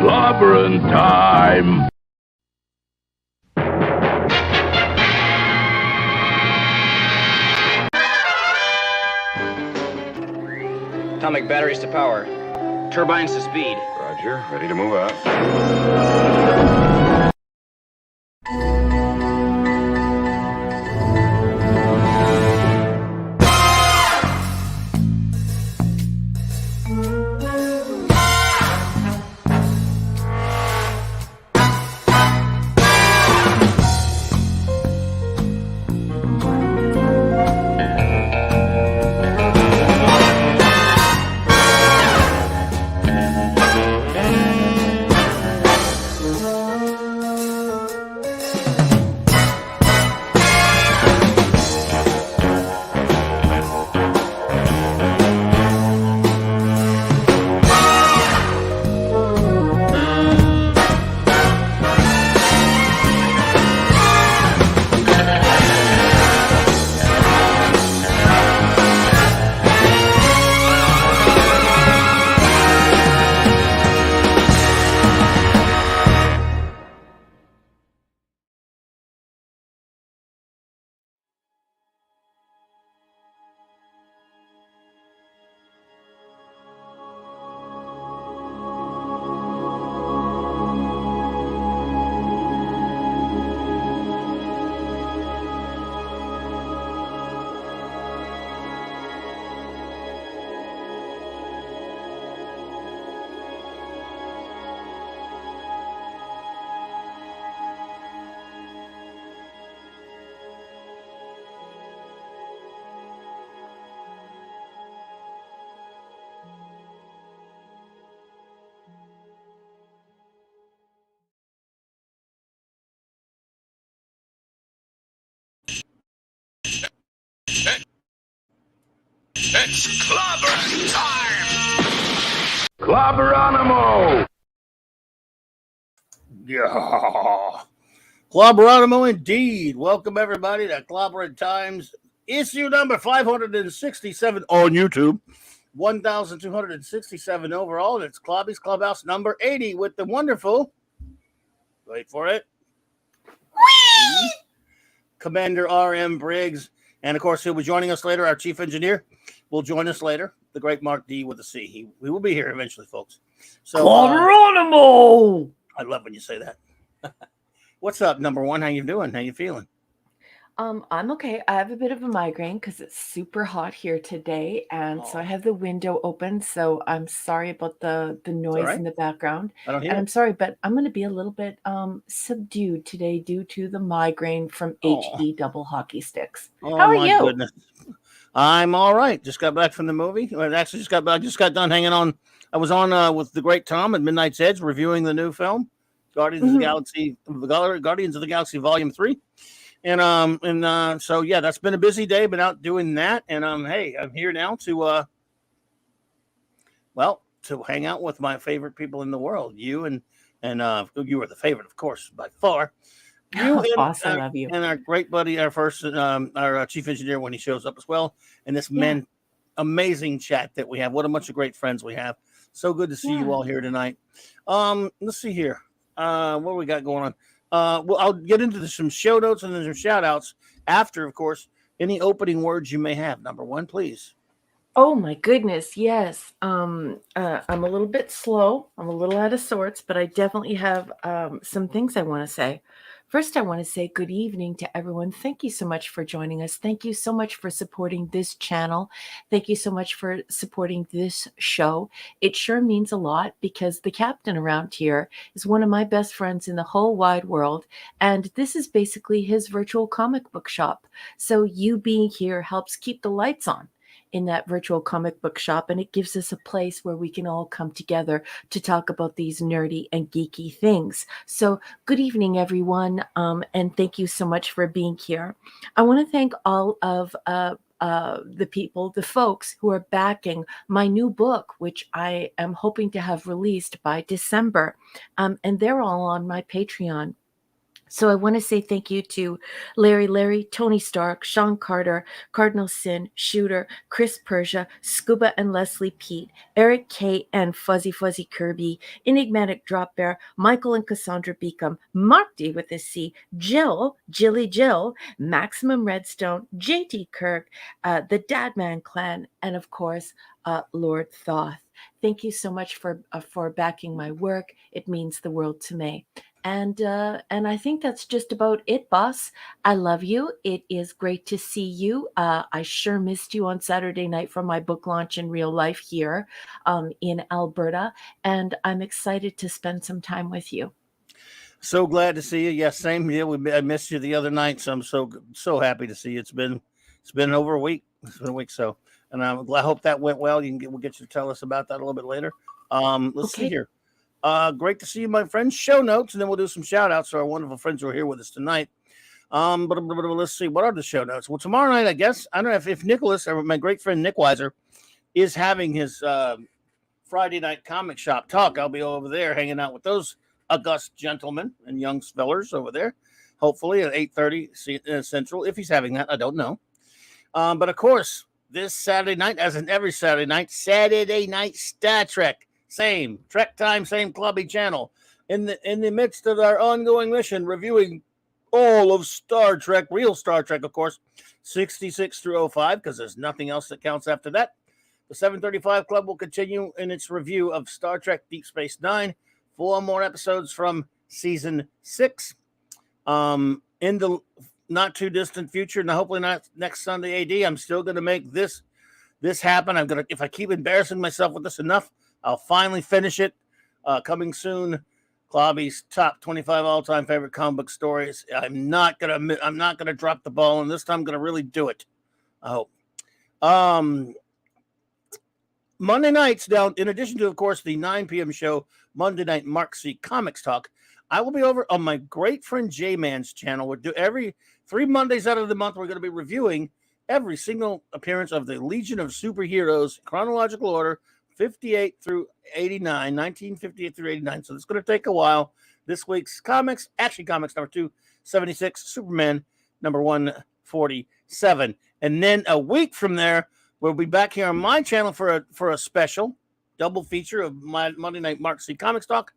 Clobberin' time! Atomic batteries to power. Turbines to speed. Roger, ready to move out. It's clobberin' time! Clobberonimo! Yeah. Clobberonimo indeed. Welcome everybody to Clobberin' Times, issue number 567 on YouTube. 1,267 overall. And it's Clobby's Clubhouse number 80 with the wonderful, wait for it, Commander R.M. Briggs. And of course, he'll be joining us later. Our chief engineer will join us later. The great Mark D with a C. We will be here eventually, folks. So, Clobberonimo! I love when you say that. What's up, number one? How you doing? How you feeling? I'm okay. I have a bit of a migraine because it's super hot here today, and so I have the window open. So I'm sorry about the noise right. in the background. I don't hear And it. I'm sorry, but I'm going to be a little bit subdued today due to the migraine from HE double hockey sticks. Oh, How are my you? goodness. I'm all right. Just got back from the movie. Well, actually, just got done hanging on. I was on with the great Tom at Midnight's Edge reviewing the new film, Guardians of the Galaxy, Guardians of the Galaxy Volume 3. And so yeah, that's been a busy day. Been out doing that, and hey, I'm here now to to hang out with my favorite people in the world. You and you are the favorite, of course, by far. You and, Boss, I love you. and our great buddy, our first our chief engineer when he shows up as well, and this amazing chat that we have. What a bunch of great friends we have. So good to see you all here tonight. Let's see here. What do we got going on? Well, I'll get into some show notes and then some shout outs after, of course, any opening words you may have. Number one, please. Oh my goodness, yes. I'm a little bit slow. I'm a little out of sorts, but I definitely have some things I want to say. First, I want to say good evening to everyone. Thank you so much for joining us. Thank you so much for supporting this channel. Thank you so much for supporting this show. It sure means a lot because the captain around here is one of my best friends in the whole wide world. And this is basically his virtual comic book shop. So you being here helps keep the lights on in that virtual comic book shop, and it gives us a place where we can all come together to talk about these nerdy and geeky things. So good evening, everyone, and thank you so much for being here. I want to thank all of the people, the folks who are backing my new book, which I am hoping to have released by December, and they're all on my Patreon. So I want to say thank you to Larry, Tony Stark, Sean Carter, Cardinal Sin, Shooter, Chris Persia, Scuba and Leslie Pete, Eric K and Fuzzy Kirby, Enigmatic Drop Bear, Michael and Cassandra Beacom, Mark D with a C, Jilly Jill, Maximum Redstone, JT Kirk, the Dadman Clan, and of course, Lord Thoth. Thank you so much for backing my work. It means the world to me. And I think that's just about it, boss. I love you. It is great to see you. I sure missed you on Saturday night from my book launch in real life here in Alberta, and I'm excited to spend some time with you. So glad to see you. Yes, same here. I missed you the other night, so I'm so happy to see you. It's been over a week. It's been a week, so, and I hope that went well. We'll get you to tell us about that a little bit later. Let's see here. Great to see you, my friends. Show notes, and then we'll do some shout outs to our wonderful friends who are here with us tonight. But let's see. What are the show notes? Well, tomorrow night, I guess, I don't know if Nicholas, or my great friend Nick Weiser, is having his Friday night comic shop talk. I'll be over there hanging out with those august gentlemen and young fellers over there, hopefully at 8:30 Central. If he's having that, I don't know. But of course, this Saturday night, as in every Saturday night, Star Trek. Same Trek time, same Clubby channel. In the midst of our ongoing mission, reviewing all of Star Trek, real Star Trek, of course, 66 through 05, because there's nothing else that counts after that. The 735 Club will continue in its review of Star Trek Deep Space Nine. 4 more episodes from season 6. In the not too distant future, and hopefully not next Sunday AD, I'm still going to make this happen. If I keep embarrassing myself with this enough, I'll finally finish it. Coming soon, CLOBBERIN's top 25 all-time favorite comic book stories. I'm not gonna drop the ball, and this time I'm gonna really do it. I hope. Monday nights down. In addition to, of course, the 9 p.m. show, Monday Night Mark C Comics Talk, I will be over on my great friend J-Man's channel. We'll do every 3 Mondays out of the month. We're going to be reviewing every single appearance of the Legion of Superheroes, chronological order, 58 through 89, 1958 through 89. So it's going to take a while. This week's comics, Action Comics number 276, Superman number 147. And then a week from there, we'll be back here on my channel for a special double feature of my Monday Night Mark C Comics Talk,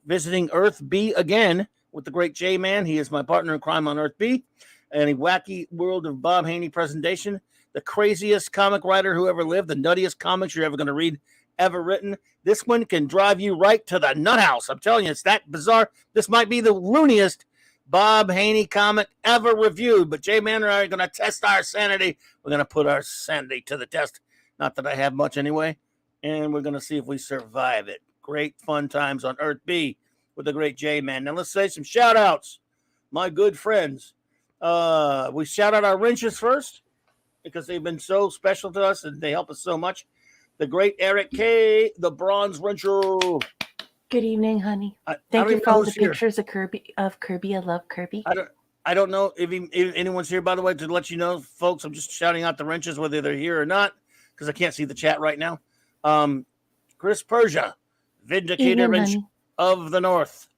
visiting Earth B again with the great J-Man. He is my partner in crime on Earth B, and a wacky world of Bob Haney presentation. The craziest comic writer who ever lived, the nuttiest comics you're ever going to read, ever written. This one can drive you right to the nut house. I'm telling you, it's that bizarre. This might be the looniest Bob Haney comic ever reviewed, but J-Man and I are going to test our sanity. We're going to put our sanity to the test. Not that I have much anyway. And we're going to see if we survive it. Great fun times on Earth B with the great J-Man. Now let's say some shout outs. My good friends. We shout out our wrenches first, because they've been so special to us and they help us so much. The great Eric K, the Bronze Wrencher. Good evening, honey. Thank you for all the pictures of Kirby. I love Kirby. I don't know if anyone's here, by the way, to let you know, folks. I'm just shouting out the wrenches, whether they're here or not, because I can't see the chat right now. Chris Persia, Vindicator Wrench of the North.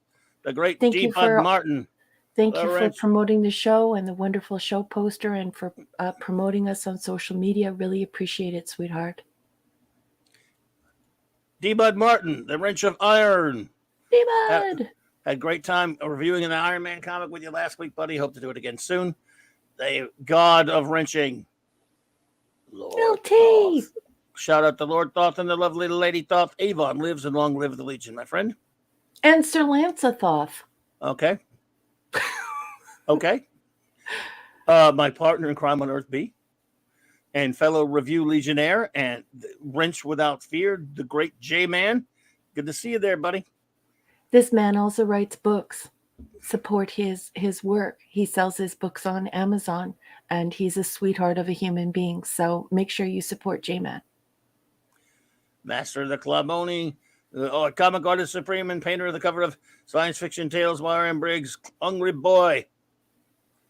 The great D-Bud Martin. Thank you for promoting the show and the wonderful show poster, and for promoting us on social media. Really appreciate it, sweetheart. D-Bud Martin, the Wrench of Iron. D-Bud! Had a great time reviewing an Iron Man comic with you last week, buddy. Hope to do it again soon. The God of Wrenching. Lord Thoth. Shout out to Lord Thoth and the lovely Lady Thoth. Avon lives, and long live the Legion, my friend. And Sir Lanza Thoth. Okay. Okay. My partner in crime on Earth B, and fellow review legionnaire and wrench without fear, the great J-Man. Good to see you there, buddy. This man also writes books. Support his work. He sells his books on Amazon, and he's a sweetheart of a human being. So make sure you support J-Man. Master of the Cluboni, comic artist supreme and painter of the cover of Science Fiction Tales, Y.R.M. Briggs, Hungry Boy.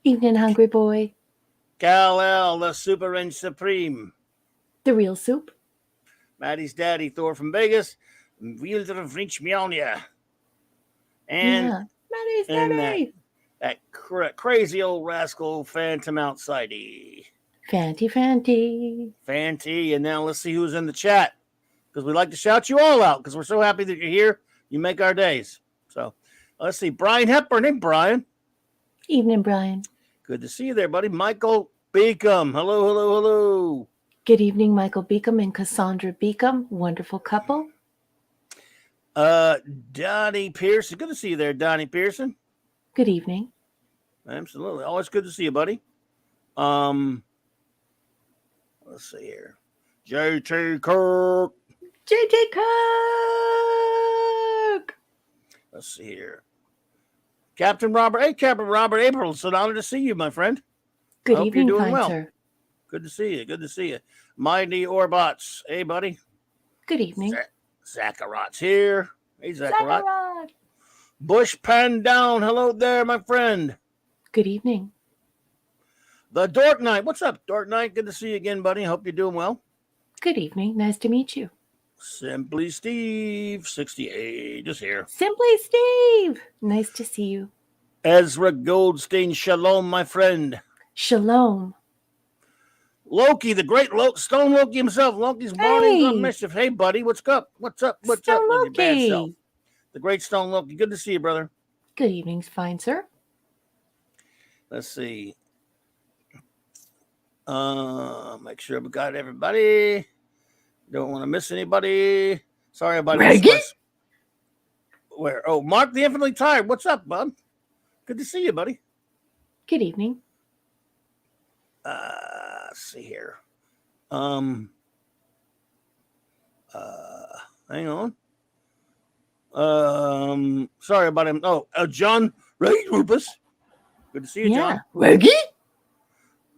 Evening, Hungry Boy. Kal-El, the Super Wrench Supreme. The real soup. Maddie's daddy, Thor from Vegas. Wielder of Wrench Mjolnir. And Maddie's daddy. That crazy old rascal Phantom Outsidey. Fanty. Fanty. And now let's see who's in the chat, because we like to shout you all out because we're so happy that you're here. You make our days. So let's see. Brian Hepburn. Hey, Brian. Evening, Brian. Good to see you there, buddy. Michael Beacom. Hello, hello, hello. Good evening, Michael Beacom and Cassandra Beacom. Wonderful couple. Donnie Pearson. Good to see you there, Donnie Pearson. Good evening. Absolutely. Always good to see you, buddy. Let's see here. JT Kirk. JT Cook. Let's see here. Captain Robert. Hey, Captain Robert April. It's an honor to see you, my friend. Good Hope evening, you're doing fine well. sir. Good to see you. Good to see you. Mighty Orbots. Hey, buddy. Good evening. Zacharot's here. Hey, Zacharot. Zacharot. Bush Pan Down. Hello there, my friend. Good evening. The Dork Knight. What's up, Dork Knight? Good to see you again, buddy. Hope you're doing well. Good evening. Nice to meet you. Simply Steve, 68, is here. Simply Steve. Nice to see you. Ezra Goldstein. Shalom, my friend. Shalom. Loki, the great Stone Loki himself. Loki's Barney of Mischief. Hey, buddy, what's up? What's up? What's Stone up with your bad Loki. self? The great Stone Loki. Good to see you, brother. Good evening, fine sir. Let's see. Make sure we got everybody. Don't want to miss anybody. Sorry about this. Where? Oh, Mark the Infinitely Tired. What's up, bud? Good to see you, buddy. Good evening. Let's see here. Hang on. Sorry about him. Oh, John Ray Rupus. Good to see you, John. Reggie?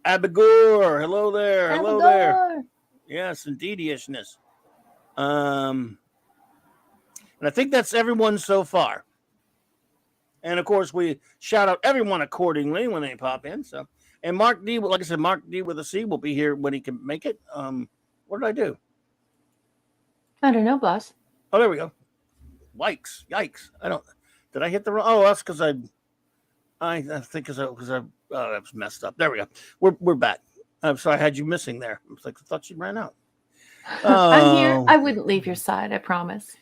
Abigor. Hello there. Hello there. Yes, indeed-ishness. And I think that's everyone so far. And of course, we shout out everyone accordingly when they pop in. So, and Mark D, like I said, Mark D with a C will be here when he can make it. What did I do? I don't know, boss. Oh, there we go. Yikes! Did I hit the wrong? Oh, that's because I think because I that was messed up. There we go. We're back. I'm sorry, I had you missing there. I was like, I thought you ran out. I'm here. I wouldn't leave your side, I promise.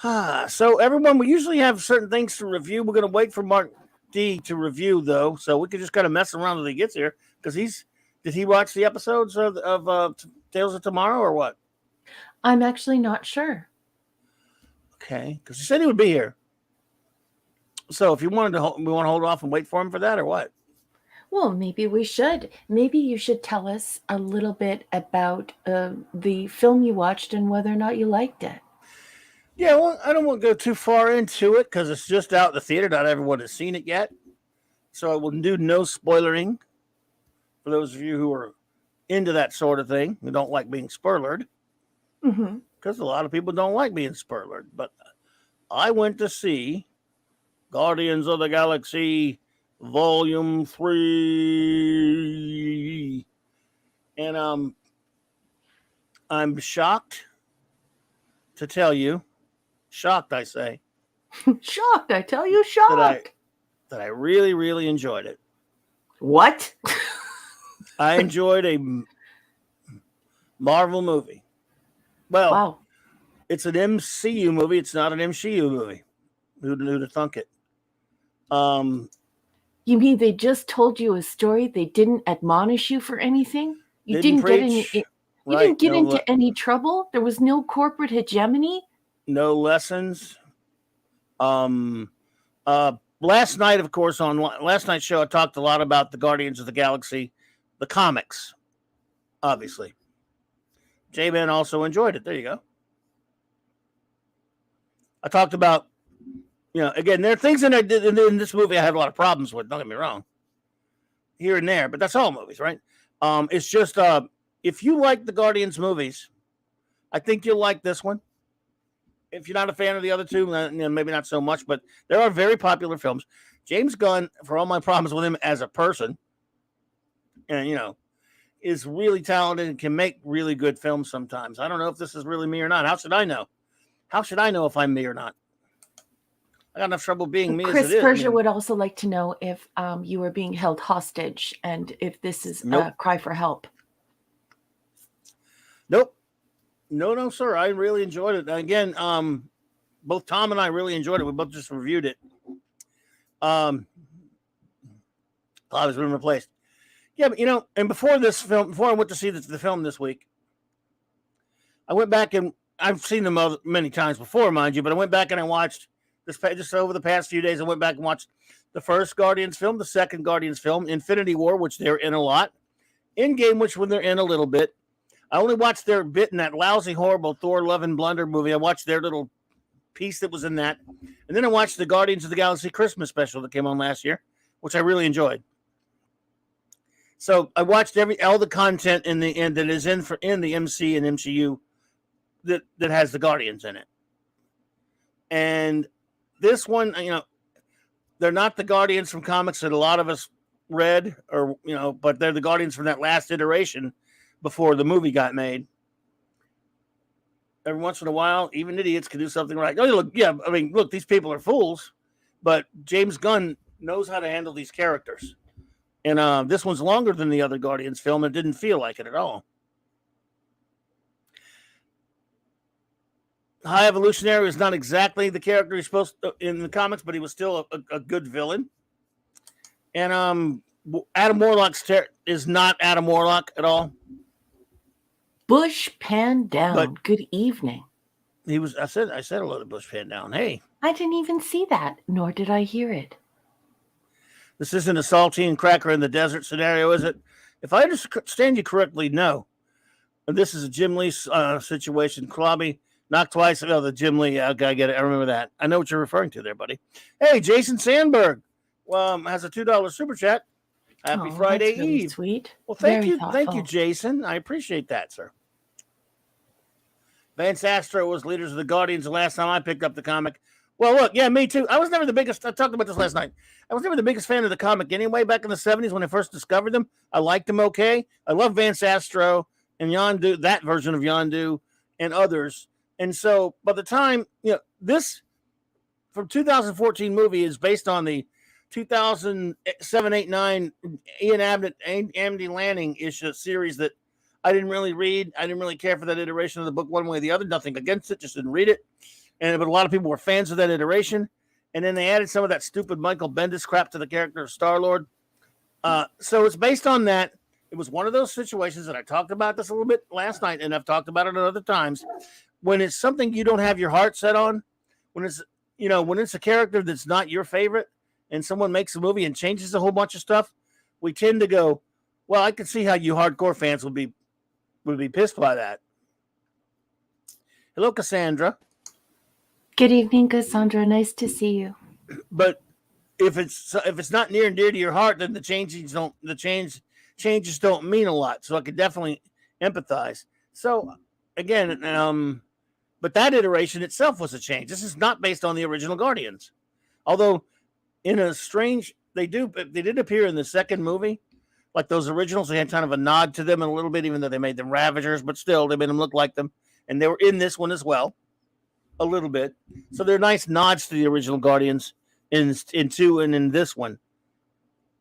So everyone, we usually have certain things to review. We're going to wait for Mark D to review, though, so we can just kind of mess around until he gets here. Because did he watch the episodes of Tales of Tomorrow or what? I'm actually not sure. Okay, because he said he would be here. So if you wanted to, we want to hold off and wait for him for that, or what? Well, maybe we should. Maybe you should tell us a little bit about the film you watched and whether or not you liked it. Yeah, well, I don't want to go too far into it because it's just out in the theater. Not everyone has seen it yet. So I will do no spoilering for those of you who are into that sort of thing, who don't like being spoilered. Because a lot of people don't like being spoilered. But I went to see Guardians of the Galaxy Volume 3. And I'm shocked to tell you, shocked, I say. Shocked, I tell you, shocked. That I really, really enjoyed it. What? I enjoyed a Marvel movie. Well, wow. It's an MCU movie. It's not an MCU movie. Who'd have thunk it? You mean they just told you a story? They didn't admonish you for anything? You didn't get any. You didn't get into any trouble. There was no corporate hegemony. No lessons. Last night, of course, on last night's show, I talked a lot about the Guardians of the Galaxy, the comics, obviously. J-Man also enjoyed it. There you go. I talked about, again, there are things in this movie I have a lot of problems with. Don't get me wrong. Here and there, but that's all movies, right? It's just, if you like the Guardians movies, I think you'll like this one. If you're not a fan of the other two, maybe not so much, but there are very popular films. James Gunn, for all my problems with him as a person, and, is really talented and can make really good films sometimes. I don't know if this is really me or not. How should I know? How should I know if I'm me or not? I got enough trouble being me Chris as it is. Persia would also like to know if you were being held hostage and if this is a cry for help. Nope. No, sir. I really enjoyed it. Again, both Tom and I really enjoyed it. We both just reviewed it. I was been replaced. Yeah, but and before this film, before I went to see the film this week, I went back and I've seen them many times before, mind you, but I went back and I watched this just over the past few days. I went back and watched the first Guardians film, the second Guardians film, Infinity War, which they're in a lot, Endgame, which when they're in a little bit. I only watched their bit in that lousy, horrible Thor: Love and Blunder movie. I watched their little piece that was in that, and then I watched the Guardians of the Galaxy Christmas special that came on last year, which I really enjoyed. So I watched all the content in the end that is in the MC and MCU that has the Guardians in it. And this one, they're not the Guardians from comics that a lot of us read, or but they're the Guardians from that last iteration before the movie got made. Every once in a while, even idiots can do something right. Oh, look, these people are fools, but James Gunn knows how to handle these characters. And this one's longer than the other Guardians film. It didn't feel like it at all. High Evolutionary is not exactly the character he's supposed to in the comics, but he was still a good villain. And Adam Warlock's is not Adam Warlock at all. Bush Pan Down. But good evening. He was. I said hello to Bush Pan Down. Hey. I didn't even see that, nor did I hear it. This isn't a saltine cracker in the desert scenario, is it? If I understand you correctly, no. This is a Jim Lee situation. Klobby, knock twice. Oh, the Jim Lee. I get it. I remember that. I know what you're referring to there, buddy. Hey, Jason Sandberg has a $2 super chat. Happy Friday that's really Eve. Sweet. Well, thank Very you. thoughtful. Thank you, Jason. I appreciate that, sir. Vance Astro was leaders of the Guardians the last time I picked up the comic. Well, look, yeah, me too. I was never the biggest. I talked about this last night. I was never the biggest fan of the comic anyway. Back in the 70s when I first discovered them, I liked them okay. I love Vance Astro and Yondu, that version of Yondu and others. And so by the time, this from 2014 movie is based on the 2007, 8, 9 Ian Abnett, Andy Lanning issue series that I didn't really read. I didn't really care for that iteration of the book one way or the other. Nothing against it, just didn't read it. But a lot of people were fans of that iteration. And then they added some of that stupid Michael Bendis crap to the character of Star-Lord. So it's based on that. It was one of those situations that I talked about this a little bit last night, and I've talked about it at other times. When it's something you don't have your heart set on, when it's a character that's not your favorite, and someone makes a movie and changes a whole bunch of stuff, we tend to go, well, I can see how you hardcore fans would be pissed by that. Hello, Cassandra. Good evening, Cassandra. Nice to see you. But if it's not near and dear to your heart, then the changes don't mean a lot. So I could definitely empathize. So again, but that iteration itself was a change. This is not based on the original Guardians, although in a strange they did appear in the second movie, like those originals. They had kind of a nod to them a little bit, even though they made them Ravagers, but still they made them look like them, and they were in this one as well. A little bit. So they're nice nods to the original Guardians in 2 and in this one.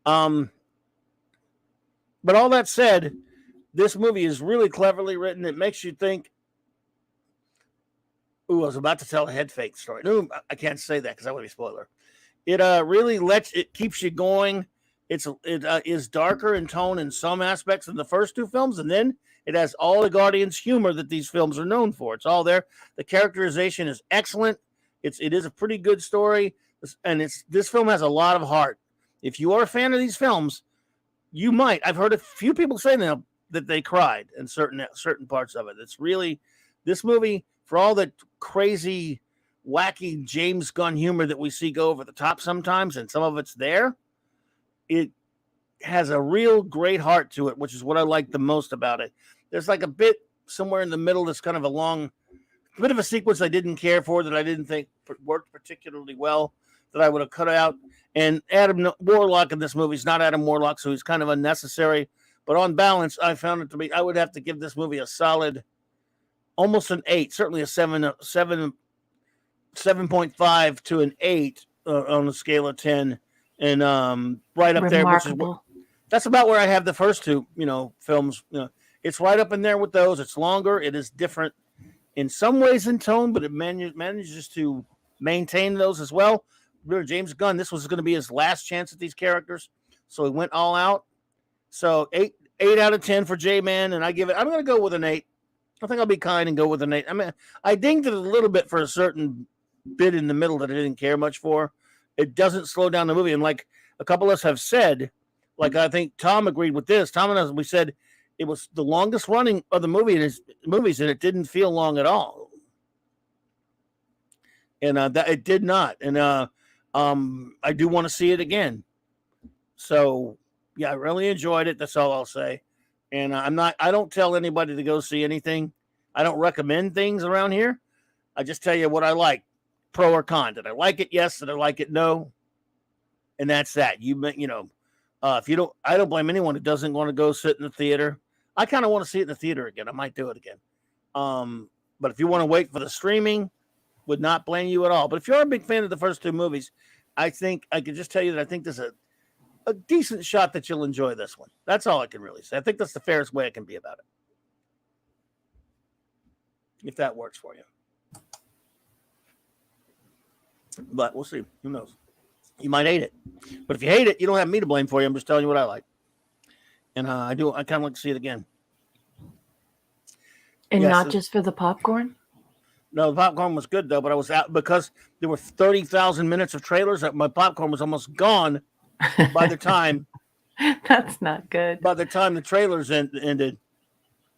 But all that said, this movie is really cleverly written. It makes you think. Ooh, I was about to tell a head fake story. No, I can't say that because that would be a spoiler. It really keeps you going. It is darker in tone in some aspects than the first 2 films, and then it has all the Guardians humor that these films are known for. It's all there. The characterization is excellent. It is a pretty good story, and this film has a lot of heart. If you are a fan of these films, you might. I've heard a few people say now that they cried in certain parts of it. It's really this movie, for all the crazy, wacky James Gunn humor that we see go over the top sometimes, and some of it's there. It has a real great heart to it, which is what I like the most about it. There's like a bit somewhere in the middle that's kind of a bit of a sequence I didn't care for, that I didn't think worked particularly well, that I would have cut out. And Adam Warlock in this movie is not Adam Warlock, so he's kind of unnecessary. But on balance, I found it to be, I would have to give this movie a solid, almost an 8, certainly a 7.5 to an 8 on a scale of 10, and right up there, which is that's about where I have the first two, films. It's right up in there with those. It's longer. It is different in some ways in tone, but it manages to maintain those as well. Remember, James Gunn, this was going to be his last chance at these characters, so he went all out. So 8 out of 10 for J-Man, and I'm going to go with an 8. I think I'll be kind and go with an 8. I mean, I dinged it a little bit for a certain bit in the middle that I didn't care much for. It doesn't slow down the movie, and like a couple of us have said, like I think Tom agreed with this. Tom and us, we said it was the longest running of the movies, and it didn't feel long at all. And that it did not. And I do want to see it again. So yeah, I really enjoyed it. That's all I'll say. And I don't tell anybody to go see anything. I don't recommend things around here. I just tell you what I like, pro or con. Did I like it? Yes. Did I like it? No. And that's that. If you don't, I don't blame anyone who doesn't want to go sit in the theater. I kind of want to see it in the theater again. I might do it again. But if you want to wait for the streaming, would not blame you at all. But if you're a big fan of the first two movies, I think I can just tell you that I think there's a decent shot that you'll enjoy this one. That's all I can really say. I think that's the fairest way I can be about it. If that works for you. But we'll see. Who knows? You might hate it. But if you hate it, you don't have me to blame for you. I'm just telling you what I like. And I kind of like to see it again. And not just for the popcorn? No, the popcorn was good, though. But I was out because there were 30,000 minutes of trailers. My popcorn was almost gone by the time. That's not good. By the time the trailers ended.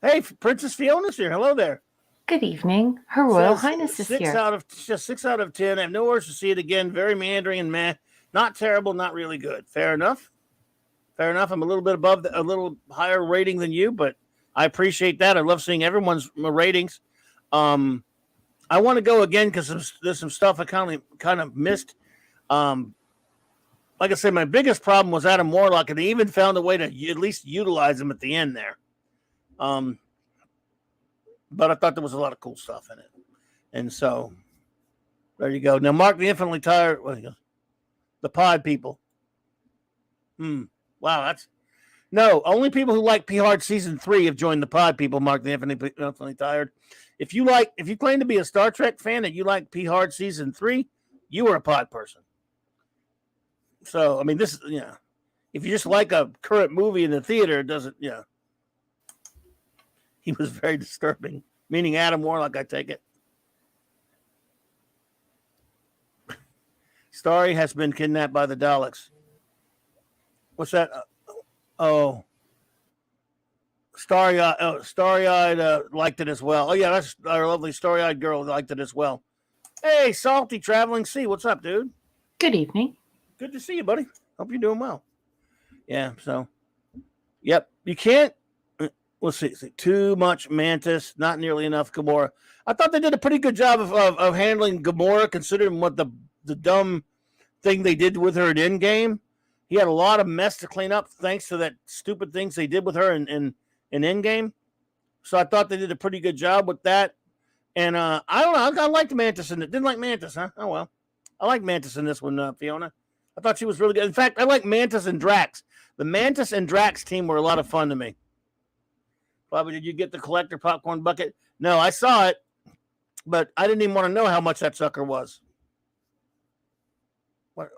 Hey, Princess Fiona's here. Hello there. Good evening. Her Royal Highness is here. 6 out of 10. I have no urge to see it again. Very meandering and meh. Not terrible, not really good. Fair enough. I'm a little bit above a little higher rating than you, but I appreciate that. I love seeing everyone's ratings. I want to go again because there's some stuff I kind of missed. Like I said, my biggest problem was Adam Warlock, and they even found a way to at least utilize him at the end there. But I thought there was a lot of cool stuff in it. And so there you go. Now, Mark the Infinitely Tired. The pod people. Wow, only people who like P Hard Season 3 have joined the pod people, Mark the Infinitely Tired. If you claim to be a Star Trek fan and you like P Hard Season 3, you are a pod person. So, I mean, if you just like a current movie in the theater, it doesn't, He was very disturbing, meaning Adam Warlock, I take it. Starry has been kidnapped by the Daleks. What's that? Starry-eyed liked it as well. Oh, yeah, that's our lovely Starry-eyed girl liked it as well. Hey, Salty Traveling Sea, what's up, dude? Good evening. Good to see you, buddy. Hope you're doing well. Yeah, so, yep. You can't, let's see, too much Mantis, not nearly enough Gamora. I thought they did a pretty good job of handling Gamora, considering what the dumb thing they did with her in Endgame. He had a lot of mess to clean up thanks to that stupid things they did with her in Endgame. So I thought they did a pretty good job with that. And I don't know. I liked Mantis in it. Didn't like Mantis, huh? Oh, well. I like Mantis in this one, Fiona. I thought she was really good. In fact, I like Mantis and Drax. The Mantis and Drax team were a lot of fun to me. Bobby, did you get the collector popcorn bucket? No, I saw it, but I didn't even want to know how much that sucker was. What?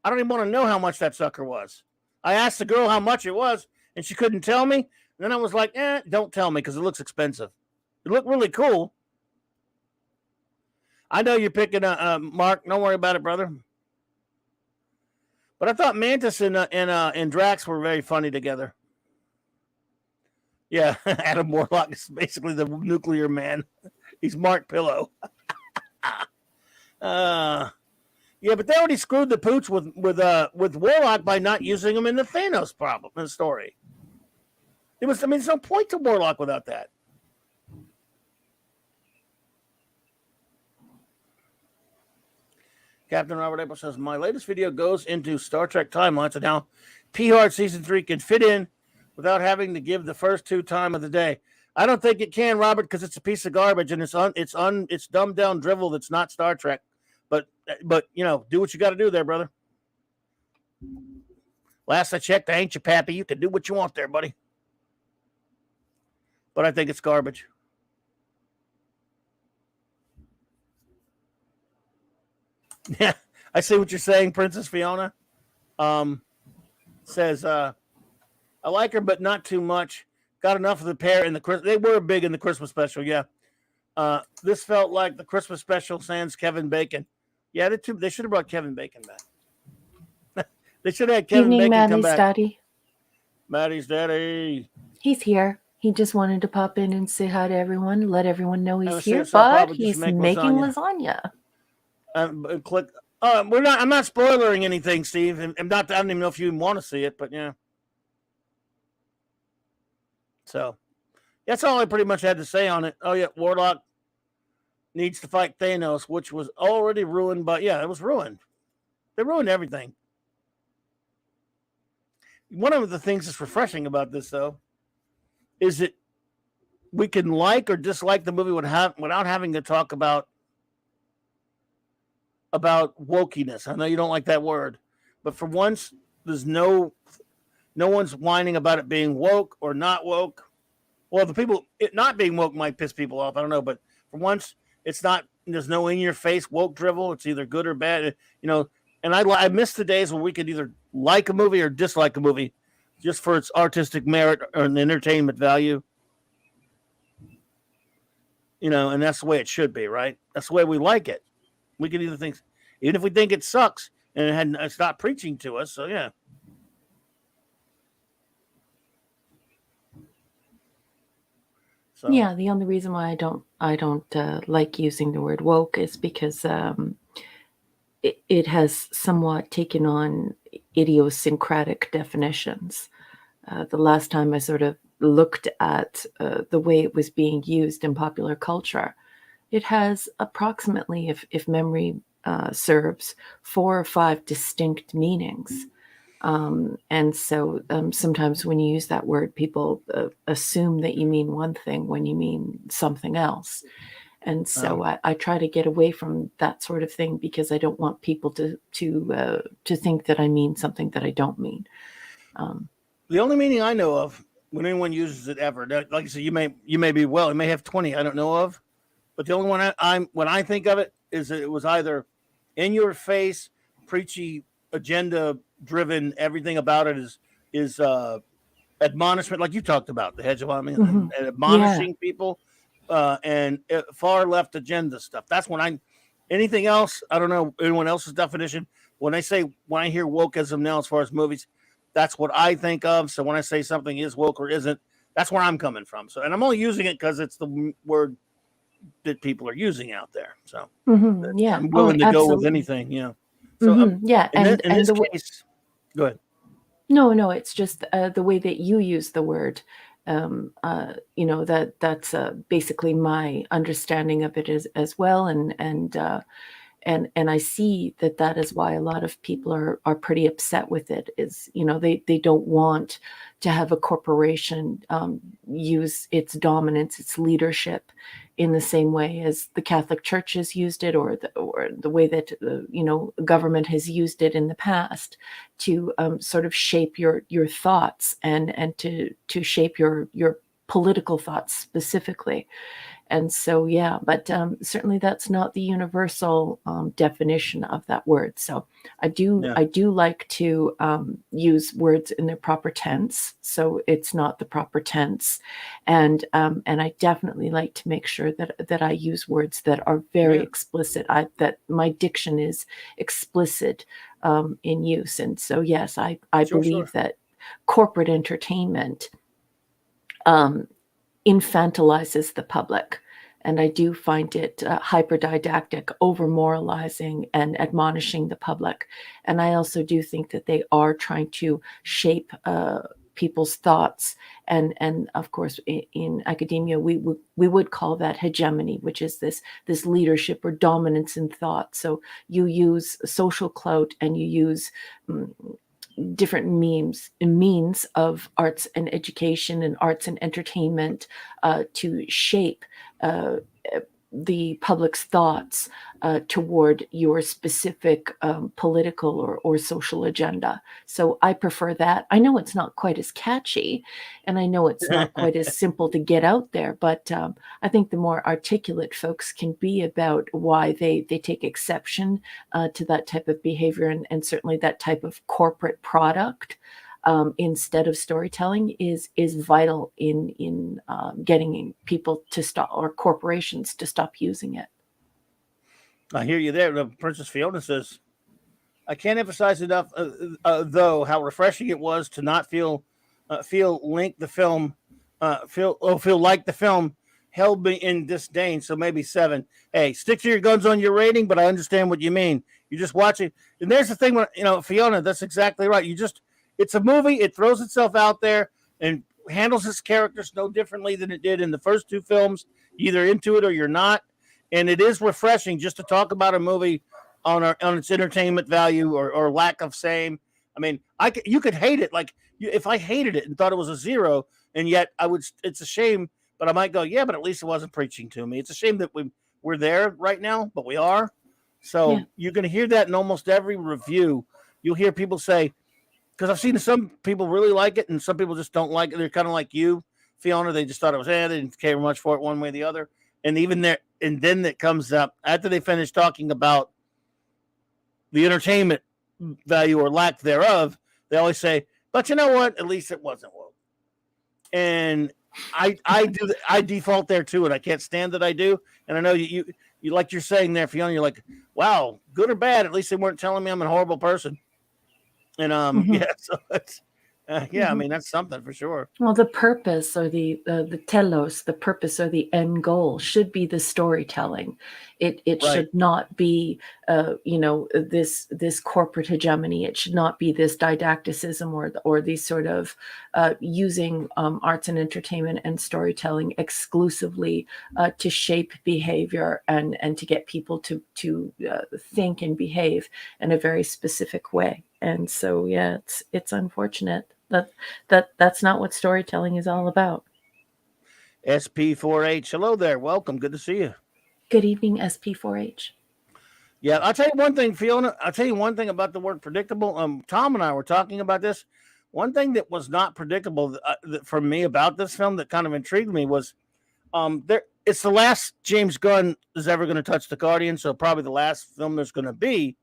I don't even want to know how much that sucker was. I asked the girl how much it was, and she couldn't tell me. And then I was like, don't tell me because it looks expensive. It looked really cool. I know you're picking Mark. Don't worry about it, brother. But I thought Mantis and Drax were very funny together. Yeah, Adam Warlock is basically the nuclear man. He's Mark Pillow. Yeah, but they already screwed the pooch with Warlock by not using him in the Thanos story. There's no point to Warlock without that. Captain Robert April says, my latest video goes into Star Trek timelines and how P-Hard Season 3 can fit in without having to give the first two time of the day. I don't think it can, Robert, because it's a piece of garbage and it's dumbed down drivel that's not Star Trek. But do what you got to do there, brother. Last I checked, I ain't your pappy. You can do what you want there, buddy. But I think it's garbage. Yeah, I see what you're saying, Princess Fiona. Says, I like her, but not too much. Got enough of the pair in the they were big in the Christmas special, yeah. This felt like the Christmas special sans Kevin Bacon. Yeah, they should have brought Kevin Bacon back. They should have had Kevin Evening, Bacon Maddie's come back. daddy. Maddie's daddy. He's here. He just wanted to pop in and say hi to everyone, let everyone know he's here, so but probably he's just make making lasagna. Click. I'm not spoiling anything, Steve. I don't even know if you even want to see it, but yeah. So that's all I pretty much had to say on it. Oh yeah, Warlock needs to fight Thanos, which was already ruined, but yeah, it was ruined. They ruined everything. One of the things that's refreshing about this, though, is that we can like or dislike the movie without having to talk about wokeness. I know you don't like that word, but for once, there's no one's whining about it being woke or not woke. Well, it not being woke might piss people off. I don't know, but for once, it's not. There's no in your face woke drivel. It's either good or bad. And I miss the days where we could either like a movie or dislike a movie just for its artistic merit or an entertainment value. And that's the way it should be, right? That's the way we like it. We can either think, even if we think it sucks and it's not preaching to us. So yeah. So. Yeah, the only reason why I don't like using the word woke is because it has somewhat taken on idiosyncratic definitions. The last time I sort of looked at the way it was being used in popular culture, it has approximately, if memory serves, 4 or 5 distinct meanings. And so sometimes when you use that word, people assume that you mean one thing when you mean something else. And so I try to get away from that sort of thing because I don't want people to think that I mean something that I don't mean. The only meaning I know of when anyone uses it ever, like I said, you may have 20 I don't know of, but the only one when I think of it is that it was either in your face, preachy, agenda driven. Everything about it is admonishment, like you talked about the hedge of and admonishing people. And far left agenda stuff. That's when anything else, I don't know anyone else's definition. When I hear wokeism now, as far as movies, that's what I think of. So when I say something is woke or isn't, that's where I'm coming from. So, and I'm only using it because it's the word that people are using out there. So yeah, I'm willing to go with anything. Yeah. So yeah. In this case, go ahead. No, it's just the way that you use the word. That's basically my understanding of it as well, and I see that is why a lot of people are pretty upset with it. Is they don't want to have a corporation use its dominance, its leadership, in the same way as the Catholic Church has used it, or the way that government has used it in the past to sort of shape your thoughts and to shape your political thoughts specifically. And so, yeah, but certainly that's not the universal definition of that word. So I do like to use words in their proper tense. So it's not the proper tense, and I definitely like to make sure that I use words that are very explicit. That my diction is explicit in use. And so, yes, I believe that corporate entertainment infantilizes the public. And I do find it hyperdidactic, over-moralizing, and admonishing the public. And I also do think that they are trying to shape people's thoughts. And of course, in academia, we would call that hegemony, which is this leadership or dominance in thought. So you use social clout and you use different means of arts and education and arts and entertainment to shape the public's thoughts toward your specific political or social agenda. So I prefer that. I know it's not quite as catchy, and I know it's not quite as simple to get out there, but I think the more articulate folks can be about why they take exception to that type of behavior, and certainly that type of corporate product instead of storytelling is vital in getting people to stop, or corporations to stop using it. I hear you there. Princess Fiona says, I can't emphasize enough, though, how refreshing it was to not feel like the film held me in disdain. So maybe 7. Hey, stick to your guns on your rating, but I understand what you mean. You're just watching, and there's the thing, Fiona, that's exactly right. It's a movie. It throws itself out there and handles its characters no differently than it did in the first 2 films. You're either into it or you're not. And it is refreshing just to talk about a movie on its entertainment value or lack of same. I mean, you could hate it. Like if I hated it and thought it was a 0, and yet it's a shame, but I might go, yeah, but at least it wasn't preaching to me. It's a shame that we're there right now, but we are. So You're going to hear that in almost every review. You'll hear people say, because I've seen some people really like it and some people just don't like it. They're kind of like you, Fiona. They just thought it was, they didn't care much for it one way or the other. And then it comes up after they finish talking about the entertainment value or lack thereof. They always say, but you know what? At least it wasn't woke. And I default there too, and I can't stand that I do. And I know you like you're saying there, Fiona, you're like, wow, good or bad, at least they weren't telling me I'm a horrible person. And so it's I mean, that's something for sure. Well, the purpose or the telos, the purpose or the end goal should be the storytelling. It Right. should not be this corporate hegemony. It should not be this didacticism or these sort of using arts and entertainment and storytelling exclusively to shape behavior and to get people to think and behave in a very specific way. And so it's unfortunate that's not what storytelling is all about. SP4H, hello there, welcome, good to see you. Good evening, SP4H. Yeah, I'll tell you one thing, Fiona. I'll tell you one thing about the word predictable. Tom and I were talking about this. One thing that was not predictable for me about this film that kind of intrigued me was it's the last James Gunn is ever going to touch the Guardian, so probably the last film there's going to be.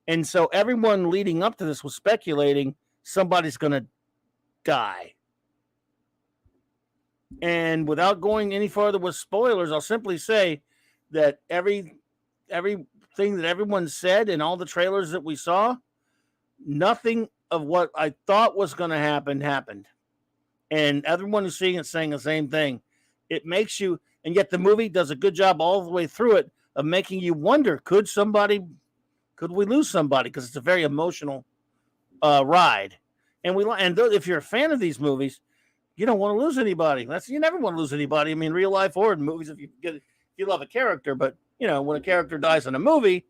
And so everyone leading up to this was speculating somebody's going to die. And without going any further with spoilers, I'll simply say that everything that everyone said in all the trailers that we saw, nothing of what I thought was going to happen happened. And everyone who's seeing it saying the same thing. It makes you, and yet the movie does a good job all the way through it of making you wonder, could we lose somebody? Because it's a very emotional ride. And if you're a fan of these movies, you don't want to lose anybody. You never want to lose anybody. I mean, real life or in movies, if you love a character, but when a character dies in a movie,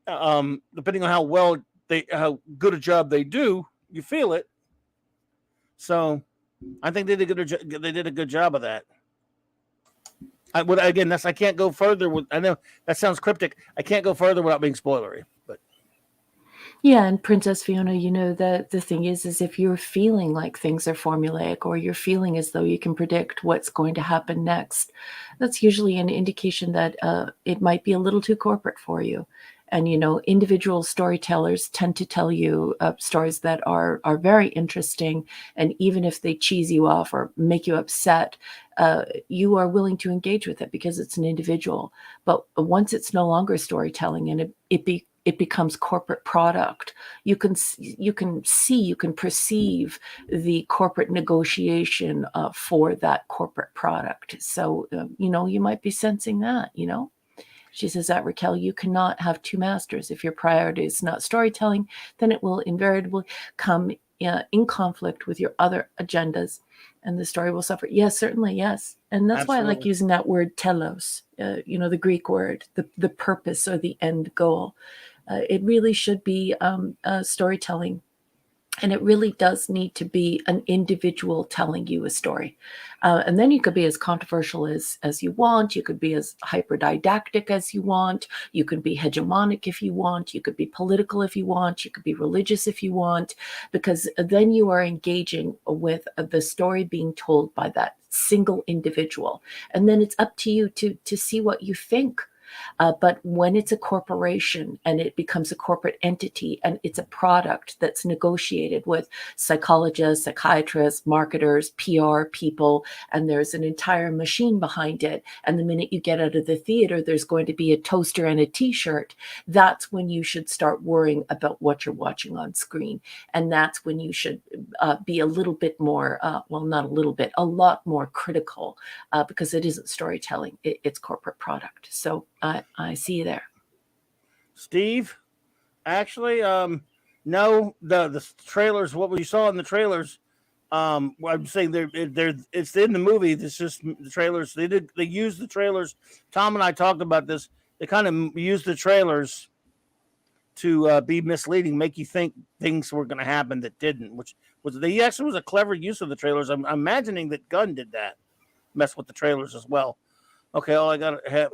depending on how good a job they do, you feel it. So I think they did a good job of that. I can't go further with. I know that sounds cryptic. I can't go further without being spoilery. But yeah, and Princess Fiona, the thing is if you're feeling like things are formulaic, or you're feeling as though you can predict what's going to happen next, that's usually an indication that it might be a little too corporate for you. And individual storytellers tend to tell you stories that are very interesting, and even if they cheese you off or make you upset, you are willing to engage with it because it's an individual. But once it's no longer storytelling and it becomes corporate product, you can perceive the corporate negotiation for that corporate product. So you might be sensing that. She says that, Raquel, you cannot have two masters. If your priority is not storytelling, then it will invariably come in conflict with your other agendas, and the story will suffer. Yes, certainly, yes. And that's Absolutely. Why I like using that word telos, the Greek word, the purpose or the end goal. It really should be storytelling And it really does need to be an individual telling you a story. And then you could be as controversial as you want. You could be as hyper-didactic as you want. You could be hegemonic if you want. You could be political if you want. You could be religious if you want, because then you are engaging with the story being told by that single individual. And then it's up to you to see what you think. But when it's a corporation and it becomes a corporate entity and it's a product that's negotiated with psychologists, psychiatrists, marketers, PR people, and there's an entire machine behind it, and the minute you get out of the theater, there's going to be a toaster and a t-shirt, that's when you should start worrying about what you're watching on screen. And that's when you should be a little bit more, well, not a little bit, a lot more critical, because it isn't storytelling, it's corporate product. So I see you there. Steve, actually, no, the trailers, what we saw in the trailers, I'm saying they're it's in the movie. It's just the trailers. They used the trailers. Tom and I talked about this. They kind of used the trailers to be misleading, make you think things were going to happen that didn't, which was actually was a clever use of the trailers. I'm imagining that Gunn did that, mess with the trailers as well. Okay, all I got to have.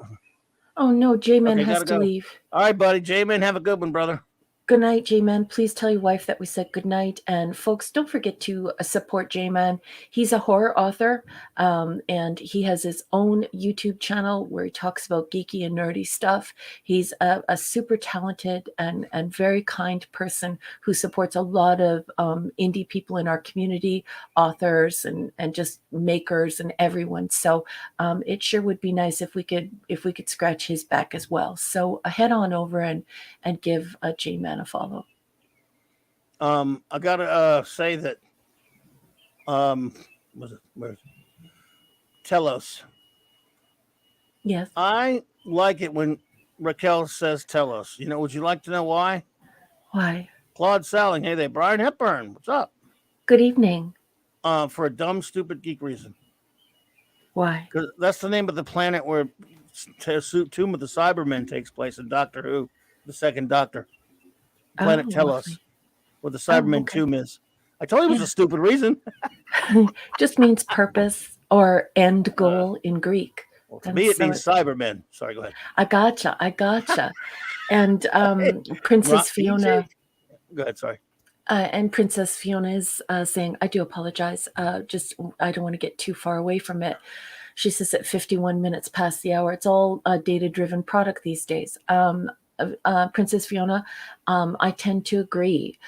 Oh no, J-Man Okay, has to leave. All right, buddy. J-Man, have a good one, brother. Good night, J-Man. Please tell your wife that we said good night. And folks, don't forget to support J-Man. He's a horror author, and he has his own YouTube channel where he talks about geeky and nerdy stuff. He's a super talented and very kind person who supports a lot of indie people in our community, authors and just makers and everyone. So it sure would be nice if we could scratch his back as well. So head on over and give J-Man a follow. I gotta say that where's Telos. Yes. I like it when Raquel says Telos. You know, would you like to know why? Why? Claude Salling. Hey there, Brian Hepburn. What's up? Good evening. For a dumb, stupid geek reason. Why? Because that's the name of the planet where Tomb of the Cybermen takes place in Doctor Who, the second Doctor. Planet Telos, where the Cybermen tomb is. I told you it was a stupid reason. Just means purpose or end goal in Greek. Well, to me, it means Cybermen. Sorry, go ahead. I gotcha. And Princess Fiona. Go ahead, sorry. And Princess Fiona is saying, I do apologize. I don't want to get too far away from it. She says at 51 minutes past the hour, it's all a data-driven product these days. Princess Fiona, I tend to agree.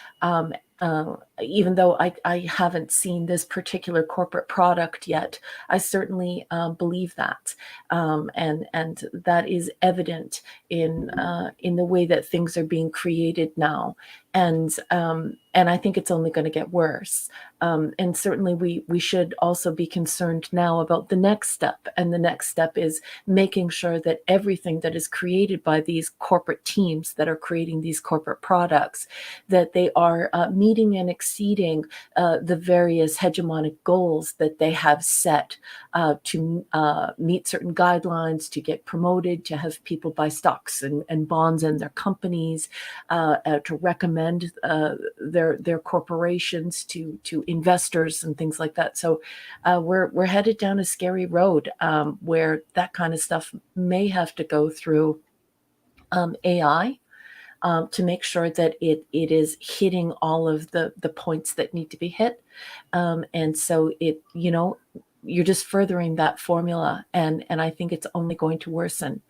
Even though I haven't seen this particular corporate product yet, I certainly believe that, and that is evident in the way that things are being created now, and I think it's only going to get worse. And certainly we should also be concerned now about the next step, and the next step is making sure that everything that is created by these corporate teams that are creating these corporate products, that they are meeting and exceeding the various hegemonic goals that they have set to meet certain guidelines, to get promoted, to have people buy stocks and bonds in their companies, to recommend their corporations to investors and things like that. So we're headed down a scary road where that kind of stuff may have to go through AI. To make sure that it is hitting all of the points that need to be hit. And so you're just furthering that formula. And I think it's only going to worsen.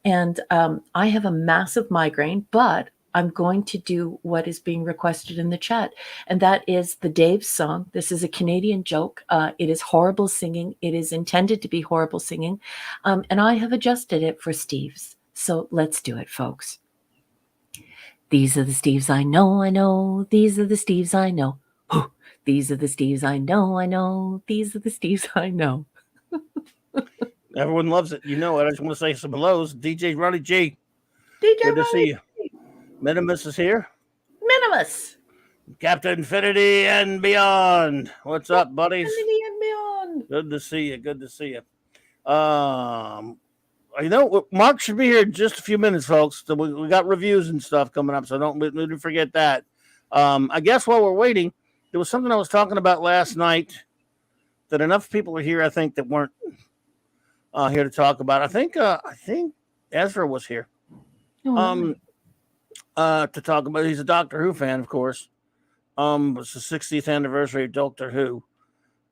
And I have a massive migraine, but I'm going to do what is being requested in the chat. And that is the Dave song. This is a Canadian joke. It is horrible singing. It is intended to be horrible singing. And I have adjusted it for Steve's. So let's do it, folks. These are the Steves I know. These are the Steves I know. These are the Steves I know. These are the Steves I know. Everyone loves it. You know it. I just want to say some hellos. DJ Ronnie G. Good to see you. Minimus is here. Minimus. Captain Infinity and Beyond. What's up, buddies? Infinity and Beyond. Good to see you. Mark should be here in just a few minutes, folks. So we got reviews and stuff coming up, so don't forget that. I guess while we're waiting, there was something I was talking about last night that enough people are here, I think, that weren't here to talk about. I think Ezra was here Oh, to talk about. He's a Doctor Who fan, of course. It's the 60th anniversary of Doctor Who.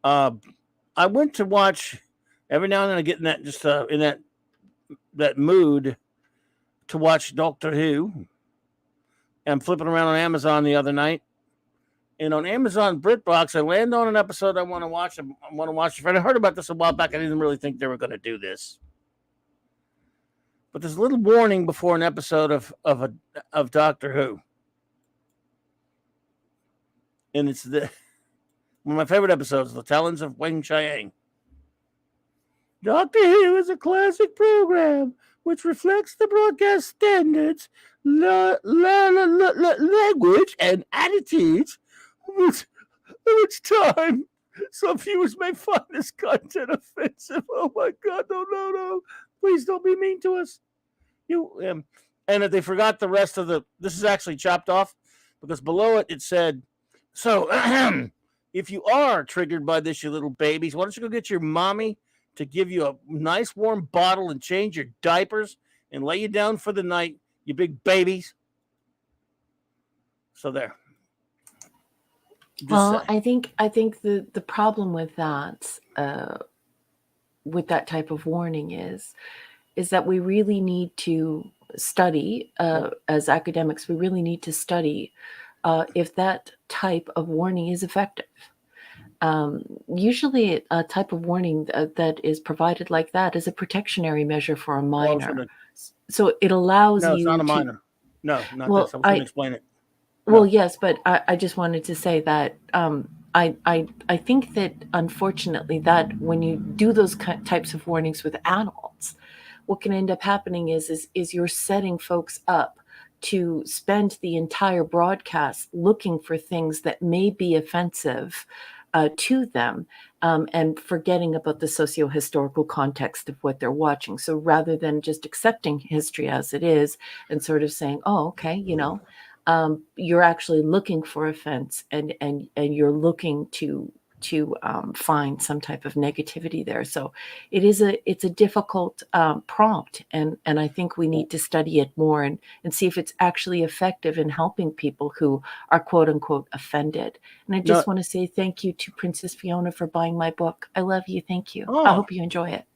I went to watch every now and then. I get in that just in that mood to watch Doctor Who. I'm flipping around on Amazon the other night, and on Amazon BritBox, I land on an episode I want to watch. I want to watch. I heard about this a while back. I didn't really think they were going to do this, but there's a little warning before an episode of Doctor Who, and it's one of my favorite episodes, "The Talons of Weng Chiang." Doctor Who is a classic program which reflects the broadcast standards, language, and attitudes which time some viewers may find this content offensive. Oh my God, no. Please don't be mean to us. And if they forgot the rest of this is actually chopped off because below it said, so if you are triggered by this, you little babies, why don't you go get your mommy to give you a nice warm bottle and change your diapers and lay you down for the night, you big babies. So there. well, I think the problem with that type of warning is that we really need to study as academics. We really need to study if that type of warning is effective. Usually, a type of warning that is provided like that is a protectionary measure for a minor. So it allows no, you. It's not a minor. No, not this. I was going to explain it. No. Well, yes, but I just wanted to say that I think that unfortunately that when you do those types of warnings with adults, what can end up happening is you're setting folks up to spend the entire broadcast looking for things that may be offensive to them and forgetting about the socio-historical context of what they're watching. So rather than just accepting history as it is and sort of saying, oh, okay, you're actually looking for offense and you're looking to find some type of negativity there. So it's a difficult prompt, and I think we need to study it more and see if it's actually effective in helping people who are quote unquote offended. And I just want to say thank you to Princess Fiona for buying my book. I love you. Thank you. I hope you enjoy it.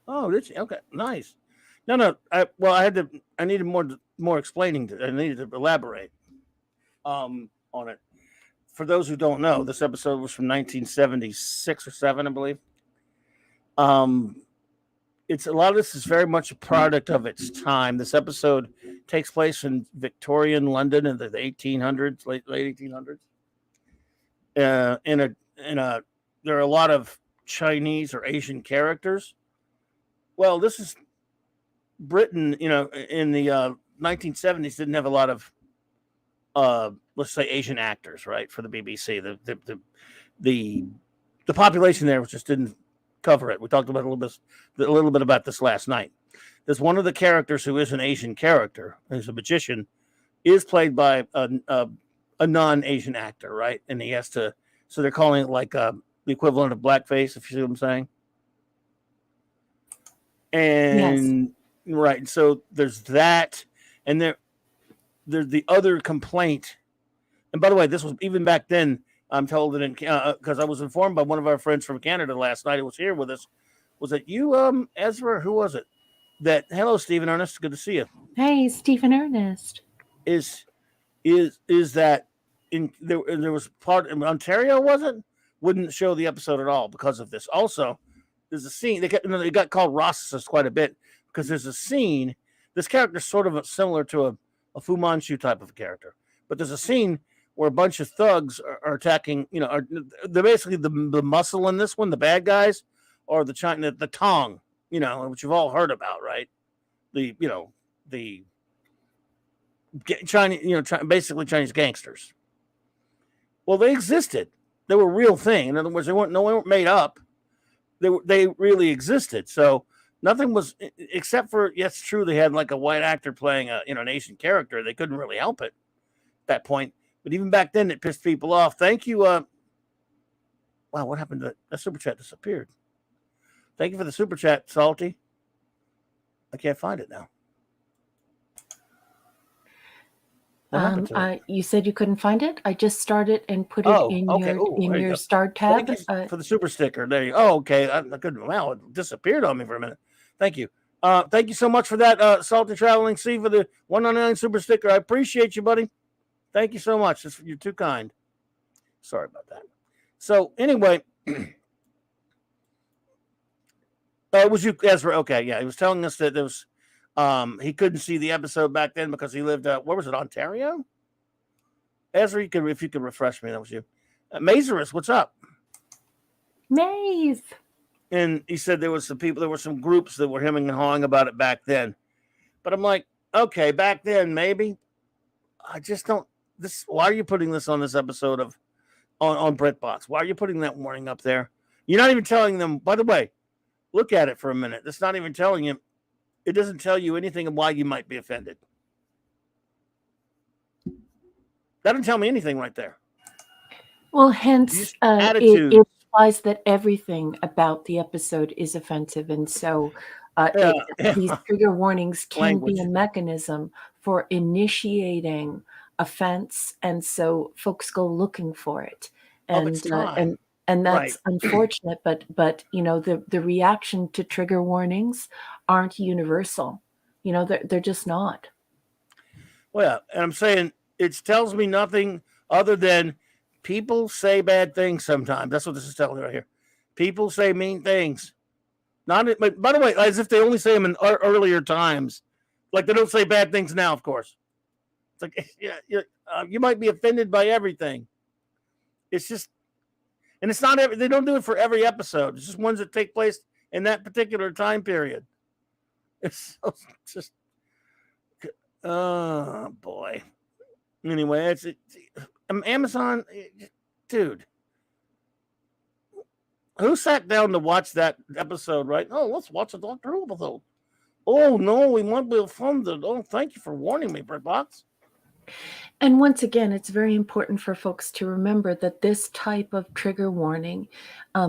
Oh, did you? Okay, nice. No. I needed more explaining. I needed to elaborate on it. For those who don't know, this episode was from 1976 or 7, I believe. It's a lot of this is very much a product of its time. This episode takes place in Victorian London in the 1800s, late 1800s. There are a lot of Chinese or Asian characters. Well, this is Britain. In the 1970s, didn't have a lot of let's say Asian actors, right, for the BBC. The population there just didn't cover it. We talked about a little bit about this last night. There's one of the characters who is an Asian character, who's a magician, is played by a non-Asian actor, right? And he has to, so they're calling it like the equivalent of blackface, if you see what I'm saying. And yes. Right, so there's that, and there's the other complaint. And by the way, this was even back then. I'm told that because I was informed by one of our friends from Canada last night who was here with us. Was it you, Ezra? Who was it? Hello, Stephen Ernest. Good to see you. Hey, Stephen Ernest. Is that there was part in Ontario? Was it? Wouldn't show the episode at all because of this. Also, there's a scene they got called Ross's quite a bit because there's a scene. This character is sort of similar to a Fu Manchu type of character, but there's a scene where a bunch of thugs are attacking. They're basically the muscle in this one. The bad guys are the Tong. Which you've all heard about, right? The Chinese, basically Chinese gangsters. Well, they existed. They were a real thing. In other words, they weren't made up. They really existed. So nothing was, except for, yes, true, they had like a white actor playing an Asian character. They couldn't really help it at that point. But even back then, it pissed people off. Thank you. Wow, what happened to that super chat? Disappeared. Thank you for the super chat, Salty. I can't find it now. What happened to it? You said you couldn't find it. I just started and put it in your start tab. Thank you for the super sticker. There you go. Oh, okay. Wow, it disappeared on me for a minute. Thank you. Thank you so much for that, Salty Traveling C, for the 199 super sticker. I appreciate you, buddy. Thank you so much. You're too kind. Sorry about that. So anyway, it was you, Ezra. Okay, yeah, he was telling us that there was he couldn't see the episode back then because he lived where was it, Ontario? Ezra, if you could refresh me, that was you. Mazerus, what's up? Maze. And he said there were some groups that were hemming and hawing about it back then. But I'm like, okay, back then maybe. I just don't. Why are you putting this on this episode of on BritBox? Why are you putting that warning up there? You're not even telling them. By the way, look at it for a minute. It's not even telling you. It doesn't tell you anything of why you might be offended. That doesn't tell me anything right there. Well, hence, it implies that everything about the episode is offensive. And so these trigger warnings can be a mechanism for initiating offense. And so folks go looking for it. And that's unfortunate, but the reaction to trigger warnings aren't universal. They're just not. Well, and I'm saying it tells me nothing other than people say bad things sometimes. That's what this is telling me right here. People say mean things. But by the way, as if they only say them in earlier times. Like they don't say bad things now, of course. It's like, you might be offended by everything. It's just, and it's not they don't do it for every episode. It's just ones that take place in that particular time period. It's just, oh boy. Anyway, it's Amazon, dude. Who sat down to watch that episode, right? Oh, let's watch a Doctor Who episode. Oh no, we might be offended. Oh, thank you for warning me, BritBox. And once again, it's very important for folks to remember that this type of trigger warning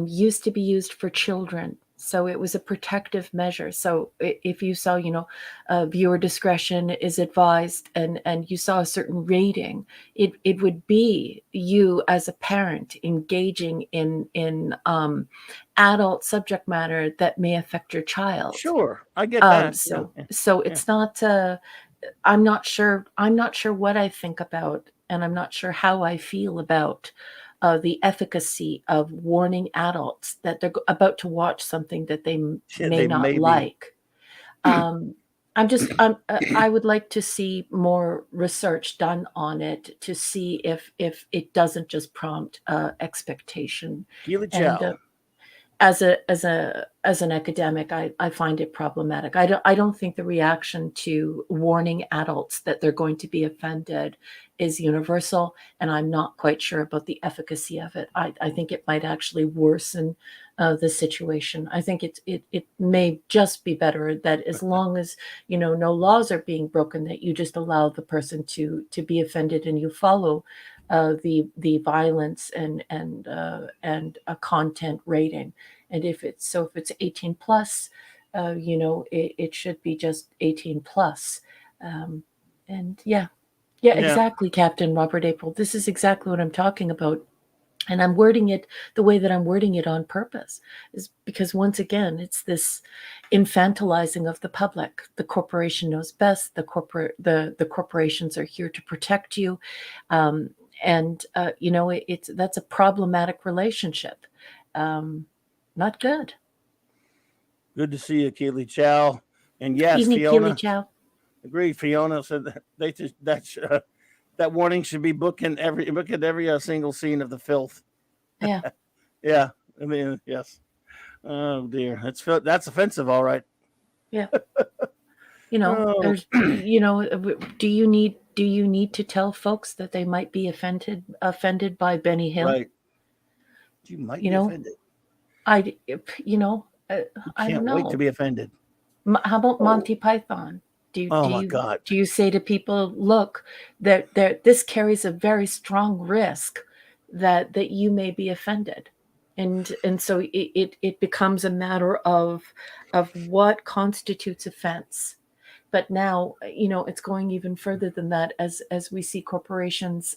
used to be used for children. So it was a protective measure. So if you saw, viewer discretion is advised and you saw a certain rating, it would be you as a parent engaging in adult subject matter that may affect your child. Sure, I get that. So it's not... I'm not sure what I think about, and I'm not sure how I feel about the efficacy of warning adults that they're about to watch something that they may not like. I would like to see more research done on it to see if it doesn't just prompt expectation. And, as an academic, I find it problematic. I don't think the reaction to warning adults that they're going to be offended is universal, and I'm not quite sure about the efficacy of it. I think it might actually worsen the situation. I think it may just be better that as long as no laws are being broken, that you just allow the person to be offended and you follow the violence and a content rating. And if it's 18 plus, it should be just 18 plus. And yeah, exactly, Captain Robert April. This is exactly what I'm talking about. And I'm wording it the way that I'm wording it on purpose, is because once again, it's this infantilizing of the public. The corporation knows best. The corporations are here to protect you. That's a problematic relationship. Not good. Good to see you, Keely Chow. And yes, evening, Fiona. Keely Chow. Agreed. Fiona said that warning should be bookend every single scene of the filth. Yeah. Yeah. I mean, yes. Oh dear, that's offensive. All right. Yeah. Do you need to tell folks that they might be offended by Benny Hill? Right. You might be offended. I can't don't know. wait to be offended. How about Monty Python? Oh my God. Do you say to people, look, this carries a very strong risk that you may be offended, and so it becomes a matter of what constitutes offense. But now, it's going even further than that, as we see corporations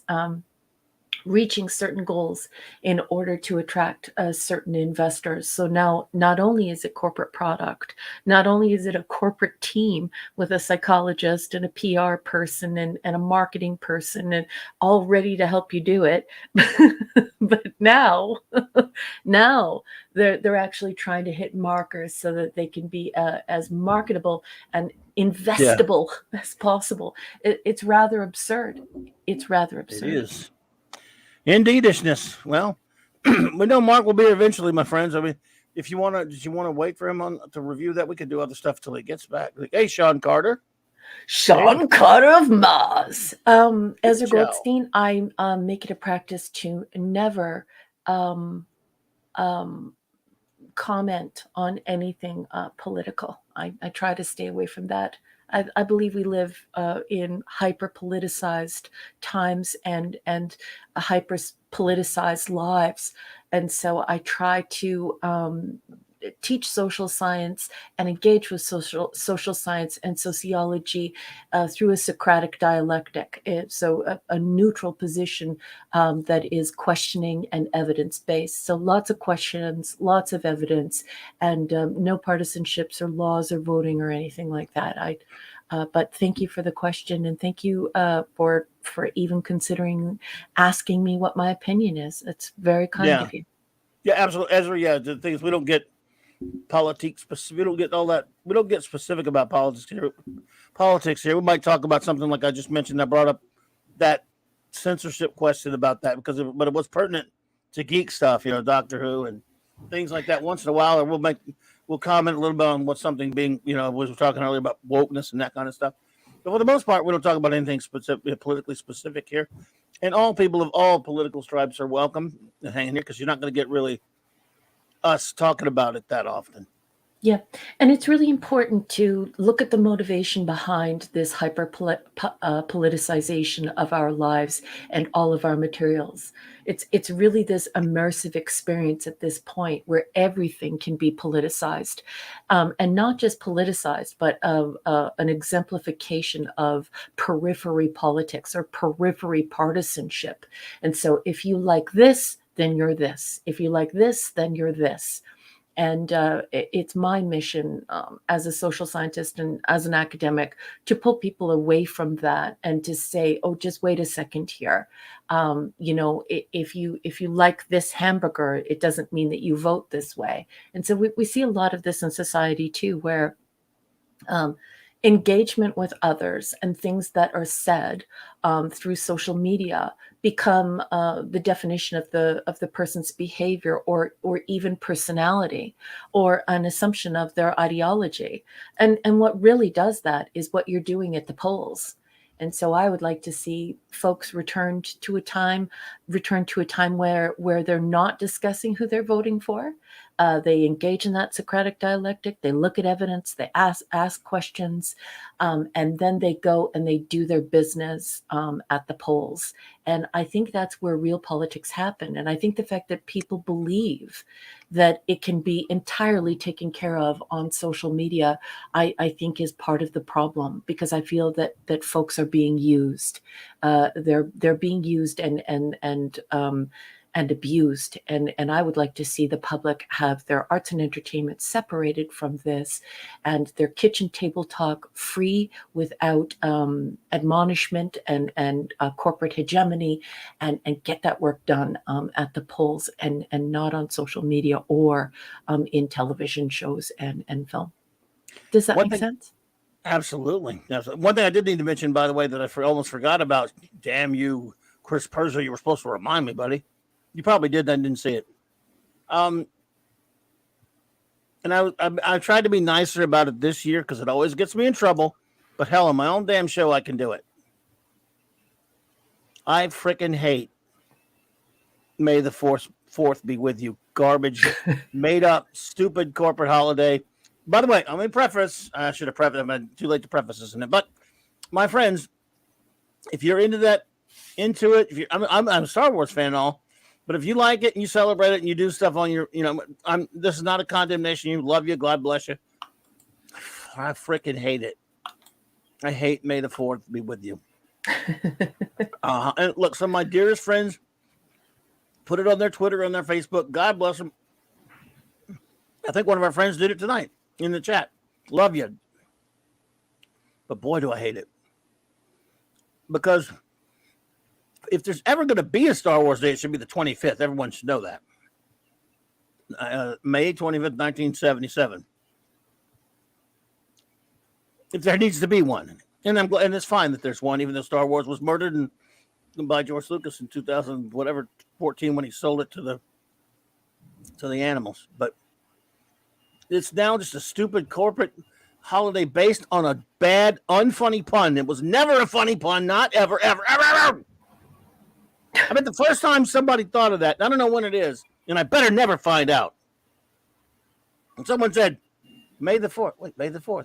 reaching certain goals in order to attract certain investors. So now, not only is it corporate product, not only is it a corporate team with a psychologist and a PR person and a marketing person and all ready to help you do it, but now, now they're actually trying to hit markers so that they can be as marketable and investable as possible. It's rather absurd. It's rather absurd. It is. Indeedishness. Well, we know Mark will be here eventually, my friends. I mean, if you want to, did you want to wait for him to review that? We could do other stuff till he gets back. Like, hey, Sean Carter. Sean Carter of Mars. Ezra Ciao. Goldstein, I make it a practice to never comment on anything political. I try to stay away from that. I believe we live in hyper politicized times and hyper politicized lives, and so I try to teach social science and engage with social science and sociology through a Socratic dialectic. So a neutral position that is questioning and evidence-based. So lots of questions, lots of evidence, and no partisanships or laws or voting or anything like that. But thank you for the question, and thank you for even considering asking me what my opinion is. It's very kind of you. Yeah, absolutely, Ezra. Yeah, the thing is, we don't get politics. We don't get all that. We don't get specific about politics here. We might talk about something like I just mentioned. I brought up that censorship question about that but it was pertinent to geek stuff, Doctor Who and things like that. Once in a while, or we'll comment a little bit on what something being, we were talking earlier about wokeness and that kind of stuff. But for the most part, we don't talk about anything politically specific here. And all people of all political stripes are welcome to hang in here, because you're not going to get really us talking about it that often. Yeah. And it's really important to look at the motivation behind this hyper politicization of our lives and all of our materials. It's really this immersive experience at this point where everything can be politicized, and not just politicized, but an exemplification of periphery politics or periphery partisanship. And so if you like this, then you're this. If you like this, then you're this. And it's my mission as a social scientist and as an academic to pull people away from that and to say, oh, just wait a second here. If you like this hamburger, it doesn't mean that you vote this way. And so we see a lot of this in society too, where engagement with others and things that are said through social media become the definition of the person's behavior or even personality, or an assumption of their ideology. And what really does that is what you're doing at the polls. And so I would like to see folks return to a time where they're not discussing who they're voting for. They engage in that Socratic dialectic. They look at evidence. They ask questions, and then they go and they do their business at the polls. And I think that's where real politics happen. And I think the fact that people believe that it can be entirely taken care of on social media, I think is part of the problem, because I feel that folks are being used. They're being used and abused. And I would like to see the public have their arts and entertainment separated from this, and their kitchen table talk free without admonishment and corporate hegemony, and get that work done at the polls and not on social media or in television shows and film. Does that make sense? Absolutely. One thing I did need to mention, by the way, that I almost forgot about. Damn you, Chris Perzer, you were supposed to remind me, buddy. You probably did. I didn't see it. And I tried to be nicer about it this year, because it always gets me in trouble. But hell, on my own damn show, I can do it. I freaking hate May the 4th be with you. Garbage, made up, stupid corporate holiday. By the way, I'm going to preface. I should have prefaced. I'm too late to preface this, isn't it? But my friends, if you're into it, if I'm a Star Wars fan and all, but if you like it and you celebrate it and you do stuff on your, this is not a condemnation. You love you, God bless you. I freaking hate it. I hate May the 4th be with you. And look, some of my dearest friends put it on their Twitter, on their Facebook. God bless them. I think one of our friends did it tonight in the chat. Love you. But boy, do I hate it. Because if there's ever going to be a Star Wars Day, it should be the 25th. Everyone should know that. May 25th, 1977. If there needs to be one. And I'm glad, and it's fine that there's one, even though Star Wars was murdered by George Lucas in 14 when he sold it to the animals. But it's now just a stupid corporate holiday based on a bad, unfunny pun. It was never a funny pun, not ever, ever, ever, ever. I bet the first time somebody thought of that, I don't know when it is, and I better never find out. And someone said, May the 4th. Wait, May the 4th.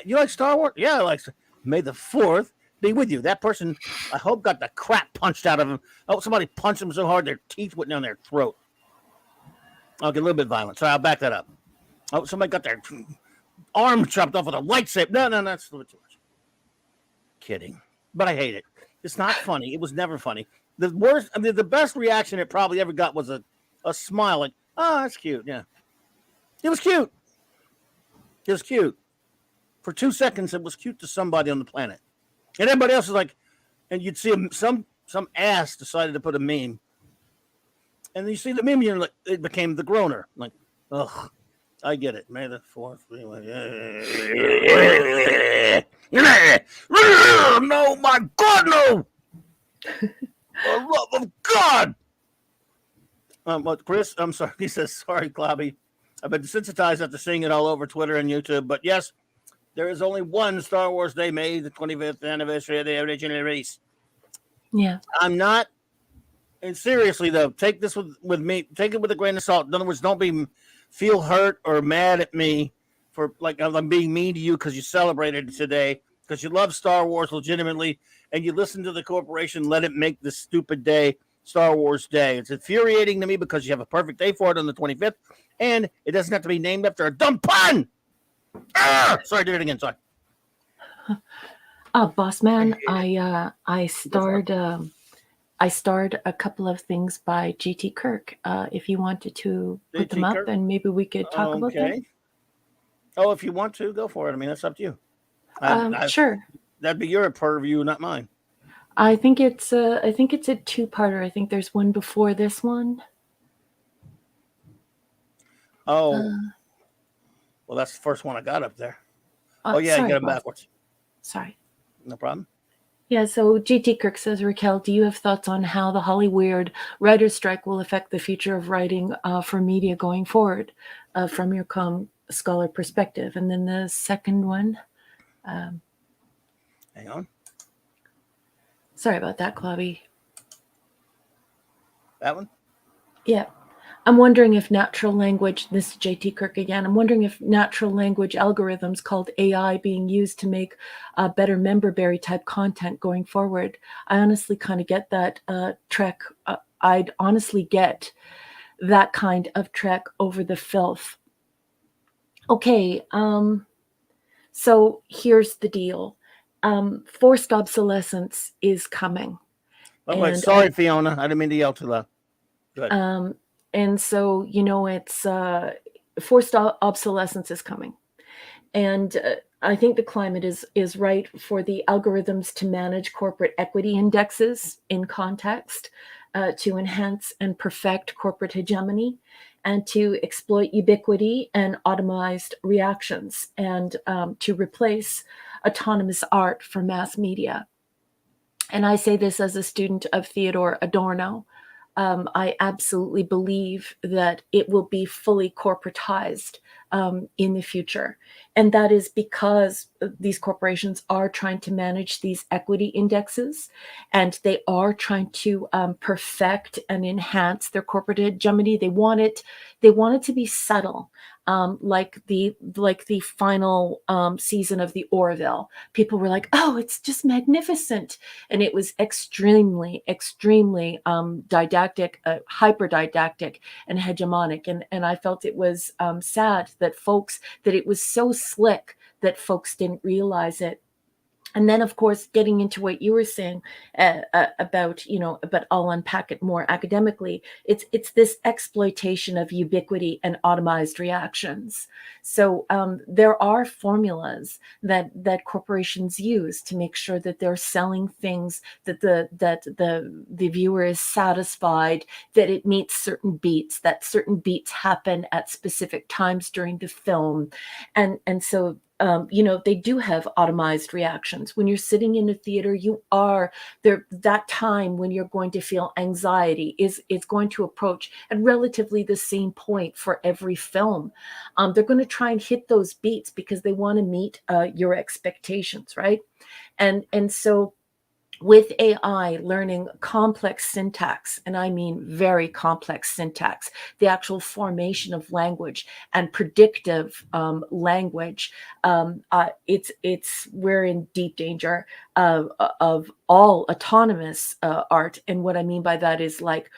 You like Star Wars? Yeah, I like May the 4th be with you. That person, I hope, got the crap punched out of him. Oh, somebody punched him so hard their teeth went down their throat. I'll get a little bit violent. Sorry, I'll back that up. Oh, somebody got their arm chopped off with a lightsaber. No, that's a little too much. Kidding. But I hate it. It's not funny. It was never funny. The worst, the best reaction it probably ever got was a smile. Like, oh, that's cute. Yeah. It was cute. It was cute. For 2 seconds, it was cute to somebody on the planet. And everybody else is like, and you'd see some ass decided to put a meme. And you see the meme, you're like, it became the groaner. Like, ugh, I get it. May the 4th. No, my God, no. For the love of God. What, Chris? I'm sorry. He says, sorry, Clobby. I've been desensitized after seeing it all over Twitter and YouTube. But yes, there is only one Star Wars Day, May the 25th anniversary of the original release. Yeah. I'm not, and seriously though, take this with me, take it with a grain of salt. In other words, don't feel hurt or mad at me for like I'm being mean to you because you celebrated it today, because you love Star Wars legitimately, and you listen to the corporation let it make this stupid day Star Wars Day. It's infuriating to me because you have a perfect day for it on the 25th, and it doesn't have to be named after a dumb pun. Sorry, do it again. Sorry. Boss man, I starred a couple of things by GT Kirk. If you wanted to put them up, and maybe we could talk about them. Oh, if you want to, go for it. I mean, that's up to you. Sure. That'd be your purview, not mine. I think it's a two-parter. I think there's one before this one. Oh. Well, that's the first one I got up there. Yeah, you get them backwards. Sorry. No problem. Yeah, so GT Kirk says, Raquel, do you have thoughts on how the Hollywood writer's strike will affect the future of writing for media going forward from your scholar perspective? And then the second one. Hang on. Sorry about that, Clobby. That one? Yeah. I'm wondering if natural language, this is JT Kirk again, I'm wondering if natural language algorithms called AI being used to make better memberberry type content going forward. I honestly kind of get that trek. I'd honestly get that kind of trek over the filth. Okay, so here's the deal. Forced obsolescence is coming. Oh, wait, sorry, Fiona. I didn't mean to yell too loud. Good. And so, it's forced obsolescence is coming. And I think the climate is right for the algorithms to manage corporate equity indexes in context, to enhance and perfect corporate hegemony, and to exploit ubiquity and automized reactions, and to replace autonomous art for mass media. And I say this as a student of Theodore Adorno. I absolutely believe that it will be fully corporatized in the future. And that is because these corporations are trying to manage these equity indexes, and they are trying to perfect and enhance their corporate hegemony. They want it to be subtle. like the final season of the Orville. People were like, "Oh, it's just magnificent," and it was extremely didactic, hyper didactic, and hegemonic. And I felt it was sad that it was so slick that folks didn't realize it. And then, of course, getting into what you were saying about, but I'll unpack it more academically. It's this exploitation of ubiquity and automized reactions. So there are formulas that corporations use to make sure that they're selling things, that the viewer is satisfied, that it meets certain beats, that certain beats happen at specific times during the film, and so. They do have automized reactions. When you're sitting in a theater, you are there. That time when you're going to feel anxiety is going to approach at relatively the same point for every film. They're going to try and hit those beats because they want to meet your expectations, right? And so with AI learning complex syntax, and I mean very complex syntax, the actual formation of language and predictive language, we're in deep danger of all autonomous art. And what I mean by that is like,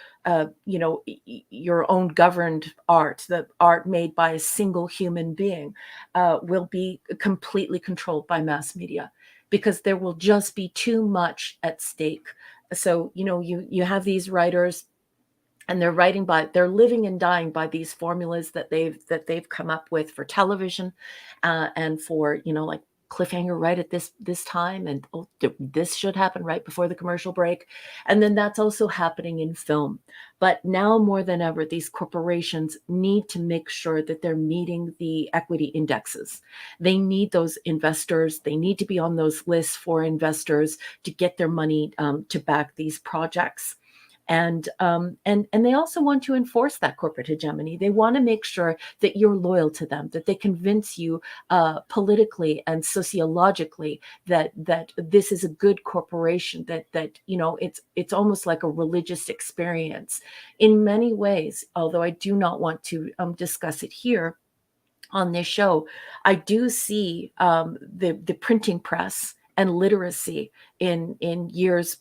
your own governed art, the art made by a single human being, will be completely controlled by mass media, because there will just be too much at stake. So, you have these writers, and they're living and dying by these formulas that they've come up with for television, and for, like cliffhanger right at this time, and this should happen right before the commercial break. And then that's also happening in film. But now more than ever, these corporations need to make sure that they're meeting the equity indexes. They need those investors. They need to be on those lists for investors to get their money to back these projects. And they also want to enforce that corporate hegemony. They want to make sure that you're loyal to them, that they convince you politically and sociologically that this is a good corporation, that it's almost like a religious experience in many ways. Although I do not want to discuss it here on this show, I do see the printing press and literacy in years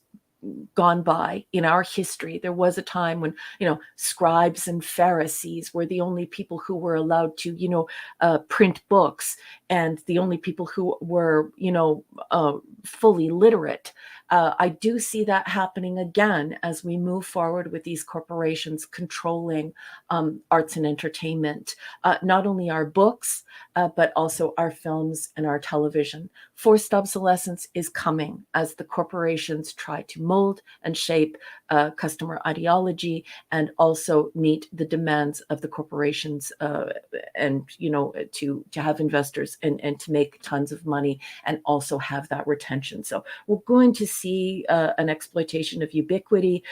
gone by in our history. There was a time when, scribes and Pharisees were the only people who were allowed to, print books, and the only people who were, fully literate. I do see that happening again as we move forward with these corporations controlling arts and entertainment, not only our books, but also our films and our television. Forced obsolescence is coming as the corporations try to mold and shape customer ideology, and also meet the demands of the corporations, and to have investors and to make tons of money, and also have that retention. So we're going to see an exploitation of ubiquity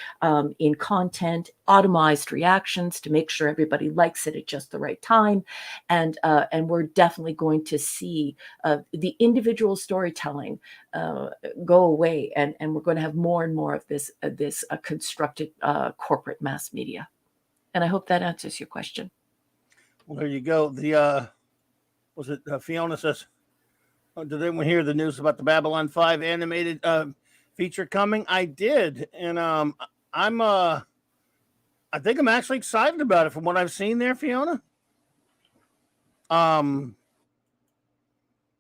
in content, automized reactions to make sure everybody likes it at just the right time, and we're definitely going to see the individual storytelling go away, and we're going to have more and more of this constructed corporate mass media. And I hope that answers your question. Well, there you go. The was it Fiona says, did anyone hear the news about the Babylon 5 animated feature coming? I did, and I think I'm actually excited about it from what I've seen there, Fiona.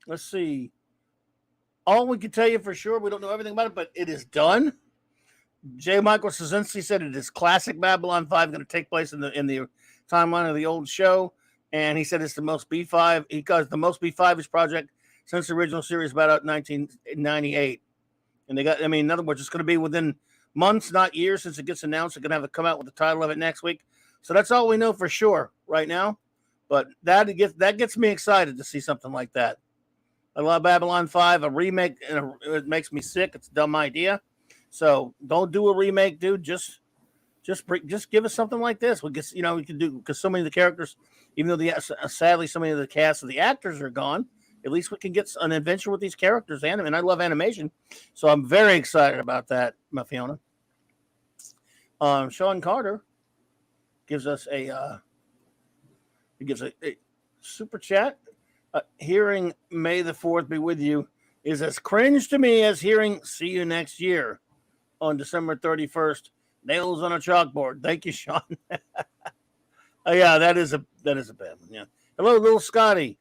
Let's see. All we can tell you for sure, we don't know everything about it, but it is done. J. Michael Straczynski said it is classic Babylon 5, going to take place in the timeline of the old show, and he said it's the most B5. He calls the most B5ish project since the original series about out in 1998. And in other words, it's going to be within months, not years, since it gets announced. They're going to have to come out with the title of it next week. So that's all we know for sure right now. But that gets me excited to see something like that. I love Babylon 5. A remake, it makes me sick. It's a dumb idea. So don't do a remake, dude. Just give us something like this. We can do, because so many of the characters, even though sadly so many of the cast of the actors are gone, at least we can get an adventure with these characters. And I love animation, so I'm very excited about that, my Fiona. Sean Carter gives us super chat. Hearing May the 4th be with you is as cringe to me as hearing see you next year on December 31st. Nails on a chalkboard. Thank you, Sean. Yeah, that is a bad one. Yeah. Hello, little Scotty.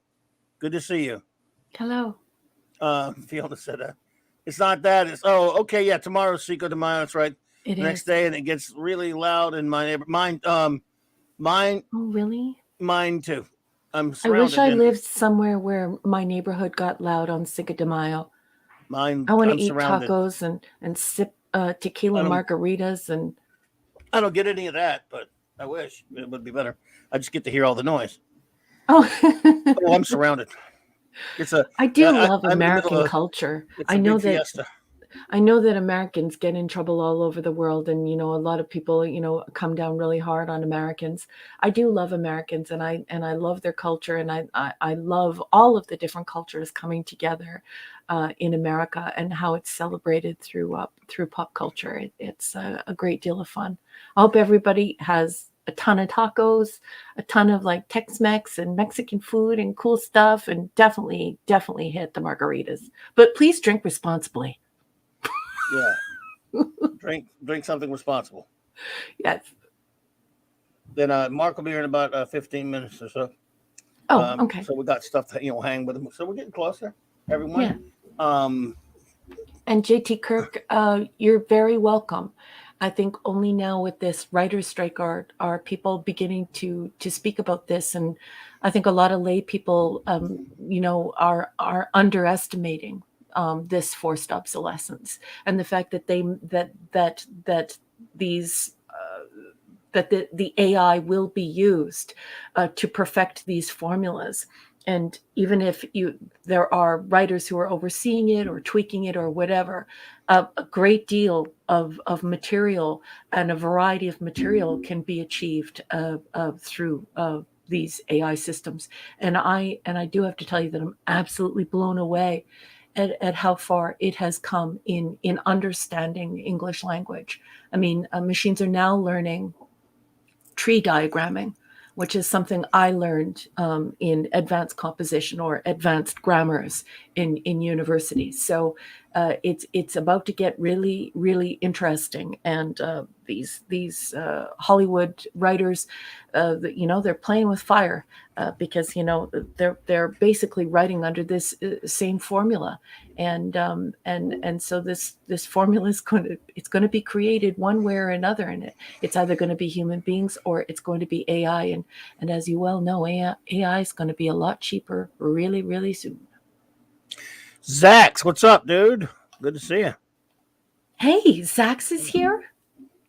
Good to see you. Hello. Fiona said it's not that. It's okay, yeah, tomorrow's Cinco de Mayo, that's right. It the is. Next day, and it gets really loud in my neighbor. Mine Oh, really? mine too. I'm I surrounded. wish I lived somewhere where my neighborhood got loud on Cinco de Mayo. Mine. I want to I'm eat surrounded. tacos and sip tequila margaritas, and I don't get any of that, but I wish it would be better. I just get to hear all the noise. oh, I'm surrounded. I do love American culture. I know that fiesta. I know that Americans get in trouble all over the world, and a lot of people come down really hard on Americans. I do love Americans, and I love their culture, and I love all of the different cultures coming together in America and how it's celebrated through pop culture. It's a great deal of fun. I hope everybody has a ton of tacos, a ton of like Tex-Mex and Mexican food and cool stuff, and definitely hit the margaritas. But please drink responsibly. Yeah. drink something responsible. Yes. Then Mark will be here in about 15 minutes or so. Oh, okay. So we got stuff to hang with him. So we're getting closer, everyone. Yeah. And JT Kirk, you're very welcome. I think only now with this writer's strike are people beginning to speak about this, and I think a lot of lay people, are underestimating this forced obsolescence and the fact that the AI will be used to perfect these formulas. And even if there are writers who are overseeing it or tweaking it or whatever, a great deal of material and a variety of material can be achieved through these AI systems. And I do have to tell you that I'm absolutely blown away at how far it has come in understanding English language. I mean, machines are now learning tree diagramming, which is something I learned in advanced composition or advanced grammars in university. So it's about to get really, really interesting. And these Hollywood writers, they're playing with fire because they're basically writing under this same formula, and so this formula is going to be created one way or another, and it's either going to be human beings or it's going to be AI, and as you well know, AI is going to be a lot cheaper really, really soon. Zax, what's up, dude? Good to see you. Hey, Zax is here.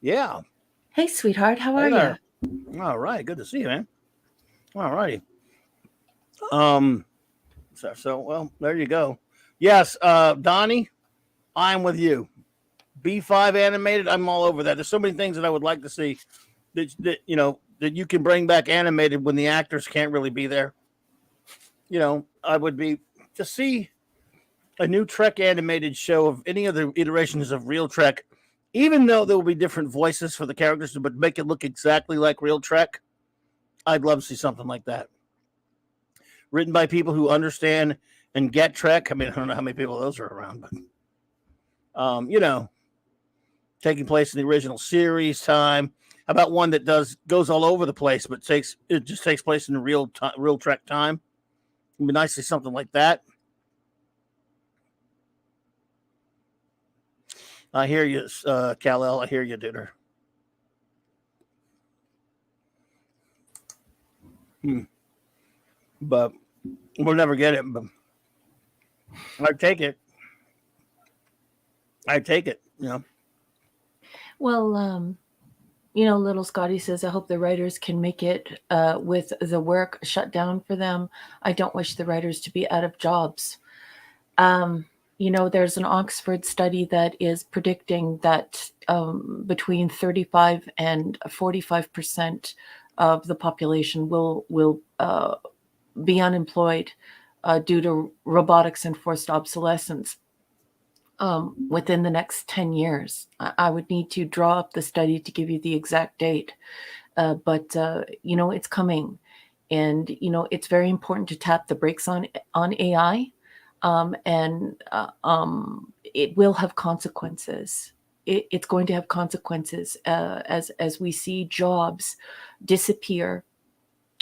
Yeah. Hey, sweetheart, how are you? All right, good to see you, man. All righty. So well, there you go. Yes, Donnie, I'm with you. B5 animated, I'm all over that. There's so many things that I would like to see that you can bring back animated when the actors can't really be there. I would be to see a new Trek animated show of any of the iterations of Real Trek, even though there will be different voices for the characters, but make it look exactly like Real Trek. I'd love to see something like that. Written by people who understand and get Trek. I mean, I don't know how many people those are around, but taking place in the original series time. How about one that goes all over the place, but just takes place in real Trek time? It'd be nice to see something like that. I hear you, Kal-El. I hear you, dude. But we'll never get it. But I'd take it. Well, little Scotty says, I hope the writers can make it with the work shut down for them. I don't wish the writers to be out of jobs. There's an Oxford study that is predicting that between 35 and 45% of the population will be unemployed due to robotics and forced obsolescence within the next 10 years. I would need to draw up the study to give you the exact date, but it's coming. And it's very important to tap the brakes on AI, and it will have consequences. It's going to have consequences as we see jobs disappear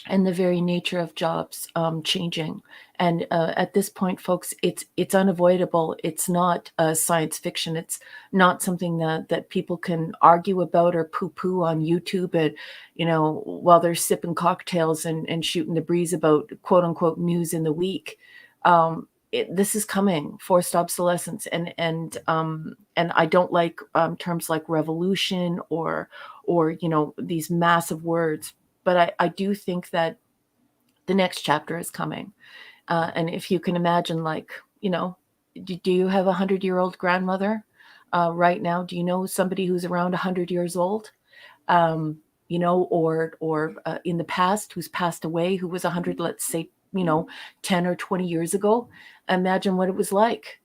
and the very nature of jobs changing. And at this point, folks, it's unavoidable. It's not science fiction. It's not something that people can argue about or poo-poo on YouTube, and while they're sipping cocktails and shooting the breeze about quote unquote news in the week. This is coming, forced obsolescence, and I don't like terms like revolution or these massive words. But I do think that the next chapter is coming. And if you can imagine, like, do you have a 100-year-old grandmother right now? Do you know somebody who's around 100 years old? Or in the past, who's passed away, who was 100, let's say, 10 or 20 years ago? Imagine what it was like.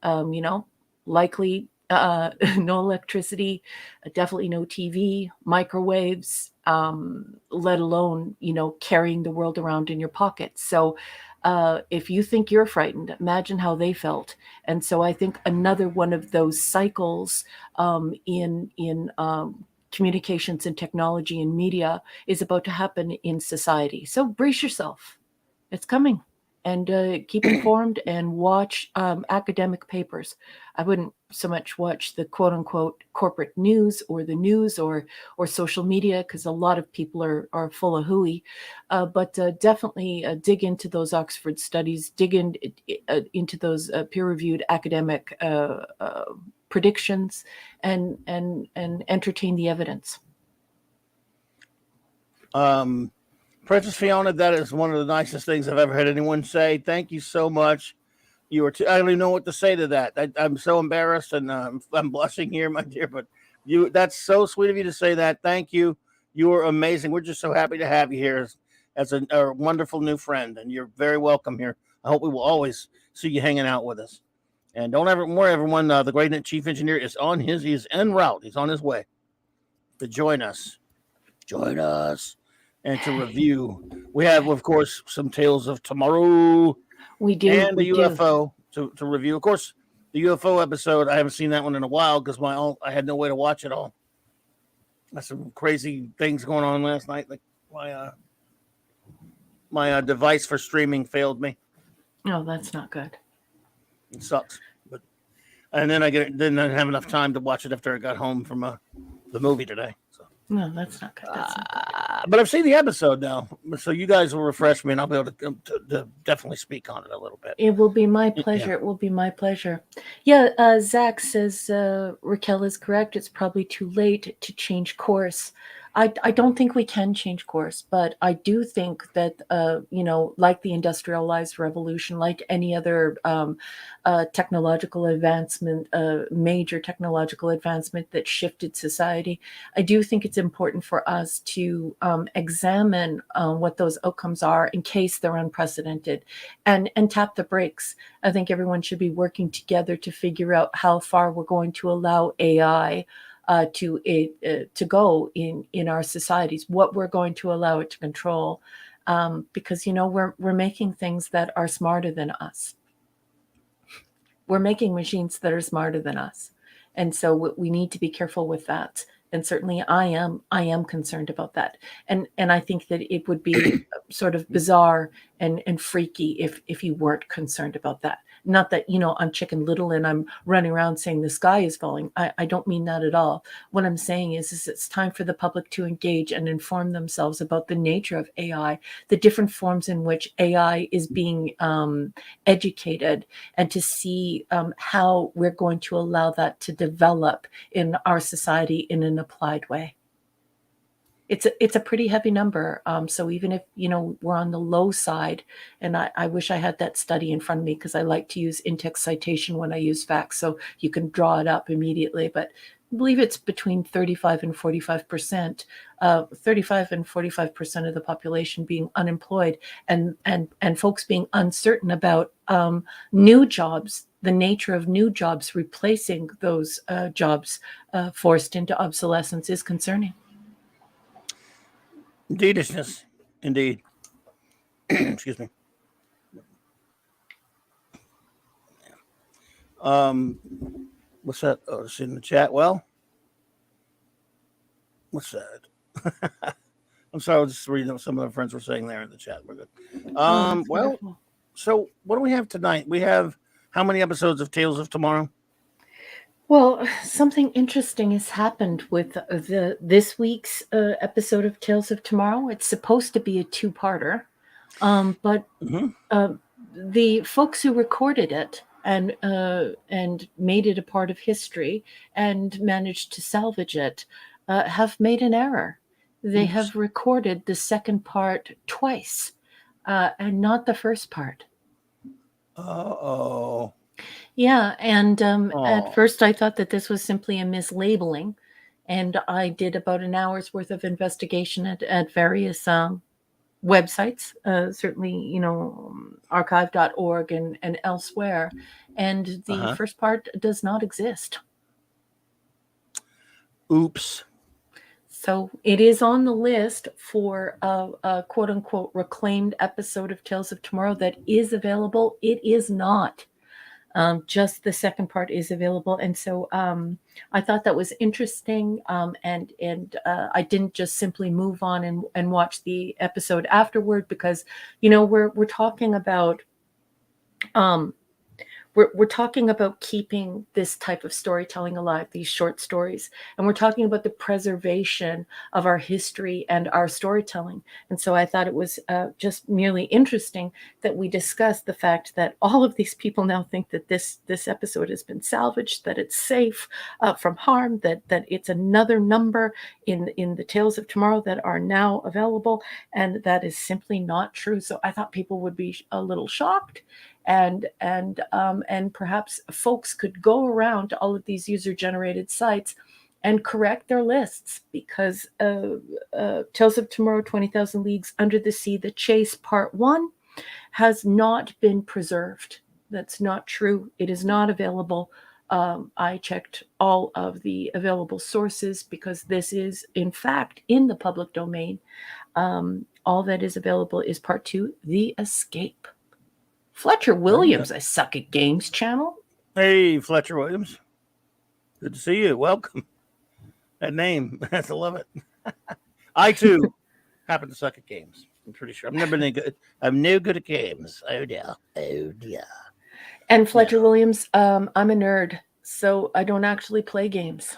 Likely no electricity, definitely no TV, microwaves, let alone, carrying the world around in your pocket. So if you think you're frightened, imagine how they felt. And so I think another one of those cycles in communications and technology and media is about to happen in society. So brace yourself. It's coming. And keep informed and watch academic papers. I wouldn't so much watch the quote unquote corporate news or the news or social media, because a lot of people are full of hooey. But definitely dig into those Oxford studies, dig into those peer-reviewed academic predictions, and entertain the evidence. Princess Fiona, that is one of the nicest things I've ever had anyone say. Thank you so much. I don't even know what to say to that. I'm so embarrassed, and I'm blushing here, my dear. But that's so sweet of you to say that. Thank you. You are amazing. We're just so happy to have you here as a wonderful new friend, and you're very welcome here. I hope we will always see you hanging out with us. And don't ever worry, everyone. The great chief engineer is he's en route. He's on his way to join us. Join us. And to review, we have, of course, some Tales of Tomorrow. We do. And the UFO to review. Of course, the UFO episode, I haven't seen that one in a while because I had no way to watch it all. That's some crazy things going on last night. Like my device for streaming failed me. No, that's not good. It sucks. And then I didn't have enough time to watch it after I got home from the movie today. No, that's not good. But I've seen the episode now, so you guys will refresh me, and I'll be able to definitely speak on it a little bit. It will be my pleasure. Yeah. It will be my pleasure. Yeah, Zach says Raquel is correct. It's probably too late to change course. I don't think we can change course, but I do think that, like the industrialized revolution, like any other technological advancement, major technological advancement that shifted society, I do think it's important for us to examine what those outcomes are in case they're unprecedented, and tap the brakes. I think everyone should be working together to figure out how far we're going to allow AI to go in our societies, what we're going to allow it to control, because we're making things that are smarter than us. We're making machines that are smarter than us, and so we need to be careful with that. And certainly, I am concerned about that. And I think that it would be sort of bizarre and freaky if you weren't concerned about that. Not that, I'm Chicken Little and I'm running around saying the sky is falling. I don't mean that at all. What I'm saying is it's time for the public to engage and inform themselves about the nature of AI, the different forms in which AI is being educated, and to see how we're going to allow that to develop in our society in an applied way. It's a pretty heavy number. So even if, we're on the low side, and I wish I had that study in front of me, because I like to use in-text citation when I use facts, so you can draw it up immediately. But I believe it's between 35 and 45%, 35 and 45% of the population being unemployed, and folks being uncertain about new jobs, the nature of new jobs replacing those jobs forced into obsolescence is concerning. Indeed. Excuse me. What's that? Oh, it's in the chat. Well, what's that? I'm sorry, I was just reading what some of our friends were saying there in the chat. We're good. Well, Wonderful. so what do we have tonight? We have how many episodes of Tales of Tomorrow? Well, something interesting has happened with this week's episode of Tales of Tomorrow. It's supposed to be a two-parter, but the folks who recorded it and made it a part of history and managed to salvage it have made an error. They have recorded the second part twice, and not the first part. Uh-oh. Yeah, and at first I thought that this was simply a mislabeling, and I did about an hour's worth of investigation at various websites, certainly, archive.org and elsewhere, and the first part does not exist. Oops. So it is on the list for a quote-unquote reclaimed episode of Tales of Tomorrow that is available. It is not. Just the second part is available. And so I thought that was interesting. And I didn't just simply move on and watch the episode afterward because, we're talking about we're talking about keeping this type of storytelling alive, these short stories, and we're talking about the preservation of our history and our storytelling. And so I thought it was just merely interesting that we discussed the fact that all of these people now think that this episode has been salvaged, that it's safe from harm, that it's another number in the Tales of Tomorrow that are now available, and that is simply not true. So I thought people would be a little shocked. And perhaps folks could go around to all of these user-generated sites and correct their lists because Tales of Tomorrow, 20,000 Leagues Under the Sea, The Chase Part 1 has not been preserved. That's not true. It is not available. I checked all of the available sources because this is, in fact, in the public domain. All that is available is Part 2, The Escape. Fletcher Williams, I Suck at Games channel. Hey, Fletcher Williams. Good to see you. Welcome. That name, I love it. I, too, happen to suck at games. I'm pretty sure. I've never been any good. I'm no good at games. Oh, dear. Oh, dear. And Fletcher Williams, I'm a nerd, so I don't actually play games.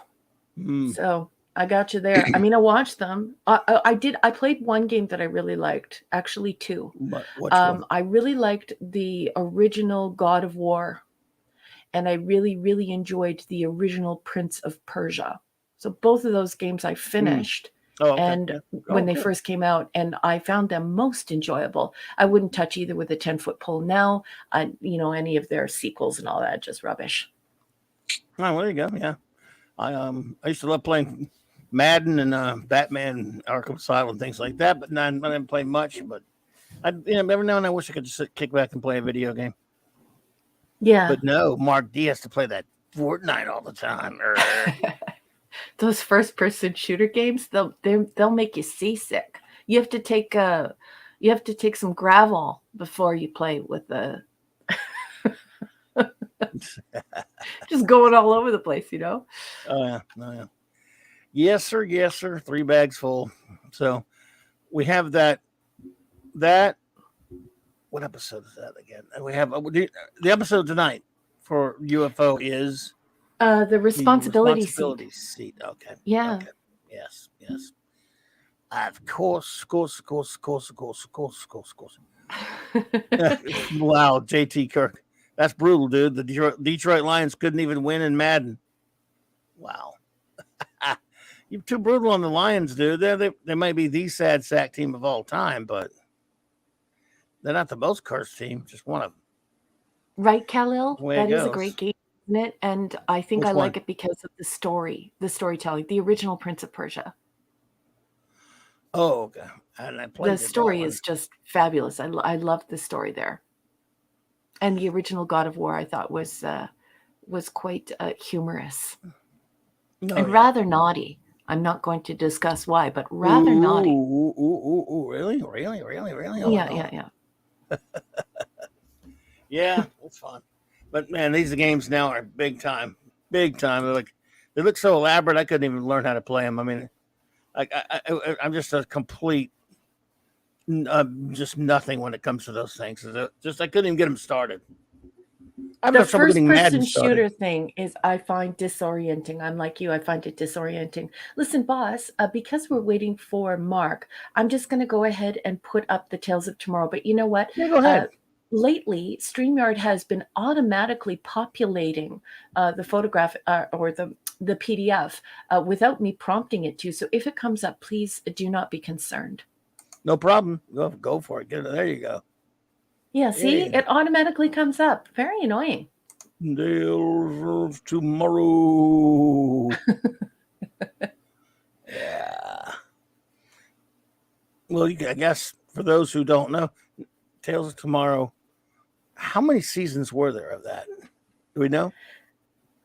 So I got you there. I mean, I watched them. I played one game that I really liked. Actually, two. Which one? I really liked the original God of War. And I really, really enjoyed the original Prince of Persia. So both of those games I finished. Oh, okay. And when they first came out, and I found them most enjoyable. I wouldn't touch either with a 10-foot pole now. Any of their sequels and all that, just rubbish. Oh, there you go. Yeah. I used to love playing Madden and Batman, Arkham Asylum, things like that, but I didn't play much. But every now and then I wish I could just kick back and play a video game. Yeah. But no, Mark D has to play that Fortnite all the time. Those first-person shooter games, they'll make you seasick. You have to take some gravel before you play with the just going all over the place, Oh yeah. Yes, sir. Yes, sir. 3 bags full. So we have that. What episode is that again? And we have the episode tonight for UFO is the responsibility seat. Okay. Yeah. Okay. Yes. Of course. Wow, JT Kirk. That's brutal, dude. The Detroit Lions couldn't even win in Madden. Wow. You're too brutal on the Lions, dude. They might be the sad sack team of all time, but they're not the most cursed team. Just one of them. Right, Khalil? That is a great game, isn't it? And I think I like it because of the storytelling, the original Prince of Persia. Oh, okay. And I played the story is just fabulous. I loved the story there. And the original God of War, I thought, was quite humorous and rather naughty. I'm not going to discuss why, but rather naughty. Really? Yeah. Yeah, it's fun. But man, these games now are big time. Big time. They look so elaborate. I couldn't even learn how to play them. I mean, I'm just a complete, just nothing when it comes to those things. Just I couldn't even get them started. I'm The not trouble first getting Madden person started. shooter thing is I find disorienting. I'm like you, I find it disorienting. Listen, boss, because we're waiting for Mark, I'm just going to go ahead and put up the Tales of Tomorrow. But you know what? Yeah, go ahead. Lately, StreamYard has been automatically populating the photograph or the PDF without me prompting it to. So if it comes up, please do not be concerned. No problem. Go for it. Get it. There you go. Yeah, see, Yeah. it automatically comes up. Very annoying. Tales of Tomorrow. Yeah. Well, I guess for those who don't know, Tales of Tomorrow. How many seasons were there of that? Do we know?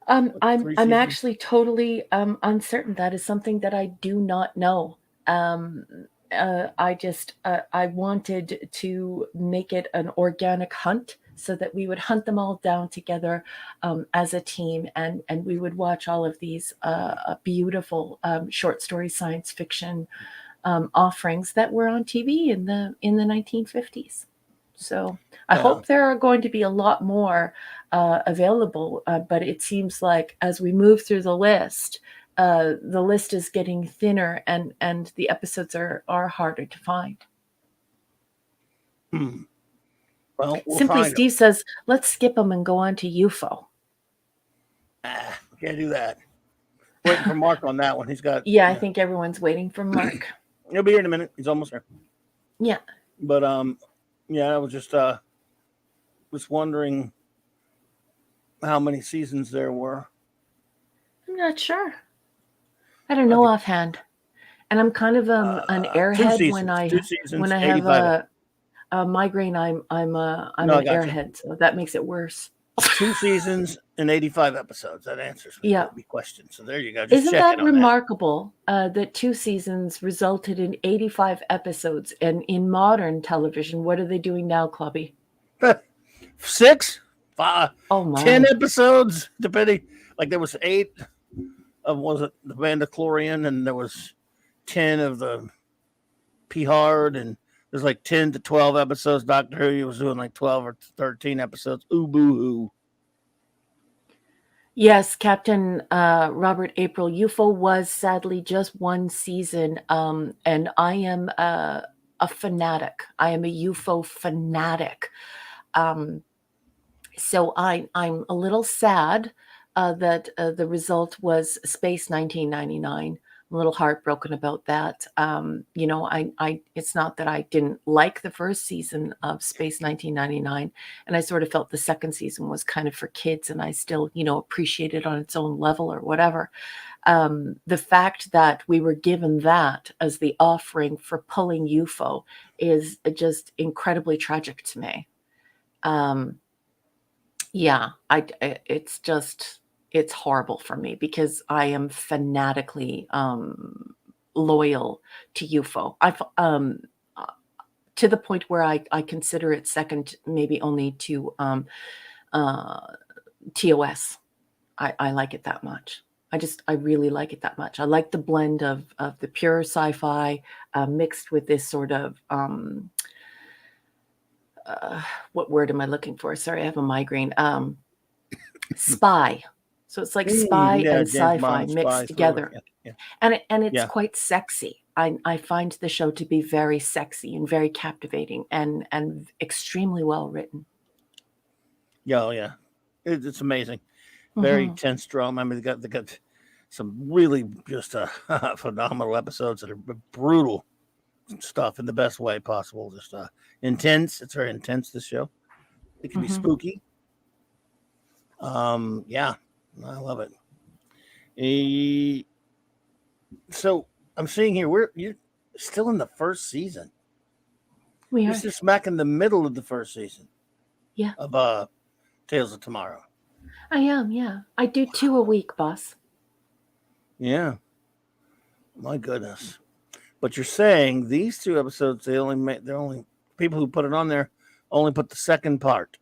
I'm Three I'm seasons. actually totally uncertain. That is something that I do not know. Um, I wanted to make it an organic hunt so that we would hunt them all down together as a team, and we would watch all of these beautiful short story science fiction offerings that were on TV in the 1950s. So I Yeah. hope there are going to be a lot more available, but it seems like as we move through the list is getting thinner and the episodes are harder to find. Well, we'll Simply find them. Steve says, let's skip them and go on to UFO. Can't do that. Waiting for Mark on that one. He's got. Yeah, I think everyone's waiting for Mark. He'll be here in a minute. He's almost there. Yeah. But yeah, I was just was wondering how many seasons there were. I'm not sure. I don't know offhand. And I'm kind of an airhead Two seasons, when I have 85. a migraine. I'm No, an I gotcha. airhead, so that makes it worse. 2 seasons and 85 episodes. That answers Yeah. the question. So there you go. Just Isn't checking that on remarkable that 2 seasons resulted in 85 episodes? And in modern television, what are they doing now, Clubby? that. 6, 5, Oh my. 10 episodes, depending. Like there was 8 of was it the Mandalorian, and there was 10 of the P-Hard, and there's like 10 to 12 episodes. Doctor Who was doing like 12 or 13 episodes. Ooh, boo hoo. Yes, Captain Robert April, UFO was sadly just 1 season, and I am a fanatic. I am a UFO fanatic. So I'm a little sad that the result was Space 1999. I'm a little heartbroken about that. You know, I it's not that I didn't like the first season of Space 1999, and I sort of felt the second season was kind of for kids, and I still, you know, appreciate it on its own level or whatever. The fact that we were given that as the offering for pulling UFO is just incredibly tragic to me. Yeah, it's horrible for me because I am fanatically loyal to UFO. Uh, to the point where I consider it second, maybe only to uh, TOS. I like it that much. I really like it that much. I like the blend of the pure sci-fi mixed with this sort of what word am I looking for? Sorry, I have a migraine. Spy. So it's like spy Yeah, and James sci-fi Bond, spy mixed thriller. together. Yeah. And it's Yeah. quite sexy. I find the show to be very sexy and very captivating and extremely well written. Yeah, oh, yeah. It's amazing. Very Mhm. tense drama. I mean, they got some really just phenomenal episodes that are brutal stuff in the best way possible. Just intense. It's very intense, this show. It can be Mhm. spooky. Yeah, I love it. So I'm seeing here you're still in the first season. We You're are. just smack in the middle of the first season Yeah, of Tales of Tomorrow. I am. Yeah, I do 2 a week, boss. Yeah, my goodness. But you're saying these 2 episodes, they're only people who put it on there Only put the second part.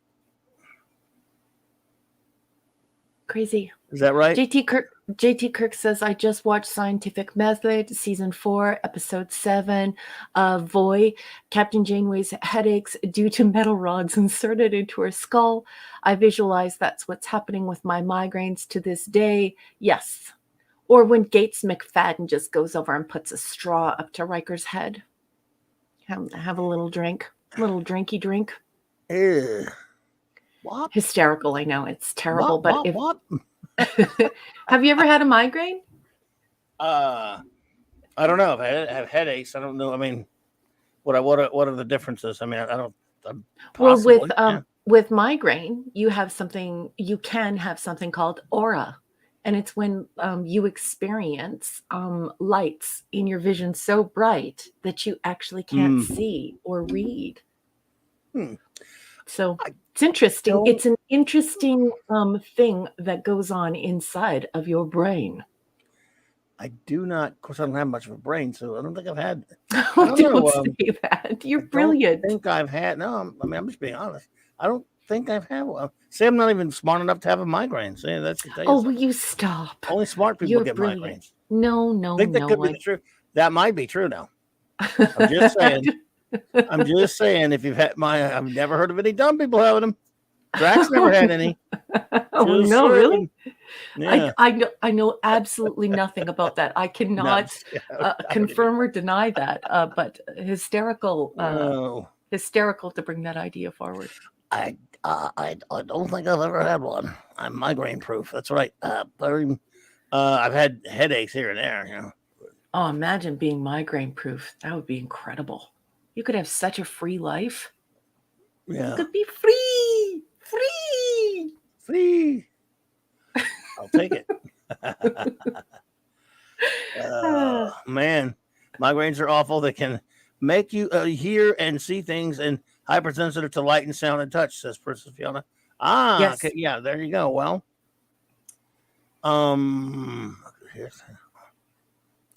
Crazy. Is that right? JT Kirk says, I just watched Scientific Method, season 4, episode 7. Voy, Captain Janeway's headaches due to metal rods inserted into her skull. I visualize that's what's happening with my migraines to this day. Yes. Or when Gates McFadden just goes over and puts a straw up to Riker's head. Have a little drink. Little drinky drink. Ew. What? Hysterical, I know. It's terrible. What? Have you ever had a migraine? I don't know. I have headaches. I don't know. I mean, what are the differences? I mean, I don't. Possibly, with migraine, you can have something called aura, and it's when you experience lights in your vision so bright that you actually can't see or read. So it's interesting. It's an interesting thing that goes on inside of your brain. I do not. Of course, I don't have much of a brain, so I don't think I've had. Don't say that. You're brilliant. I think I've had. No, I mean, I'm just being honest. I don't think I've had one. See, I'm not even smart enough to have a migraine. See, that's. Will you stop? Only smart people get migraines. No. I think that could be true. That might be true now. I'm just saying. I'm just saying. If you've had I've never heard of any dumb people having them. Drax never had any. No, really? Yeah. I know absolutely nothing about that. I cannot confirm or deny that. But hysterical to bring that idea forward. I don't think I've ever had one. I'm migraine proof. That's right. I've had headaches here and there. You know. Oh, imagine being migraine proof. That would be incredible. You could have such a free life. Yeah. You could be free. I'll take it. Man, migraines are awful. They can make you hear and see things, and hypersensitive to light and sound and touch, says Princess Fiona. Yes. Okay, yeah, there you go. Well, here's.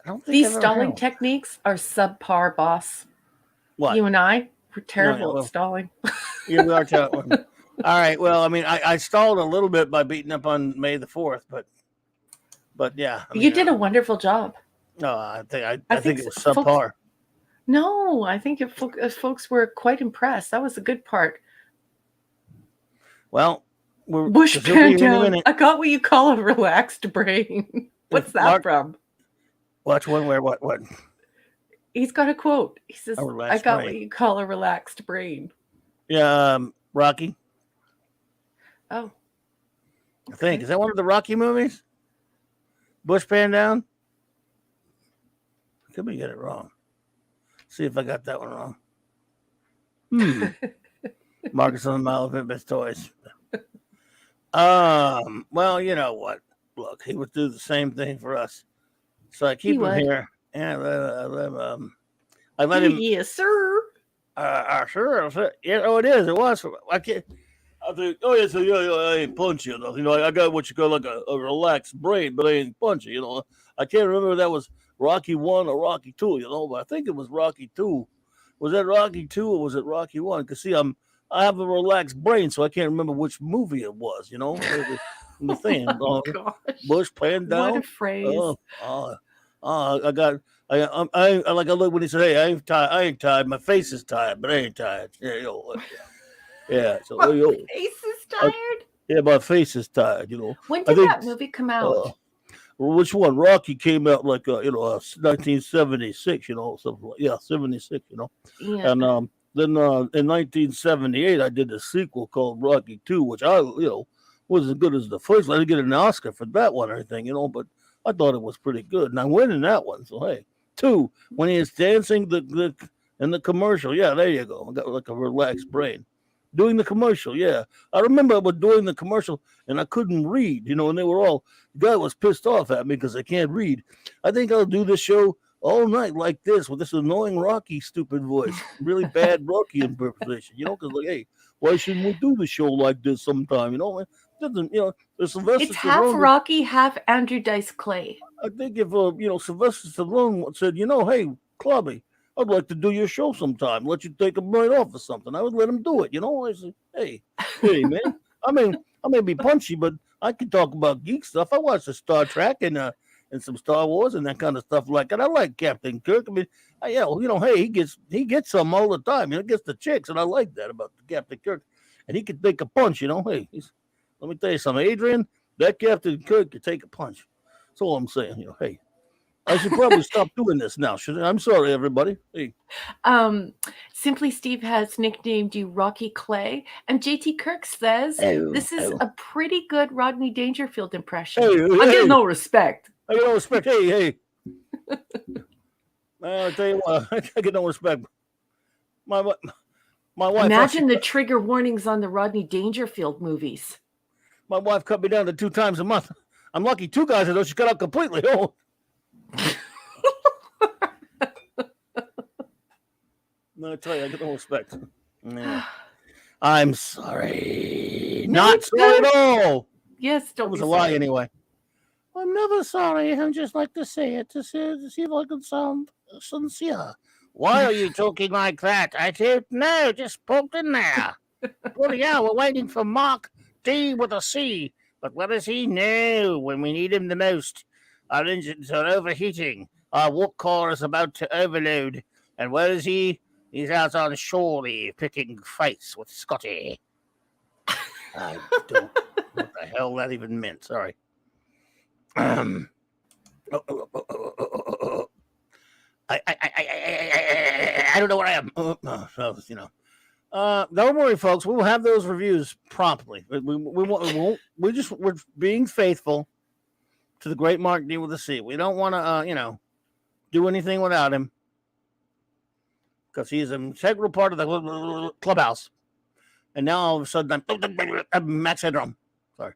I don't think These stalling techniques are subpar, boss. What? You and I, we're terrible at stalling. Yeah, we are terrible. All right. Well, I mean, I stalled a little bit by beating up on May the 4th, but yeah. I mean, you did a wonderful job. No, I think it was subpar. No, I think folks were quite impressed. That was a good part. Well, Bush pan down. I got what you call a relaxed brain. What's that from? Watch one where what? He's got a quote. He says, "I got what you call a relaxed brain." Yeah, Rocky. Oh, I think is that one of the Rocky movies? Bush pan down. Could be get it wrong. See if I got that one wrong. Marcus on the Mile of Infamous Toys. Well, you know what? Look, he would do the same thing for us. So I keep him here. Yeah, I let him. Yes, sir. Sure. Yeah, oh, it is. It was. I can't. I think. Oh, yeah. So I ain't punchy enough. You know, I got what you call like a relaxed brain, but I ain't punchy. You know, I can't remember if that was Rocky 1 or Rocky 2. You know, but I think it was Rocky 2. Was that Rocky 2 or was it Rocky 1? Because see, I have a relaxed brain, so I can't remember which movie it was. You know, the thing. Bush pan down. What a phrase. I like I look when he said, "Hey, I ain't tired. My face is tired, but I ain't tired." Yeah, you know, yeah. So my face is tired. Yeah, my face is tired. You know. When did that movie come out? Which one? Rocky came out like 1976. You know, something like 76. You know. Yeah. And then in 1978, I did a sequel called Rocky 2, which wasn't as good as the first. I didn't get an Oscar for that one or anything, you know, but I thought it was pretty good. And I went in that one. So, hey, 2, when he is dancing in the commercial. Yeah, there you go. I got like a relaxed brain. Doing the commercial, yeah. I remember I was doing the commercial and I couldn't read, you know, and the guy was pissed off at me because I can't read. I think I'll do this show all night like this with this annoying Rocky stupid voice. Really bad Rocky impersonation, you know, because like, hey, why shouldn't we do the show like this sometime, you know? Doesn't, you know, there's Sylvester It's half Stallone, Rocky, half Andrew Dice Clay. I think if Sylvester Stallone said, you know, hey, Clubby, I'd like to do your show sometime. Let you take a night off or something. I would let him do it. You know, I said, hey, man. I may be punchy, but I can talk about geek stuff. I watched the Star Trek and some Star Wars and that kind of stuff like that. I like Captain Kirk. I mean, hey, he gets some all the time. He gets the chicks, and I like that about Captain Kirk. And he can take a punch. Hey, let me tell you something, Adrian. That Captain Kirk could take a punch. That's all I'm saying. Hey. I should probably stop doing this now. I'm sorry, everybody. Hey. Simply Steve has nicknamed you Rocky Clay, and JT Kirk says this is a pretty good Rodney Dangerfield impression. I get no respect. I get no respect. Hey. I'll tell you what, I get no respect. My wife. Imagine the trigger warnings on the Rodney Dangerfield movies. My wife cut me down to 2 times a month. I'm lucky 2 guys, I know she cut out completely. Oh. No, I tell you, I get no respect. Yeah. I'm sorry. Not sorry at all. Yes, don't. It was a lie anyway. I'm never sorry. I just like to say it to see if I can sound sincere. Why are you talking like that? I don't know. Just poked in there. Bloody hell, we're waiting for Mark D with a C. But what does he know when we need him the most? Our engines are overheating. Our warp core is about to overload. And where is he? He's out on shore picking fights with Scotty. I don't know what the hell that even meant. Sorry. I don't know where I am. Don't worry, folks. We will have those reviews promptly. We're being faithful to the great Mark D with a C. We don't want to, do anything without him because he's an integral part of the clubhouse. And now all of a sudden I'm Max Headroom. Sorry.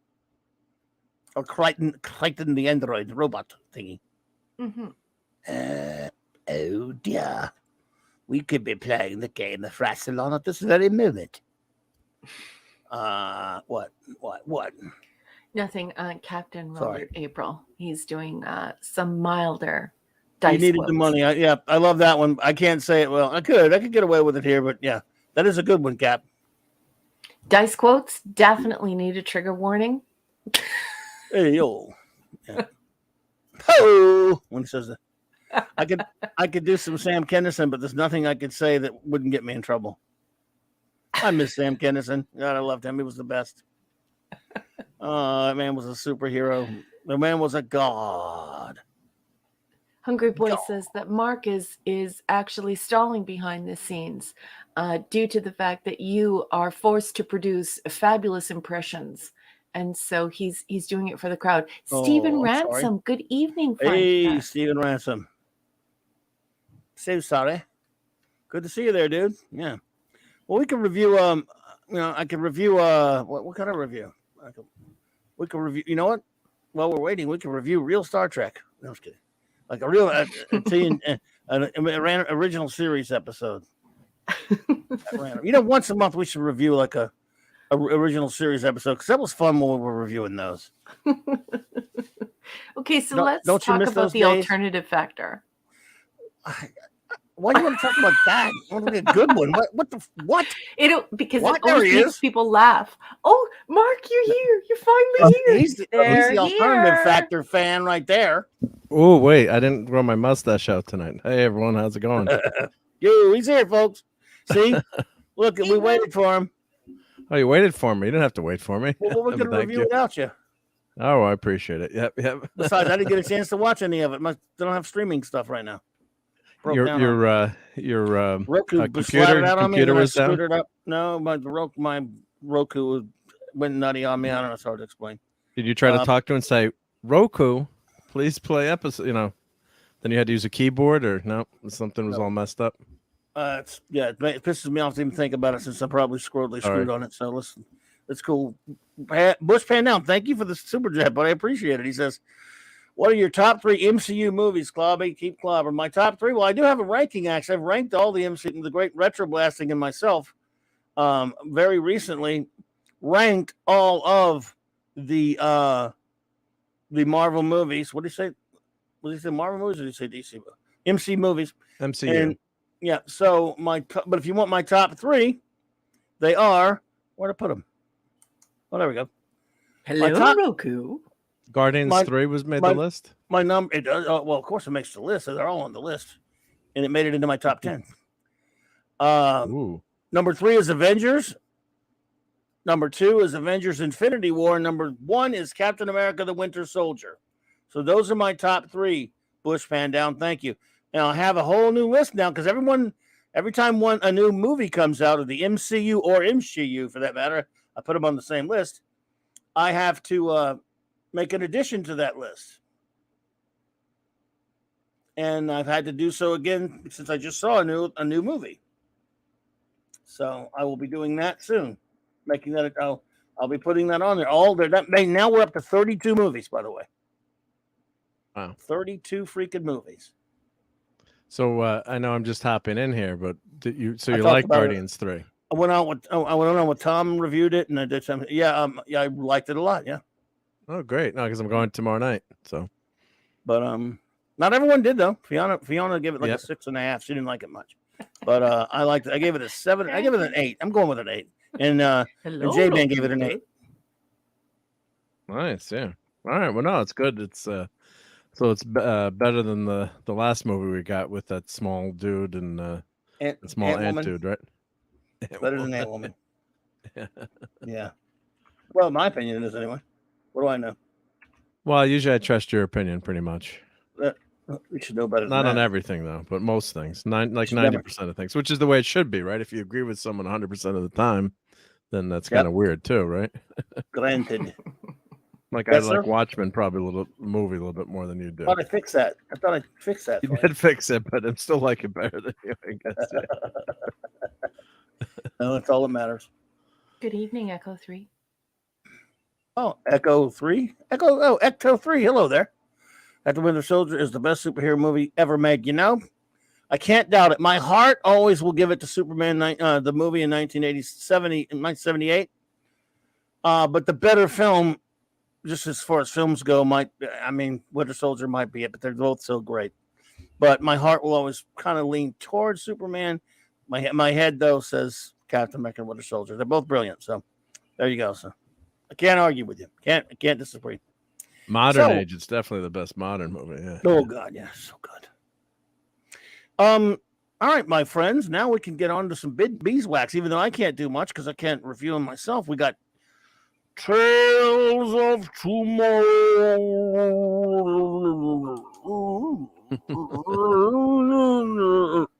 Or Crichton the android robot thingy. Mm-hmm. Oh dear. We could be playing the game of Rassilon at this very moment. What? Nothing. Captain Robert Sorry. April. He's doing some milder dice. He needed quotes. the money. I love that one. I can't say it well. I could get away with it here, but yeah, that is a good one, Cap. Dice quotes definitely need a trigger warning. Hey yo. Yeah. Ho! When he says that. I could do some Sam Kinison, but there's nothing I could say that wouldn't get me in trouble. I miss Sam Kinison. God, I loved him. He was the best. That man was a superhero. The man was a god. Hungry Boy says that Mark is actually stalling behind the scenes due to the fact that you are forced to produce fabulous impressions. And so he's doing it for the crowd. Stephen Ransom, sorry. Good evening, Hey, Stephen Ransom. So sorry. Good to see you there, dude. Yeah. Well, we can review. I can review. What kind of review? We can review. You know what? While we're waiting, we can review real Star Trek. No, I was kidding. Like a real an original series episode. Once a month we should review like a original series episode because that was fun when we were reviewing those. Okay, so let's talk about the alternative factor. Why do you want to talk about that? What would be a good one? What? Because it always makes people laugh. Oh, Mark, you're here. You're finally here. He's the alternative factor fan right there. Oh, wait. I didn't grow my mustache out tonight. Hey, everyone. How's it going? He's here, folks. See? Look, we waited for him. Oh, you waited for me. You didn't have to wait for me. Well, we're going to review without you. Oh, I appreciate it. Yep. Besides, I didn't get a chance to watch any of it. They don't have streaming stuff right now. Your Roku computer was down? Up. No, my Roku went nutty on me. I don't know. It's hard to explain. Did you try to talk to him and say, Roku, please play episode? Then you had to use a keyboard, or no? Something was all messed up. It pisses me off to even think about it since I'm probably screwed on it. So listen, it's cool. Bush Pan down. Thank you for the super chat, but I appreciate it. He says, what are your top 3 MCU movies, Clobby? Keep clobbering. My top 3. Well, I do have a ranking, actually. I've ranked all the MCU, the great retro blasting, and myself very recently ranked all of the Marvel movies. What did he say? Was he say Marvel movies or did he say DC? MC movies. MCU. Yeah. So but if you want my top three, they are where to put them. Oh, there we go. Hello, Roku. Guardians 3 was made the list. My number, it does. Well, of course, it makes the list. So they're all on the list, and it made it into my top 10. Number 3 is Avengers. Number 2 is Avengers Infinity War. Number 1 is Captain America: The Winter Soldier. So those are my top 3. Bush Pan Down. Thank you. Now I have a whole new list now because every time a new movie comes out of the MCU or MCU for that matter, I put them on the same list. I have to make an addition to that list. And I've had to do so again since I just saw a new movie. So I will be doing that soon. Making that I'll be putting that on there. Now we're up to 32 movies, by the way. Wow. 32 freaking movies. So I know I'm just hopping in here, but you like Guardians 3? I went on with Tom, reviewed it, and I did something. Yeah, I liked it a lot. Yeah. Oh, great! No, because I'm going tomorrow night. So, but not everyone did though. Fiona gave it like a 6.5. She didn't like it much, but I liked it. I gave it a 7. I gave it an 8. I'm going with an 8. And J-Man gave it an 8. Nice, yeah. All right, well, no, it's good. It's so it's better than the last movie we got with that small dude and the small ant dude, right? Better than Ant-Woman. Yeah. Well, in my opinion, it is anyway. What do I know? Well, usually I trust your opinion pretty much. We should know better than Not that. on everything, though, but most things. 90% of things, which is the way it should be, right? If you agree with someone 100% of the time, then that's kind of weird, too, right? Granted. Like I like Watchmen probably a little bit more than you do. I thought I fixed that. You did fix it, but I'm still like it better than you, I guess. No, that's all that matters. Good evening, Echo 3. Oh, Echo 3? Echo 3. Hello there. The Winter Soldier is the best superhero movie ever made. You know, I can't doubt it. My heart always will give it to Superman, the movie in 1978. But the better film, just as far as films go, Winter Soldier might be it, but they're both so great. But my heart will always kind of lean towards Superman. My head, though, says Captain America and Winter Soldier. They're both brilliant. So there you go. So I can't argue with you. I can't disagree. Modern age, it's definitely the best modern movie. Yeah. Oh God, yeah, so good. All right, my friends. Now we can get on to some beeswax. Even though I can't do much because I can't review them myself. We got Tales of Tomorrow.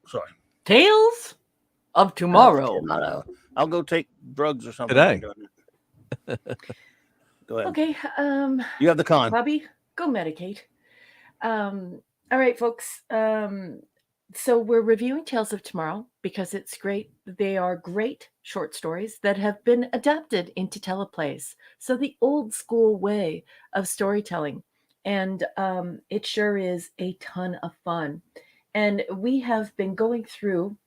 Sorry. Tales of Tomorrow. I'll go take drugs or something. Today. Go ahead. Okay. You have the con. Bobby, go medicate. All right, folks. So we're reviewing Tales of Tomorrow because it's great. They are great short stories that have been adapted into teleplays. So the old school way of storytelling. And it sure is a ton of fun. And we have been going through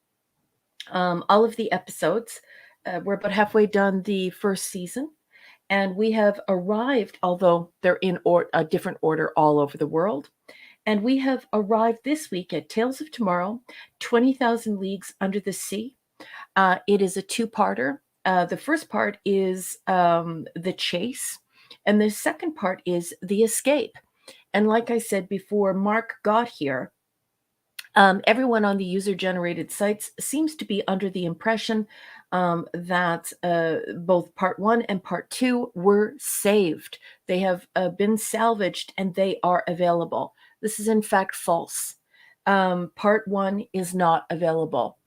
all of the episodes. We're about halfway done the first season. And we have arrived, although they're in a different order all over the world. And we have arrived this week at Tales of Tomorrow, 20,000 Leagues Under the Sea. It is a two-parter. The first part is The Chase, and the second part is The Escape. And like I said before, Mark got here. Everyone on the user-generated sites seems to be under the impression that both part 1 and part 2 were saved. They have been salvaged and they are available. This is in fact false. Part 1 is not available.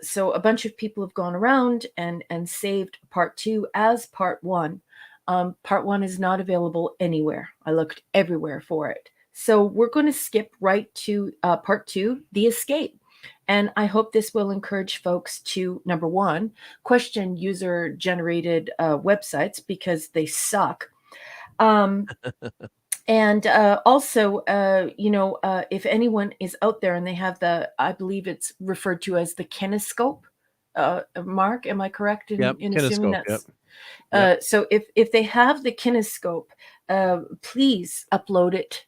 So a bunch of people have gone around and saved part 2 as part 1. Part 1 is not available anywhere. I looked everywhere for it. So we're going to skip right to part 2, The Escape. And I hope this will encourage folks to, number one, question user-generated websites because they suck. And also, if anyone is out there and they have I believe it's referred to as the kinescope, Mark, am I correct in assuming that's? Yep. So if they have the kinescope, please upload it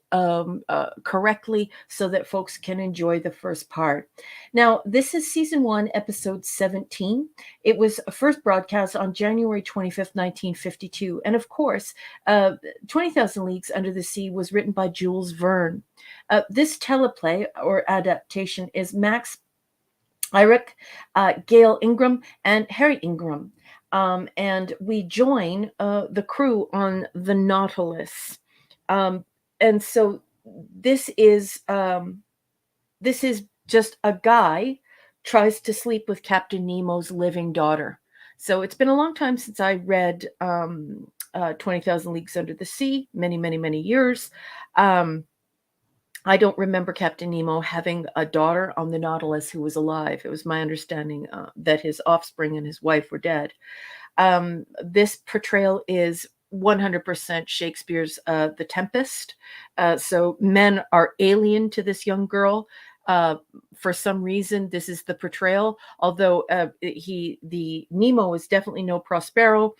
correctly so that folks can enjoy the first part. Now, this is season 1, episode 17. It was first broadcast on January 25th, 1952. And of course, 20,000 Leagues Under the Sea was written by Jules Verne. This teleplay or adaptation is Max Irick, Gail Ingram, and Harry Ingram. And we join the crew on the Nautilus. And so this is just a guy tries to sleep with Captain Nemo's living daughter. So it's been a long time since I read 20,000 Leagues Under the Sea, many, many, many years. I don't remember Captain Nemo having a daughter on the Nautilus who was alive. It was my understanding that his offspring and his wife were dead. This portrayal is 100% Shakespeare's The Tempest. So men are alien to this young girl. For some reason, this is the portrayal, although the Nemo is definitely no Prospero,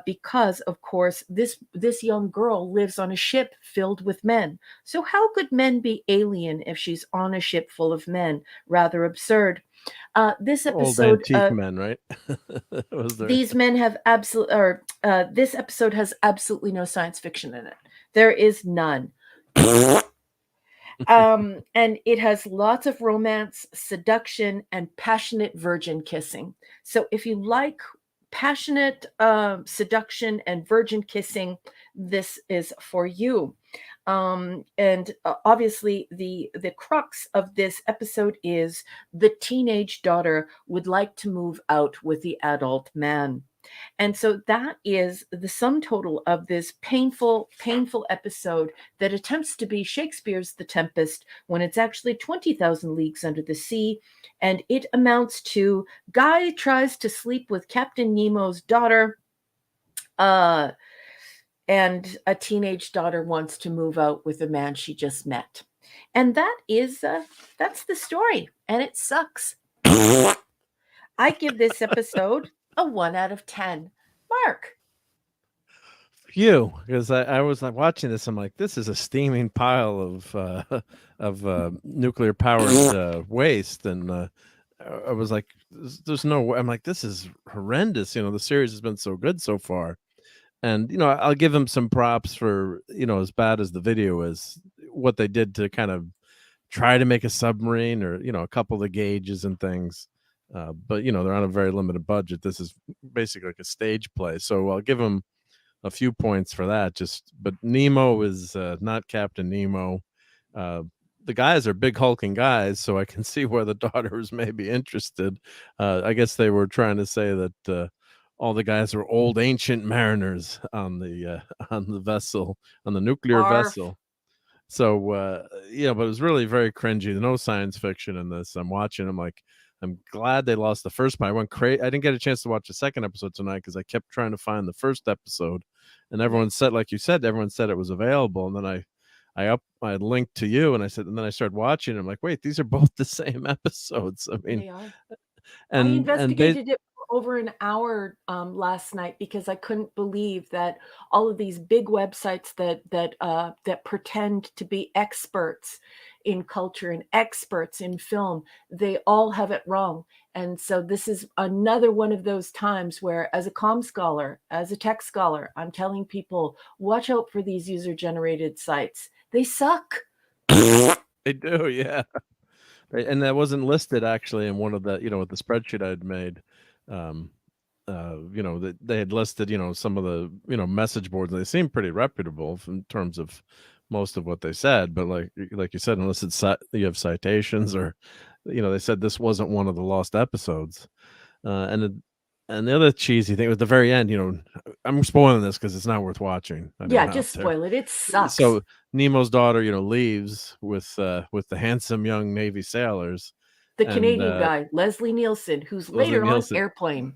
because of course this young girl lives on a ship filled with men. So how could men be alien if she's on a ship full of men? Rather absurd. This episode, old antique men, right? These men have this episode has absolutely no science fiction in it. There is none. And it has lots of romance, seduction, and passionate virgin kissing. So if you like passionate seduction and virgin kissing, this is for you. And obviously the crux of this episode is the teenage daughter would like to move out with the adult man. And so that is the sum total of this painful, painful episode that attempts to be Shakespeare's The Tempest when it's actually 20,000 Leagues Under the Sea. And it amounts to guy tries to sleep with Captain Nemo's daughter, and a teenage daughter wants to move out with a man she just met. And that's the story. And it sucks. I give this episode a 1 out of 10. Mark. Phew, because I was like watching this, I'm like, this is a steaming pile of nuclear powered waste, and I was like, there's no way. I'm like, this is horrendous. The series has been so good so far, and I'll give them some props for as bad as the video is, what they did to kind of try to make a submarine, or a couple of the gauges and things. But they're on a very limited budget. This is basically like a stage play, so I'll give them a few points for that. But Nemo is not Captain Nemo. The guys are big hulking guys, so I can see where the daughters may be interested. I guess they were trying to say that all the guys were old ancient mariners on the vessel, on the nuclear vessel. So but it was really very cringy. No science fiction in this. I'm watching. I'm glad they lost the first part. I went crazy. I didn't get a chance to watch the second episode tonight because I kept trying to find the first episode, and everyone said, like you said, everyone said it was available. And then I linked to you, and then I started watching. I'm like, wait, these are both the same episodes. I mean, they are. And I investigated it for over an hour last night because I couldn't believe that all of these big websites that pretend to be experts in culture and experts in film, they all have it wrong. And so this is another one of those times where, as a comm scholar, as a tech scholar, I'm telling people, watch out for these user-generated sites. They suck. They do, yeah. And that wasn't listed actually in one of the, with the spreadsheet I'd made. That they had listed, some of the, message boards, and they seem pretty reputable in terms of most of what they said. But like you said, unless you have citations, or, they said this wasn't one of the lost episodes. And the other cheesy thing was the very end. I'm spoiling this because it's not worth watching. Yeah, just spoil it. It sucks. So Nemo's daughter, leaves with the handsome young Navy sailors. The Canadian guy, Leslie Nielsen, who's later on Airplane.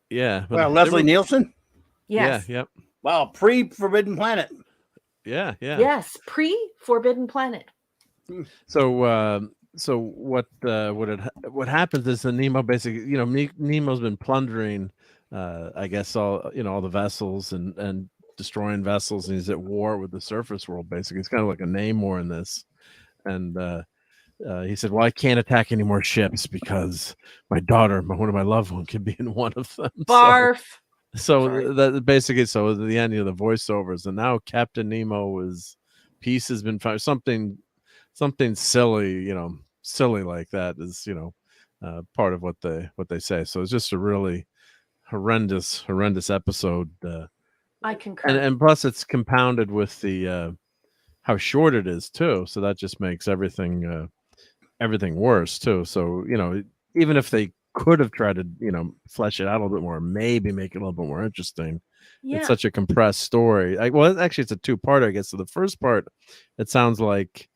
Yeah. Well, Leslie Nielsen? Yes. Yeah, yep. Wow, pre-Forbidden Planet. Yeah. Yes, pre-Forbidden Planet. So what happens is the Nemo basically, Nemo's been plundering, I guess all the vessels, and destroying vessels, and he's at war with the surface world. Basically, it's kind of like a Namor in this. And he said, "Well, I can't attack any more ships because my daughter, one of my loved ones, could be in one of them." Barf. So that basically, so at the end of the voiceovers, and now Captain Nemo is peace has been found. Something silly, silly like that is, part of what they say. So it's just a really horrendous episode. I concur. And plus, it's compounded with the how short it is too. So that just makes everything worse too. So even if they could have tried to flesh it out a little bit more, maybe make it a little bit more interesting. Yeah. It's such a compressed story. Well, actually, it's a two-parter, I guess. So the first part, it sounds like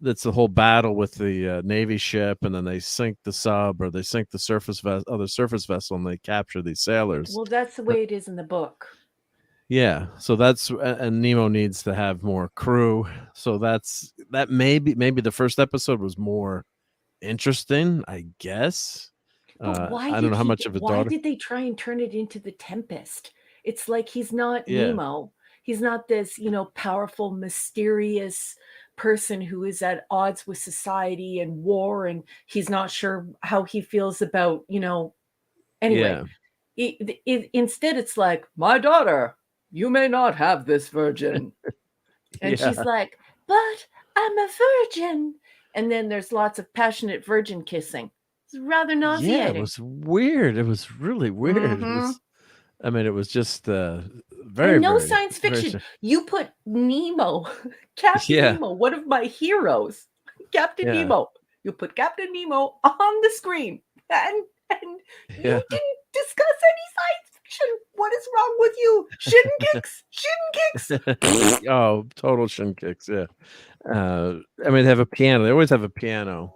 it's the whole battle with the Navy ship, and then they sink the sub, or they sink the other surface vessel, and they capture these sailors. Well, that's the way it is in the book. Yeah, so and Nemo needs to have more crew. So that maybe the first episode was more interesting, I guess. But why I don't know how much of a daughter. Why did they try and turn it into the Tempest? It's like he's not Yeah. Nemo. He's not this, powerful, mysterious person who is at odds with society and war, and he's not sure how he feels about, anyway. Yeah. Instead, it's like, my daughter, you may not have this virgin. And Yeah. she's like, but I'm a virgin. And then there's lots of passionate virgin kissing. It's rather nauseating. Yeah, it was weird. It was really weird. It was just very, and no very, science very fiction. You put Nemo, Captain Nemo, one of my heroes, Captain Nemo. You put Captain Nemo on the screen, and you didn't discuss any science fiction. What is wrong with you? Shin kicks, shin kicks. Oh, total shin kicks. Yeah. They have a piano. They always have a piano.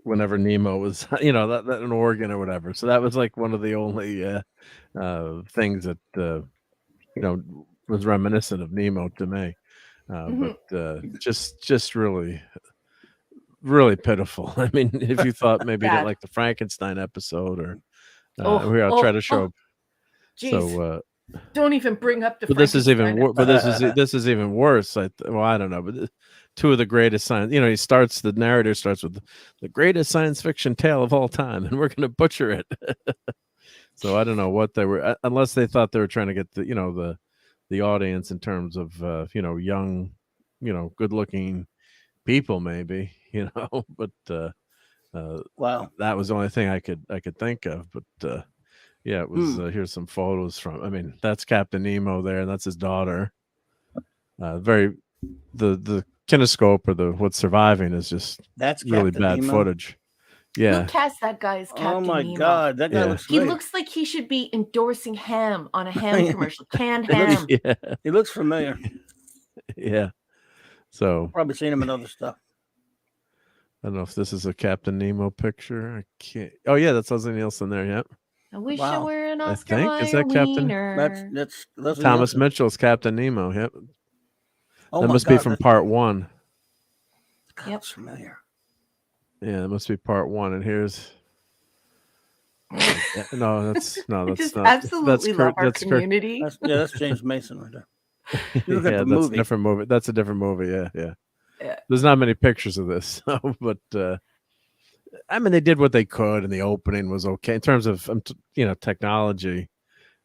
Whenever Nemo was, that an organ or whatever. So that was like one of the only things that was reminiscent of Nemo to me. But just really, really pitiful. I mean, if you thought maybe you didn't like the Frankenstein episode, or I'll try to show. So don't even bring up the. But this is even. This is even worse. I don't know, but. Two of the greatest science, the narrator starts with the greatest science fiction tale of all time, and we're going to butcher it. So I don't know what they were, unless they thought they were trying to get the audience in terms of young, good looking people, maybe, but wow, that was the only thing I could think of. But yeah, it was. Here's some photos from. That's Captain Nemo there, and that's his daughter. The kinescope, or what's surviving, is just really Captain bad Nemo? footage. Yeah. Who cast that guy as Captain Oh my Nemo? God, that guy looks He great. looks like he should be endorsing ham on a ham commercial. Canned ham. He looks familiar. Yeah. So Probably seen him in other stuff. I don't know if this is a Captain Nemo picture. I can't. Oh yeah, that's Leslie Nielsen there. Yep. I wish I were an Oscar think. Is that Captain? Wiener. That's Leslie Thomas Nielsen. Mitchell's Captain Nemo. Yep. Oh That my must be God, from that's- part 1. God, that's familiar. Yeah, that must be part 1. And here's. That's I not. just That's absolutely love our that's Kurt. community. That's James Mason right there. You look at Yeah, the that's movie. a different movie. That's a different movie. Yeah. Yeah. There's not many pictures of this, but they did what they could, and the opening was okay in terms of technology,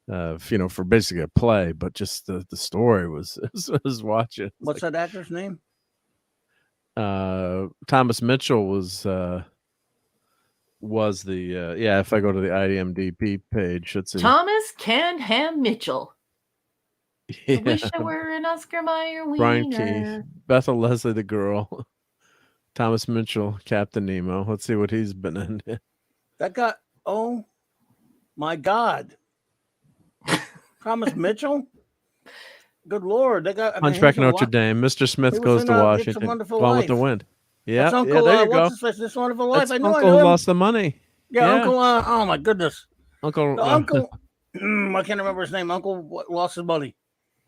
for basically a play. But just the story was watching. What's that actor's name? Thomas Mitchell was the if I go to the IMDb page, let's see. Thomas Canned Ham Mitchell. Yeah. I wish I were an Oscar Mayer Brian wiener. Keith, Bethel Leslie the girl, Thomas Mitchell, Captain Nemo. Let's see what he's been in. That guy. Oh my God. Thomas Mitchell. Good Lord, that guy. Hunchback he's in Notre Wa- Dame. Mr. Smith he was goes in, to It's a Washington. Wonderful Gone with the Life. Wind. Yeah, That's Uncle, there you go. What's his face? This Wonderful Life. That's I know. Uncle I know who him. lost the money. Yeah, Uncle. Oh my goodness. Uncle Uncle. I can't remember his name. Uncle lost his money.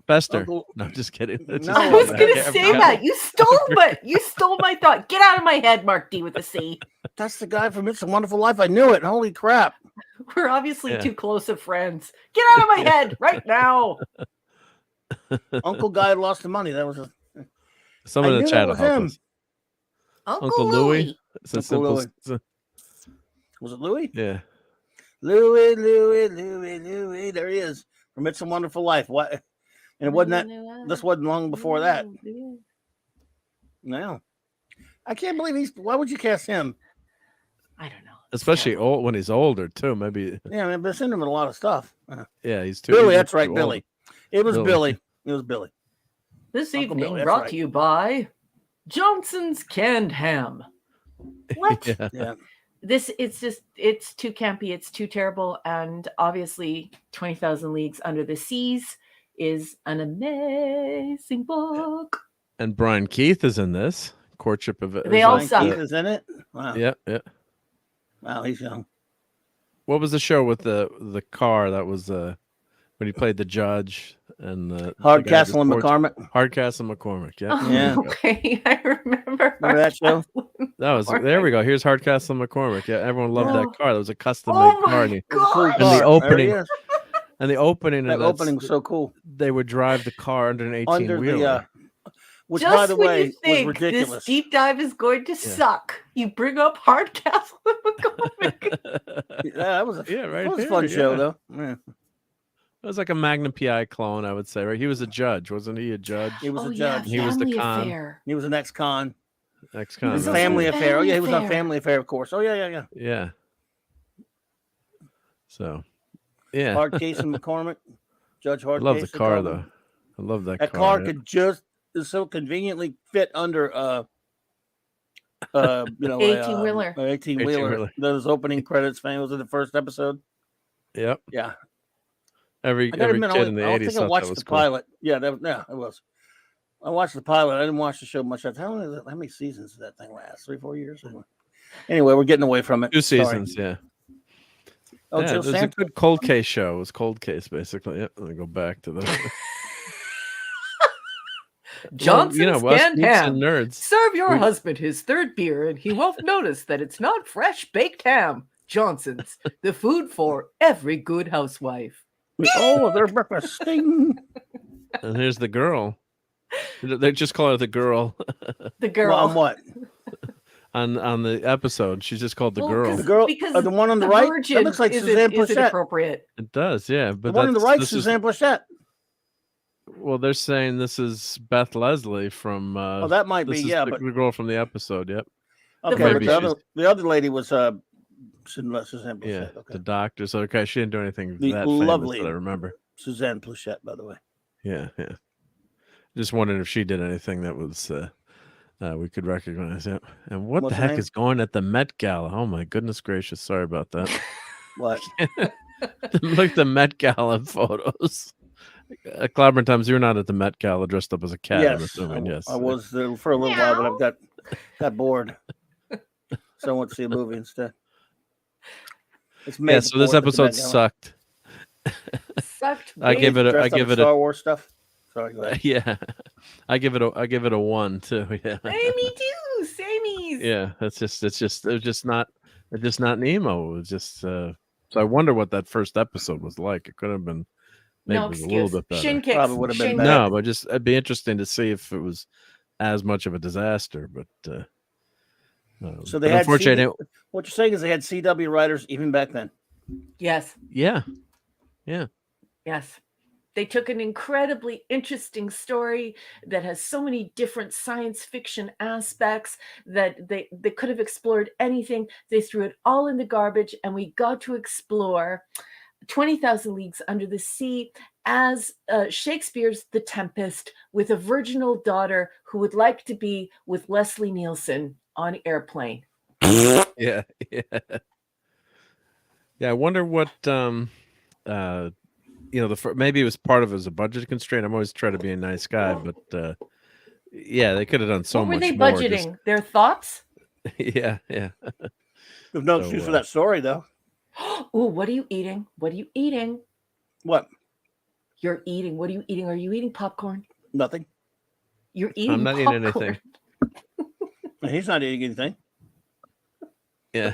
Bester. Uncle. No, just kidding. No, I was I gonna can't- say that. You stole my thought. Get out of my head, Mark D with a C. That's the guy from It's a Wonderful Life. I knew it. Holy crap. We're obviously Yeah. too close of friends. Get out of my head right now. Uncle Guy lost the money. That was a. Some in I the knew chat that will was help him. us. Uncle Louie. It's a Uncle simple. Louie. Was it Louis? Yeah. Louis. There he is from It's a Wonderful Life. What? And it wasn't that. This wasn't long before that. No, I can't believe he's. Why would you cast him? I don't know. Especially old when he's older too. Maybe. Yeah, I mean, I've seen him in a lot of stuff. Yeah, he's too. Billy, he's that's right, too Billy. old. It was Billy. Billy. It was Billy. This Uncle evening Billy, that's brought right. to you by Johnson's Canned Ham. What? Yeah. Yeah. It's too campy, it's too terrible, and obviously 20,000 Leagues Under the Seas is an amazing book. And Brian Keith is in this Courtship of. They all Brian suck. Keith is in it. Wow. Yeah, yeah. Wow, he's young. What was the show with the car that was when he played the judge and Hardcastle and McCormick. Hardcastle and McCormick. Yeah, Oh, Yeah. okay, I remember. Remember that show? that was there. We go. Here's Hardcastle and McCormick. Yeah, everyone loved Oh. that car. That was a custom Oh made car. my And, It was a cool God. And the car. opening- There he is. the opening That of opening was so cool. they would drive the car under an 18 Under wheeler. the, which Just by the when way you was think ridiculous. this deep dive is going to suck, you bring up Hardcastle and McCormick. Yeah, that was a, Yeah, right that was a there, fun show yeah. though. Yeah. It was like a Magnum PI clone, I would say. Right? He was a judge, wasn't he? A judge, He was Oh a yeah, judge. He was the Family con. Affair. He was an ex-con. ex-con. His was also Family in Affair. Oh yeah, he was on Family Family Affair, of course. Oh yeah. Yeah. So, yeah, Hardcase and McCormick. Judge I Hardcase. love the they car called though. him. I love that, That car yeah. could just so conveniently fit under you know, 18-wheeler. 18-wheeler. 18-wheeler. Those opening credits thing was in the first episode. Yep. Yeah. Every I gotta admit, kid in the I don't 80s think I thought that watched was the cool. pilot. Yeah, it was. I watched the pilot. I didn't watch the show much. How many seasons did that thing last? 3-4 years? Anyway, we're getting away from it. 2 Sorry. seasons, yeah. Oh, Yeah, Jill it was a Santos. good cold case show. It was cold case basically. Yep. Let me go back to the Johnson's you know, us Canned geeks Ham. and nerds. Serve your We- husband his third beer, and he won't notice that it's not fresh baked ham. Johnson's, the food for every good housewife. Oh, there's breakfast. Sting. And here's the girl. They just call her the girl The girl. Well, on what? on the episode. She's just called the Well, girl. The girl, Because the one on the the right. Virgin That looks like isn't- Suzanne isn't Plachette. appropriate. It does, yeah. The But one on the that's- right, this is- Suzanne Plachette. well, they're saying this is Beth Leslie from. Oh, that might be, this is yeah, the, but the girl from the episode. Yep. okay. Maybe But the other lady was Suzanne Yeah. Plachette. Okay. The doctor. So okay, she didn't do anything The that lovely- famous that I remember. Suzanne Plachette, by the way. Yeah, yeah. Just wondering if she did anything that was we could recognize. Yeah. And what What's the her heck name? is going at the Met Gala? Oh my goodness gracious! Sorry about that. What? Look at the Met Gala photos. Clobbering Times, you're not at the Met Gala dressed up as a cat. I'm Yes, assuming. Yes, I was there for a little while, but I've got bored, so I went to see a movie instead. It's Yeah. So this episode sucked. Sucked. I give it. I give it Star Wars stuff. Sorry, go ahead. Yeah, I give it a 1 too. Yeah. Hey, me too. Samies. Yeah, it's just not Nemo. It was just so I wonder what that first episode was like. It could have been maybe No it was a excuse. little bit better. Shin kicks. Probably would have been Shin better. No, but just it'd be interesting to see if it was as much of a disaster. But So they but had unfortunately, what you're saying is they had CW writers even back then. Yes. yeah, Yes. They took an incredibly interesting story that has so many different science fiction aspects that they could have explored anything. They threw it all in the garbage, and we got to explore 20,000 Leagues Under the Sea as Shakespeare's The Tempest with a virginal daughter who would like to be with Leslie Nielsen on Airplane. yeah. I wonder what maybe it was part of it as a budget constraint. I'm always trying to be a nice guy, but yeah, they could have done so what were much they more. budgeting? Their thoughts? Yeah. There's no So, excuse for that story, though. Ooh, what are you eating? What are you eating? What? You're eating. What are you eating? Are you eating popcorn? Nothing. You're eating I'm not popcorn. eating anything. He's not eating anything. Yeah,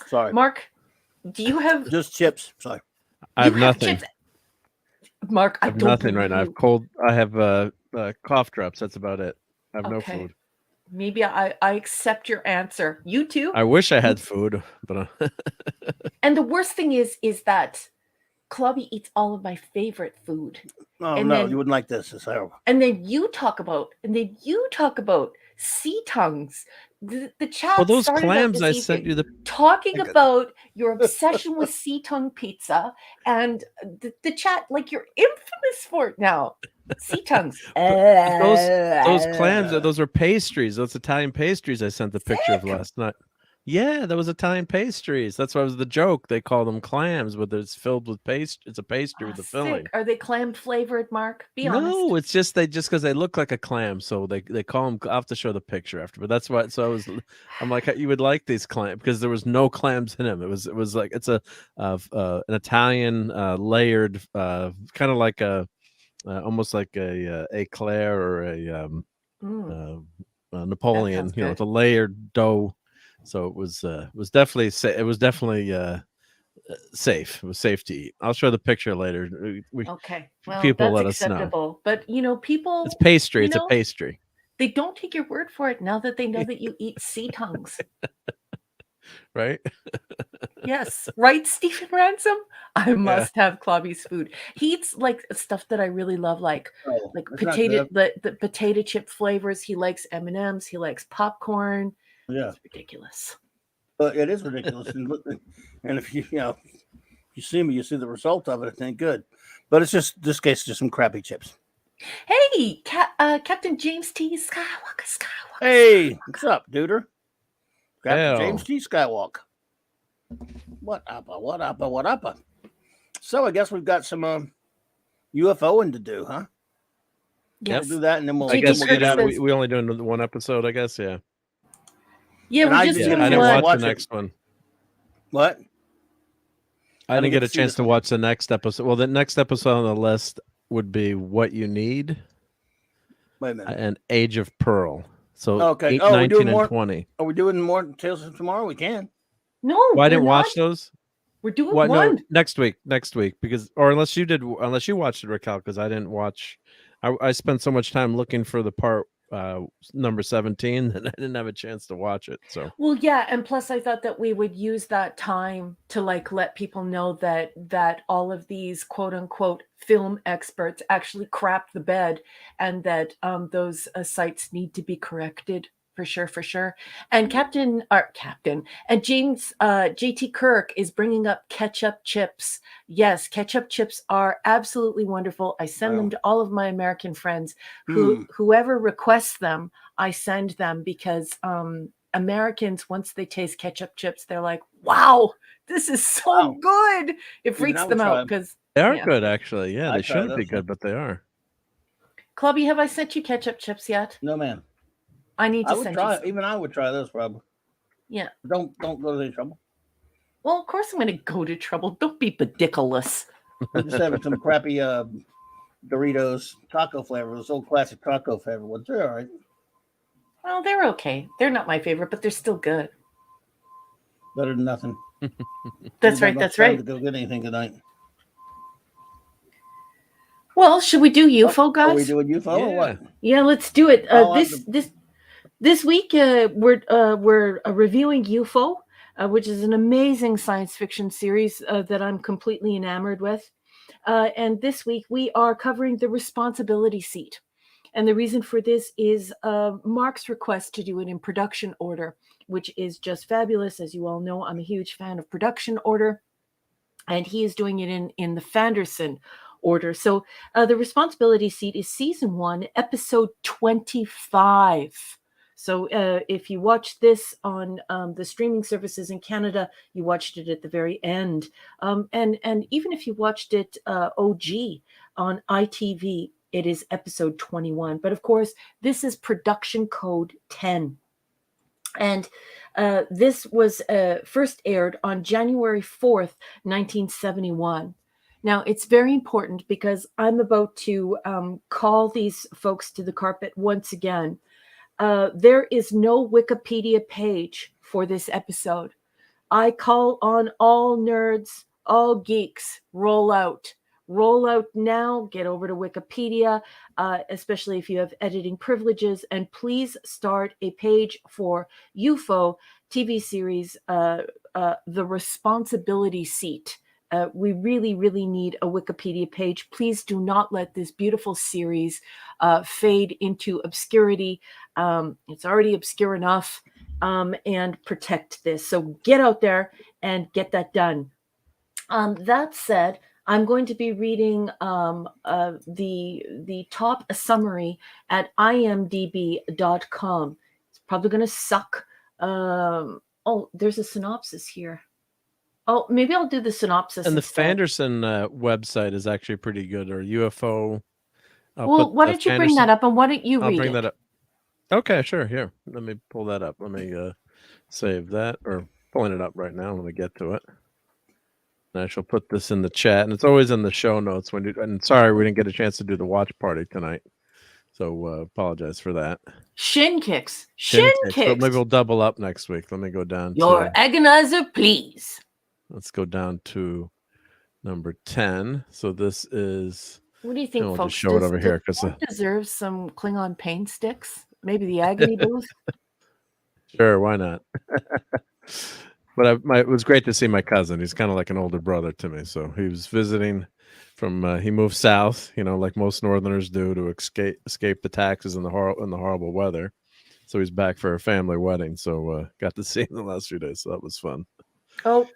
Sorry. Mark, do you have Just chips. Sorry. I have you nothing. chips? Mark, I I have don't nothing right now. I believe have cold. I have cough drops. That's about it. I have no Okay. food. Maybe I accept your answer. You too. I wish I had food, but And the worst thing is that Clubby eats all of my favorite food. Oh And no, then- you wouldn't like this. It's horrible. And then you talk about sea tongues. The chat well, those started out clams this I evening sent you the talking Okay. about your obsession with sea tongue pizza, and the chat, like, you're infamous for it now. Sea tongues. those clams. Those are pastries. Those Italian pastries I sent the picture of Sick. last night. Yeah, that was Italian pastries. That's why it was the joke. They call them clams, but it's filled with paste. It's a pastry with a filling. Sick. Are they clam flavored, Mark? Be No, honest. it's just because they look like a clam, so they call them. I'll have to show the picture after, but that's why. So I'm like, you would like these clams because there was no clams in them. It was like it's an Italian layered, kind of like a almost like a eclair or a Napoleon. sounds You know, good. it's a layered dough. So it was definitely safe. It was definitely safe. It was safe to eat. I'll show the picture later. Okay. Well, people that's let us know. acceptable. But people, It's pastry. you It's know, a pastry. they don't take your word for it now that they know that you eat sea tongues. Right? Yes, right, Stephen Ransom. I must have Clobby's food. He eats like stuff that I really love, like Oh, that's not potato, good. the potato chip flavors. He likes M&Ms. He likes popcorn. Yeah, It's ridiculous. but it is ridiculous. And if you see me, you see the result of it. It ain't good. But it's just this case, just some crappy chips. Hey, Captain James T. Skywalker. Hey, what's up, duder? Captain Hell. James T. Skywalker. What up? So I guess we've got some UFOing to do, huh? Yes. We'll do that, and then we'll. I guess Kirk get out. says- We only doing one episode. I guess. Yeah. Yeah, And we're I just didn't Yeah. get I a didn't chance to watch watch the it. next one. What? I didn't get a see chance this to one. watch the next episode. Well, the next episode on the list would be What You Need Wait a minute. and Age of Pearl. So Okay. 8, Oh, we're 19, doing and more? 20. Are we doing more Tales of Tomorrow? We can. No, Well, I didn't we're watch not. those. We're doing What? No, one. next week, because unless you watched it, Raquel, because I didn't watch. I spent so much time looking for the part number 17 that I didn't have a chance to watch it. So Well, yeah, and plus I thought that we would use that time to let people know that all of these quote unquote film experts actually crapped the bed, and that those sites need to be corrected for sure. And Captain and James JT Kirk is bringing up ketchup chips. Yes, ketchup chips are absolutely wonderful. I send them to all of my American friends. Whoever requests them, I send them, because Americans, once they taste ketchup chips, they're like, wow, this is so good. It Even freaks I would them try out 'em. because they are good, actually. Yeah, I they try shouldn't be those, good, but they are. Clubby, have I sent you ketchup chips yet? No, man. I need I to would send try. you some. Even I would try those probably. Yeah. Don't go to any trouble. Well, of course I'm going to go to trouble. Don't be ridiculous. I'm just having some crappy Doritos taco flavor, those old classic taco flavor ones. They're all right. Well, they're okay. They're not my favorite, but they're still good. Better than nothing. That's Didn't have right. much That's time right. To go get anything tonight. Well, should we do UFO, guys? Are we doing UFO or what? Yeah, let's do it. Oh, This week we're reviewing UFO, which is an amazing science fiction series that I'm completely enamored with. And this week we are covering The Responsibility Seat. And the reason for this is Mark's request to do it in production order, which is just fabulous. As you all know, I'm a huge fan of production order, and he is doing it in the Fanderson order. So The Responsibility Seat is season 1, episode 25. So if you watch this on the streaming services in Canada, you watched it at the very end. And even if you watched it OG on ITV, it is episode 21. But of course, this is production code 10. And this was first aired on January 4th, 1971. Now, it's very important because I'm about to call these folks to the carpet once again. There is no Wikipedia page for this episode. I call on all nerds, all geeks, roll out. roll out now. Get over to Wikipedia, especially if you have editing privileges, and please start a page for UFO TV series, The Responsibility Seat. We really, really need a Wikipedia page. Please do not let this beautiful series fade into obscurity. It's already obscure enough, and protect this. So get out there and get that done. That said, I'm going to be reading the top summary at imdb.com. It's probably going to suck. Oh, there's a synopsis here. Oh, maybe I'll do the synopsis. And the instead. Fanderson website is actually pretty good, or UFO. Well, why don't you bring that up, and why don't you read it? I'll bring that up. Okay, sure. Here, let me pull that up. Let me save that, or pulling it up right now. Let me get to it. And I shall put this in the chat, and it's always in the show notes. And sorry, we didn't get a chance to do the watch party tonight, so apologize for that. Shin kicks. Shin kicks. But maybe we'll double up next week. Let me go down. Your agonizer, please. Let's go down to number 10. So this is. What do you think, we'll folks? just show it over here because deserves some Klingon pain sticks. Maybe the agony booth. Sure, why not? But it was great to see my cousin. He's kind of like an older brother to me. So he was visiting from. He moved south, like most Northerners do, to escape the taxes and the horrible weather. So he's back for a family wedding. So got to see him the last few days. So that was fun. Oh,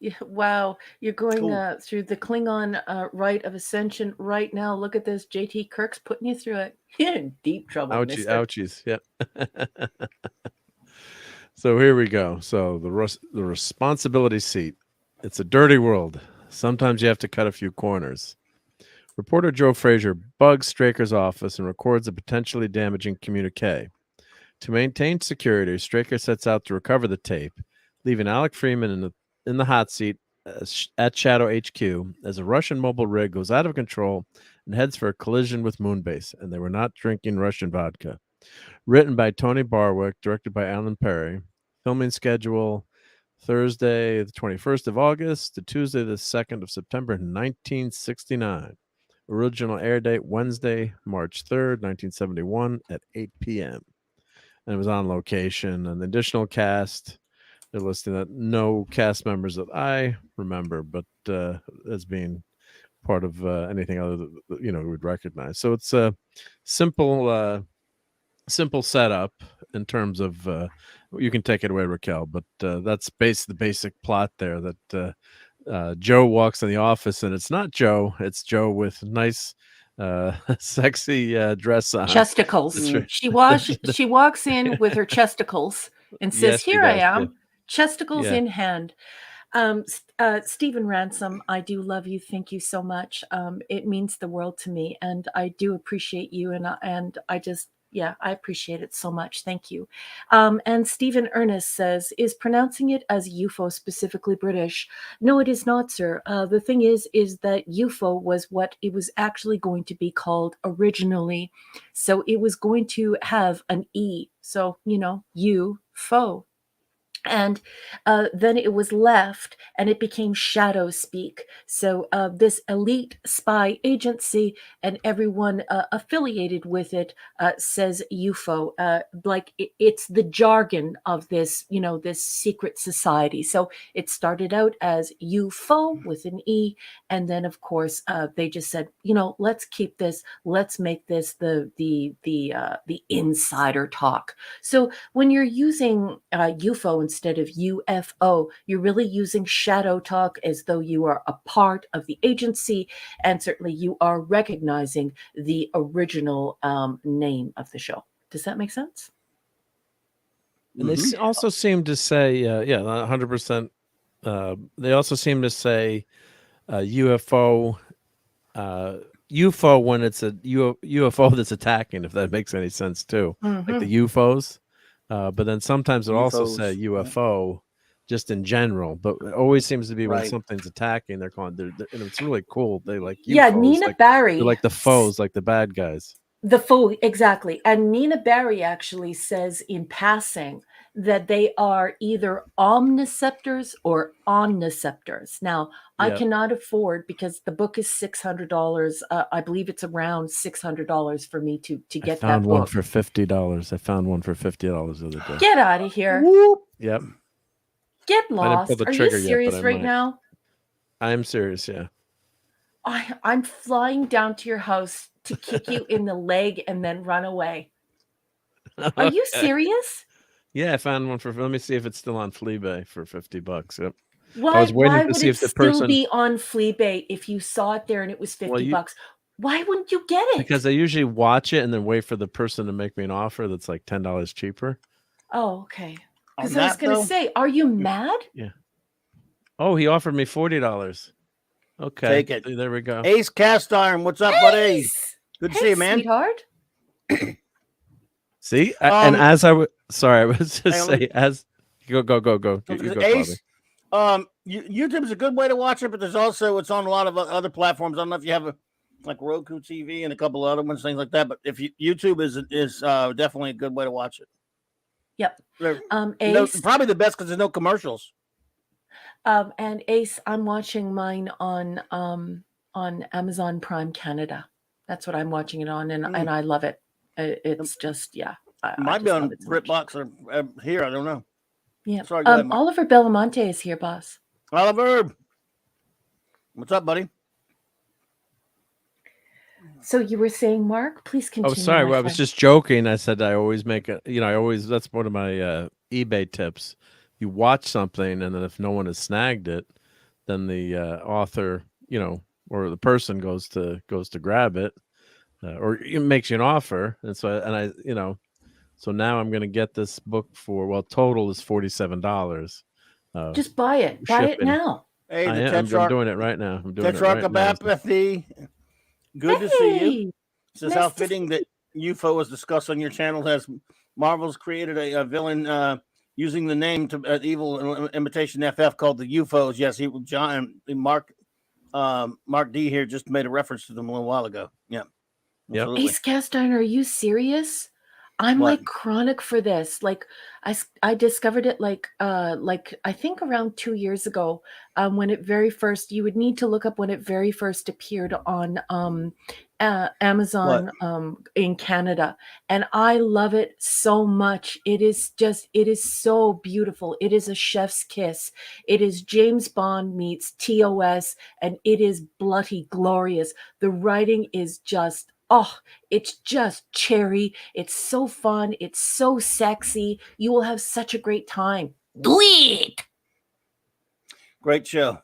yeah, wow. You're going through the Klingon rite of ascension right now. Look at this. JT Kirk's putting you through it. You're in deep trouble. Ouchies. Yeah. So here we go. So the responsibility seat. It's a dirty world. Sometimes you have to cut a few corners. Reporter Joe Frazier bugs Straker's office and records a potentially damaging communique. To maintain security, Straker sets out to recover the tape, leaving Alec Freeman in the hot seat at Shadow HQ as a Russian mobile rig goes out of control and heads for a collision with Moonbase, and they were not drinking Russian vodka. Written by Tony Barwick, directed by Alan Perry. Filming schedule Thursday the 21st of August to Tuesday the 2nd of September 1969. Original air date Wednesday, March 3rd, 1971 at 8 p.m. And it was on location. And the additional cast, they're listing that no cast members that I remember, but as being part of anything other than, we would recognize. So it's a simple setup in terms of you can take it away, Raquel, but that's the basic plot there, that Joe walks in the office and it's not Joe, it's Joe with nice sexy dress on. Chesticles. She walks in with her chesticles and says, yes, here I am, chesticles in hand. Stephen Ransom, I do love you. Thank you so much. It means the world to me, and I do appreciate you, and I just, I appreciate it so much. Thank you. And Stephen Ernest says, is pronouncing it as UFO specifically British? No, it is not, sir. The thing is that UFO was what it was actually going to be called originally. So it was going to have an E. So, UFO. And then it was left and it became shadow speak. So this elite spy agency and everyone affiliated with it says UFO, like it's the jargon of this, this secret society. So it started out as UFO with an E. And then, of course, they just said, let's keep this. Let's make this the insider talk. So when you're using UFO instead of UFO, you're really using shadow talk as though you are a part of the agency, and certainly you are recognizing the original name of the show. Does that make sense? And they also seem to say, 100%. They also seem to say UFO when it's a UFO that's attacking, if that makes any sense too, like the UFOs. But then sometimes it also say UFO just in general, but it always seems to be when something's attacking, they're calling, and it's really cool. They like UFOs, yeah, Nina Barry. They're like the foes, like the bad guys. The foe, exactly. And Nina Barry actually says in passing that they are either omniceptors or omniceptors. Now, I Yep. cannot afford, because the book is $600. I believe it's around $600 for me to I get that found one book. for $50. I found one for $50 the other day. Get out of here. Whoop. Yep. Get I didn't pull lost. the Are you trigger yet, but serious I right might. now? I'm serious, yeah. I'm flying down to your house to kick you in the leg and then run away. Are you Okay. serious? Yeah, I found one for. Let me see if it's still on Fleabay for $50. Yep. Why, I was waiting why to would see it if the still person, be on Fleabay if you saw it there and it was 50 Well, you- bucks? Why wouldn't you get it? because I usually watch it and then wait for the person to make me an offer that's like $10 cheaper. Oh, okay. On Because I was that, going to though, say, are you mad? Yeah. Oh, he offered me $40. Okay. Take it. There we go. Ace Cast Iron, what's up, buddy? Ace! Good to Hey, see you, man. sweetheart. See, and as I was sorry, I was hang just on, say as go. You go, Ace, Bobby. YouTube's a good way to watch it, but there's also, it's on a lot of other platforms. I don't know if you have like Roku TV and a couple other ones, things like that. But if YouTube is definitely a good way to watch it. Yep. No, Ace, probably the best because there's no commercials. and Ace, I'm watching mine on Amazon Prime Canada. That's what I'm watching it on, and I love it. It's just, yeah. I Might just be love on it so much. BritBox or here. I don't know. Yeah. Sorry, go ahead, Mark. Oliver Belamonte is here, boss. Oliver, what's up, buddy? So you were saying, Mark, please continue. Oh, sorry. my Well, I was friend. just joking. I said I always make it. I always, that's one of my eBay tips. You watch something, and then if no one has snagged it, then the author, or the person goes to grab it, or it makes you an offer. And so, so now I'm going to get this book for, total is $47. Just buy it. Buy it shipping. now. Hey, the I'm Tetrarch, doing it right now. I'm doing it Tetrarch right of now. Apathy. Good to see you. Hey, This is nice how to fitting see that UFO was discussed on your channel. Has Marvel's created a villain using the name to evil imitation FF called the UFOs. Yes, Mark D here just made a reference to them a little while ago. Yeah, Yep. absolutely. Ace Cast Iron, are you serious? I'm What? like chronic for this. Like I discovered it like I think around 2 years ago, when it very first, you would need to look up when it very first appeared on Amazon in Canada, and I love it so much. It is so beautiful. It is a chef's kiss. It is James Bond meets TOS, and it is bloody glorious. The writing is just, oh, it's just cherry. It's so fun. It's so sexy. You will have such a great time. Do it. Great show.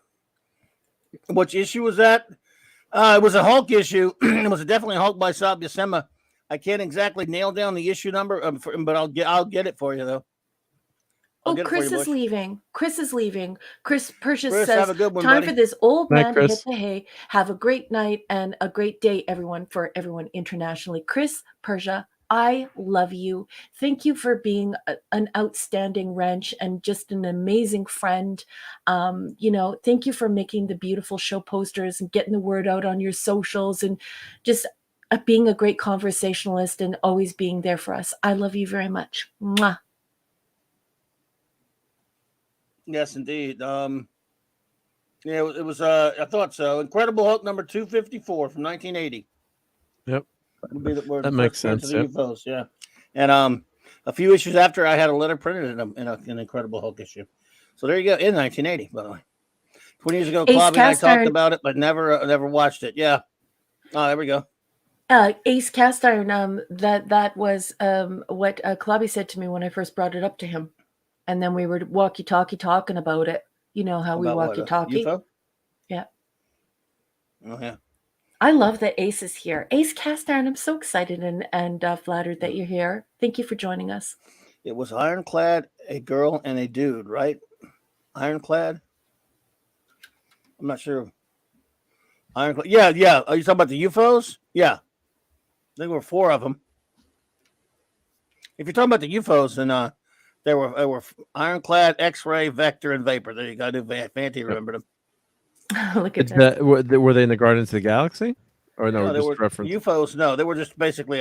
Which issue was that? It was a Hulk issue. It was definitely a Hulk by Sal Buscema. I can't exactly nail down the issue number, but I'll get it for you though. Chris is leaving. Chris is leaving. Chris Persia Chris, says, have a good one, time buddy. for this old Night, man to hit Chris. the hay. Have a great night and a great day, everyone, for everyone internationally. Chris Persia, I love you. Thank you for being an outstanding wrench and just an amazing friend. Thank you for making the beautiful show posters and getting the word out on your socials and just being a great conversationalist and always being there for us. I love you very much. Mwah. Yes, indeed. Yeah, it was. I thought so. Incredible Hulk number 254 from 1980. Yep. Would be That makes sense. The UFOs, yeah. And a few issues after, I had a letter printed in an Incredible Hulk issue. So there you go. In 1980, by the way. 20 years ago, Ace Clobby and I Cast talked Iron. about it, but never watched it. Yeah. Oh, there we go. Ace Cast Iron. That was what Clobby said to me when I first brought it up to him, and then we were walkie-talkie talking about it. You know how we About what, walkie-talkie. UFO? Yeah. Oh yeah. I love that Ace is here. Ace Cast Iron. I'm so excited and flattered that you're here. Thank you for joining us. It was Ironclad, a girl and a dude, right? Ironclad. I'm not sure. Ironclad. Yeah. Are you talking about the UFOs? Yeah. I think there were 4 of them. If you're talking about the UFOs, then there were Ironclad, X-ray, Vector, and Vapor. There you go. I do Fanti remembered them. Look at that. Were they in the Guardians of the Galaxy? Or no, No, they just were reference. UFOs. No, they were just basically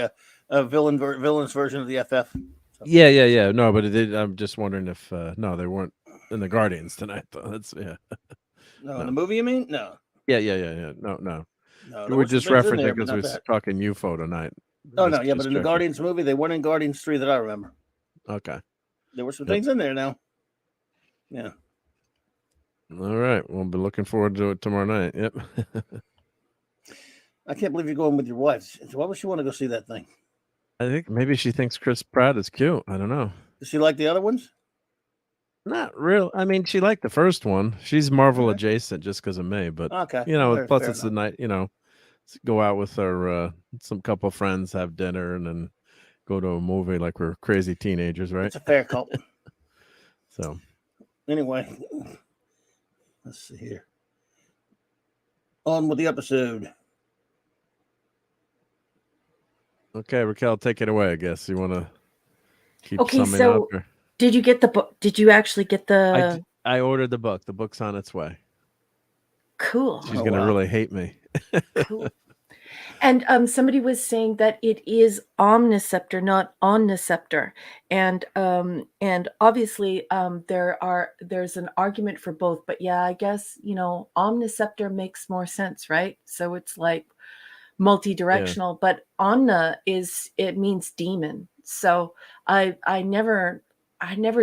a villain's version of the FF. So. Yeah. No, but it did. I'm just wondering if no, they weren't in the Guardians tonight though. That's No, in the movie you mean? No. Yeah. No. No, there We're were some just things in referencing there, but because not we're that. talking UFO tonight. Oh no, yeah, but Just in the checking. Guardians movie, they weren't in Guardians 3 that I remember. Okay. There were some Yep. things in there now. Yeah. All right. We'll be looking forward to it tomorrow night. Yep. I can't believe you're going with your wife. Why would she want to go see that thing? I think maybe she thinks Chris Pratt is cute. I don't know. Does she like the other ones? Not real. I mean, she liked the first one. She's Marvel adjacent just because of me, but Okay. plus fair it's the enough. night. Go out with our some couple friends, have dinner, and then go to a movie like we're crazy teenagers, right? It's a fair call. So anyway, let's see here. On with the episode. Okay, Raquel, take it away. I guess you want to keep Okay, summing so up. Or... did you get the book? Did you actually get the? I ordered the book. The book's on its way. Cool. She's gonna really hate me. Cool. And somebody was saying that it is omniceptor, not omniceptor, and obviously there's an argument for both. But yeah, I guess omniceptor makes more sense, right? So it's like multi-directional, but omna it means demon. So I never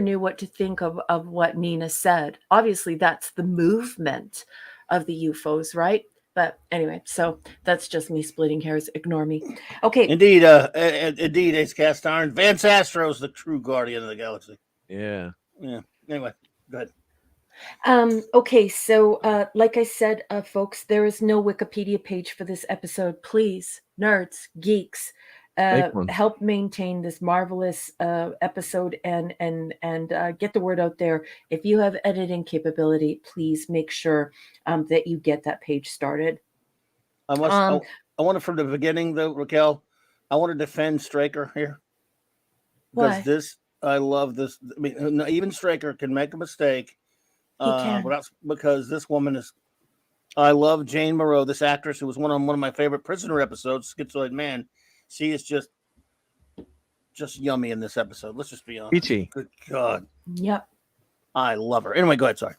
knew what to think of what Nina said. Obviously, that's the movement of the UFOs, right? But anyway, so that's just me splitting hairs. Ignore me. Okay. Indeed, Ace Cast Iron. Vance Astro's the true guardian of the galaxy. Yeah. Anyway, go ahead. Okay, so like I said, folks, there is no Wikipedia page for this episode. Please, nerds, geeks, help maintain this marvelous episode and get the word out there. If you have editing capability, please make sure that you get that page started. I want to from the beginning though, Raquel. I want to defend Straker here because I love this. I mean, even Straker can make a mistake. Because this woman is. I love Jane Moreau, this actress who was one of my favorite Prisoner episodes, Schizoid Man. She is just yummy in this episode. Let's just be honest. Peachy. Good God. Yep. I love her. Anyway, go ahead. Sorry.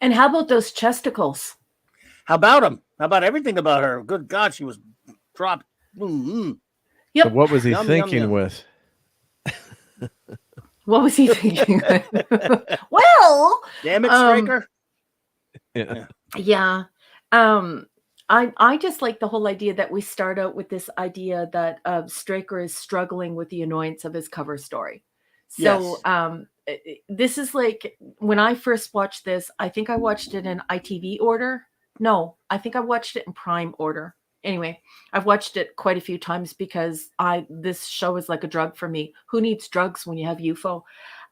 And how about those chesticles? How about them? How about everything about her? Good God, she was dropped. Mm-hmm. Yep. So what was he thinking with? What was he thinking? Well, damn it, Straker. Yeah. I just like the whole idea that we start out with this idea that Straker is struggling with the annoyance of his cover story. So this is like when I first watched this, I think I watched it in ITV order. No, I think I watched it in Prime order. Anyway, I've watched it quite a few times because this show is like a drug for me. Who needs drugs when you have UFO?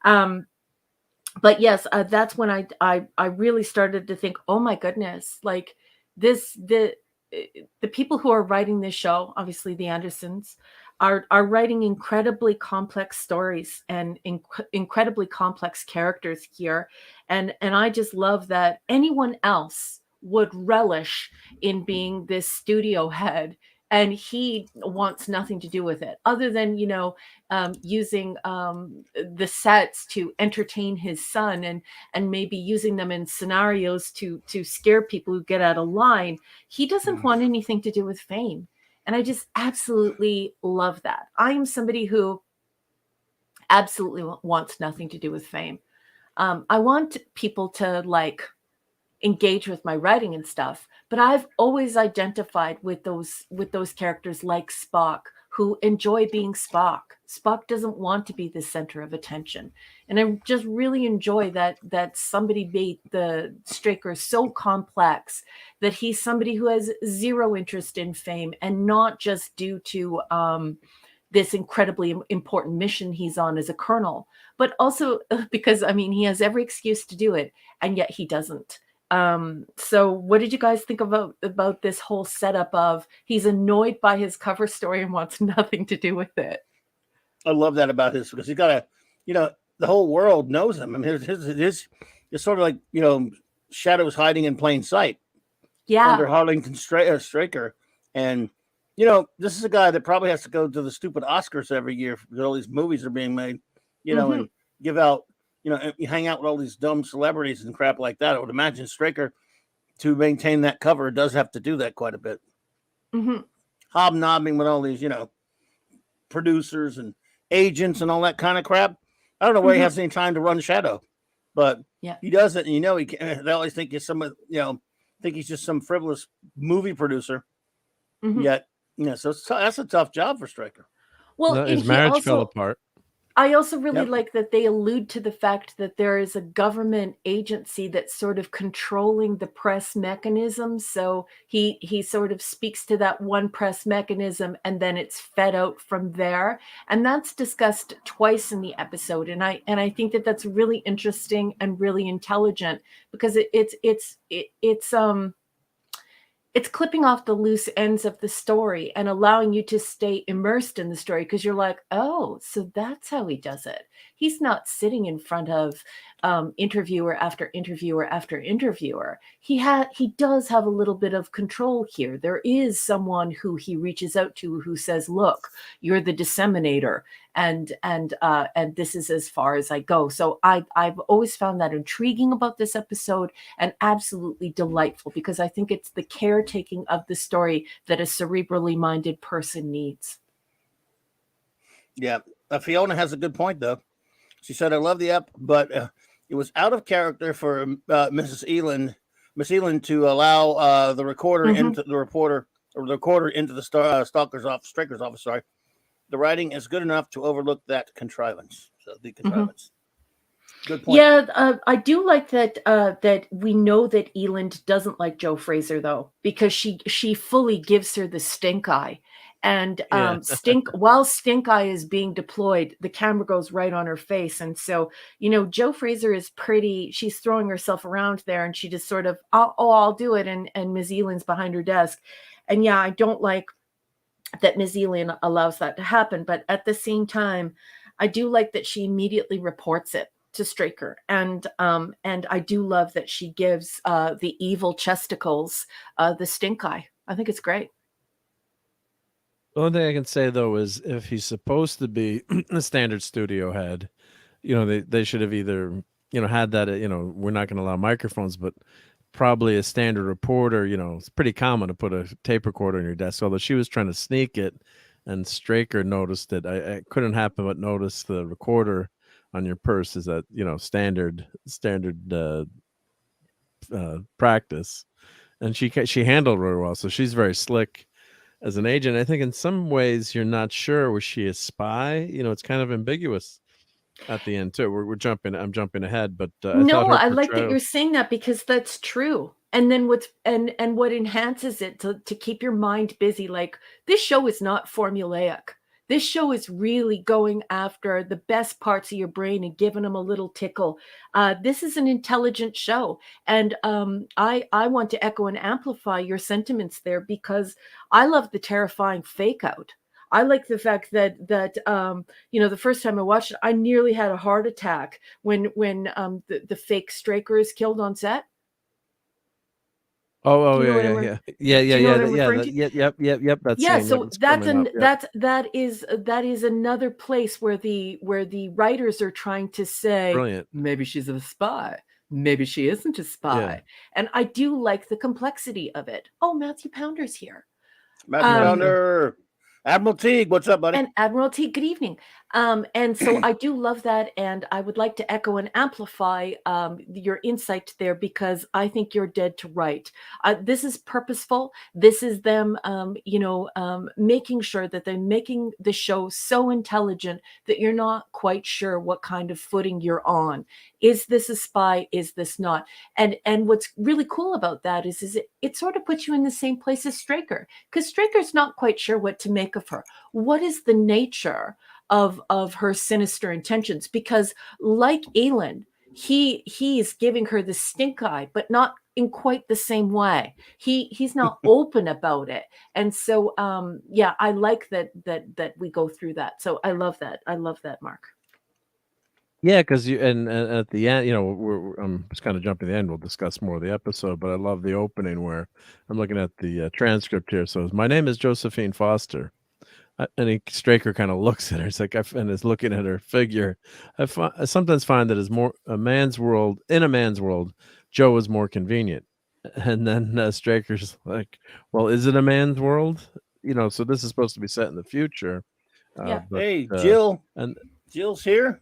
But yes, that's when I really started to think, oh my goodness, like the people who are writing this show, obviously the Andersons, are writing incredibly complex stories and incredibly complex characters here, and I just love that anyone else would relish in being this studio head, and he wants nothing to do with it other than using the sets to entertain his son and maybe using them in scenarios to scare people who get out of line. He doesn't want anything to do with fame, and I just absolutely love that. I am somebody who absolutely wants nothing to do with fame. I want people to engage with my writing and stuff, but I've always identified with those characters like Spock, who enjoy being Spock. Spock doesn't want to be the center of attention, and I just really enjoy that somebody made the Straker so complex that he's somebody who has zero interest in fame, and not just due to this incredibly important mission he's on as a colonel, but also because he has every excuse to do it, and yet he doesn't. So what did you guys think about this whole setup of he's annoyed by his cover story and wants nothing to do with it? I love that about his, because he's got the whole world knows him. I mean, his it's sort of like, shadows hiding in plain sight. Yeah. Under Harlington Straker. And, this is a guy that probably has to go to the stupid Oscars every year because all these movies are being made. you know, and give out, you know, you hang out with all these dumb celebrities and crap like that. I would imagine Straker, to maintain that cover, does have to do that quite a bit. Hobnobbing with all these, you know, producers and agents and all that kind of crap. I don't know where he has any time to run Shadow, but he does it. And, you know, they always think he's think he's just some frivolous movie producer. Yet, you know, so that's a tough job for Straker. Well, his marriage fell apart. I also really like that they allude to the fact that there is a government agency that's sort of controlling the press mechanism. So he sort of speaks to that one press mechanism, and then it's fed out from there. And that's discussed twice in the episode. And I think that that's really interesting and really intelligent, because it's clipping off the loose ends of the story and allowing you to stay immersed in the story, because you're like, oh, so that's how he does it. He's not sitting in front of interviewer after interviewer after interviewer. He does have a little bit of control here. There is someone who he reaches out to who says, look, you're the disseminator, and this is as far as I go. So I've always found that intriguing about this episode, and absolutely delightful, because I think it's the caretaking of the story that a cerebrally minded person needs. Yeah, Fiona has a good point, though. She said, I love the ep, but it was out of character for Miss Eland to allow the recorder into the reporter, or the recorder into the Straker's office. Sorry. The writing is good enough to overlook that contrivance. So the contrivance. Good point. Yeah, I do like that. That we know that Eland doesn't like Joe Fraser, though, because she fully gives her the stink eye, and while stink eye is being deployed, the camera goes right on her face, and so, you know, Joe Fraser is pretty. She's throwing herself around there, and she just sort of, I'll do it, and Ms. Eland's behind her desk, and yeah, I don't like that Ms. Eland allows that to happen, but at the same time, I do like that she immediately reports it to Straker, and I do love that she gives the evil chesticles the stink eye. I think it's great. The only thing I can say, though, is if he's supposed to be a standard studio head, you know, they should have either, you know, had that, you know, we're not going to allow microphones, but probably a standard reporter, you know, it's pretty common to put a tape recorder on your desk, although she was trying to sneak it, and Straker noticed it. I couldn't happen but notice the recorder on your purse is that, you know, standard practice, and she handled really well, so she's very slick as an agent. I think in some ways you're not sure, was she a spy? You know, it's kind of ambiguous at the end too. I'm jumping ahead, but I like that you're saying that, because that's true. And then what enhances it to keep your mind busy, like, this show is not formulaic. This show is really going after the best parts of your brain and giving them a little tickle. This is an intelligent show. And I want to echo and amplify your sentiments there, because I love the terrifying fake out. I like the fact that you know, the first time I watched it, I nearly had a heart attack when the fake Straker is killed on set. Oh, yeah. Yep. That's so that is another place where the writers are trying to say, brilliant, maybe she's a spy, maybe she isn't a spy, and I do like the complexity of it. Oh, Matthew Pounder's here. Matthew Pounder. Admiral Teague, what's up, buddy? And Admiral Teague, good evening. And so I do love that, and I would like to echo and amplify your insight there, because I think you're dead to right. This is purposeful. This is them, making sure that they're making the show so intelligent that you're not quite sure what kind of footing you're on. Is this a spy? Is this not? And what's really cool about that is it sort of puts you in the same place as Straker, because Straker's not quite sure what to make of her. What is the nature of her sinister intentions? Because like Eland, he's giving her the stink eye, but not in quite the same way. He's not open about it. And so I like that we go through that. So I love that. Mark. Yeah, because and at the end, you know, I'm just kind of jumping to the end. We'll discuss more of the episode, but I love the opening where I'm looking at the transcript here. So my name is Josephine Foster. And Straker kind of looks at her. It's like, and is looking at her figure. I sometimes find that in a man's world, Joe is more convenient. And then Straker's like, well, is it a man's world? So this is supposed to be set in the future. Yeah. But, Hey, Jill. and Jill's here.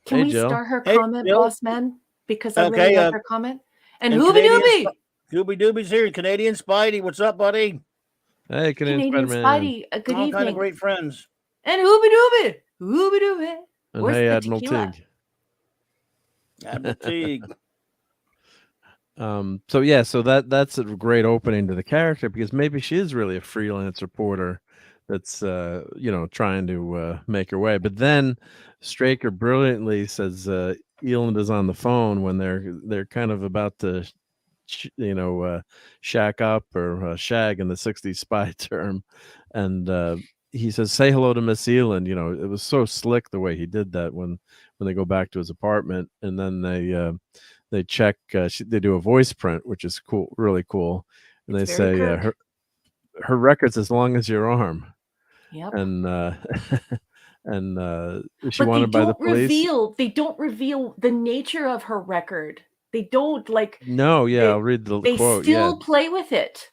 Can Hey, we Jill. star her Hey, comment, Jill. boss man? Because I really Okay, love her comment. And and Hooby Dooby! Hooby Dooby's here. Canadian Spidey, what's up, buddy? Hey, Canadian Canadian Spider-Man. Spidey, good All evening. kind of great friends. And Hooby Dooby! Hooby Dooby! And Where's hey, the Admiral tequila? Tig. Admiral Teague. So that's a great opening to the character, because maybe she is really a freelance reporter that's trying to make her way. But then Straker brilliantly says Eland is on the phone when they're kind of about to shack up, or shag in the 60s spy term, and he says, say hello to Miss Eland. It was so slick the way he did that when they go back to his apartment, and then they check, they do a voice print, which is cool, really cool, and It's they very say Kirk. her record's as long as your arm. Yep. And is she But wanted by the police? they don't reveal the nature of her record. They don't No, yeah, they, I'll read the they quote. still play with it.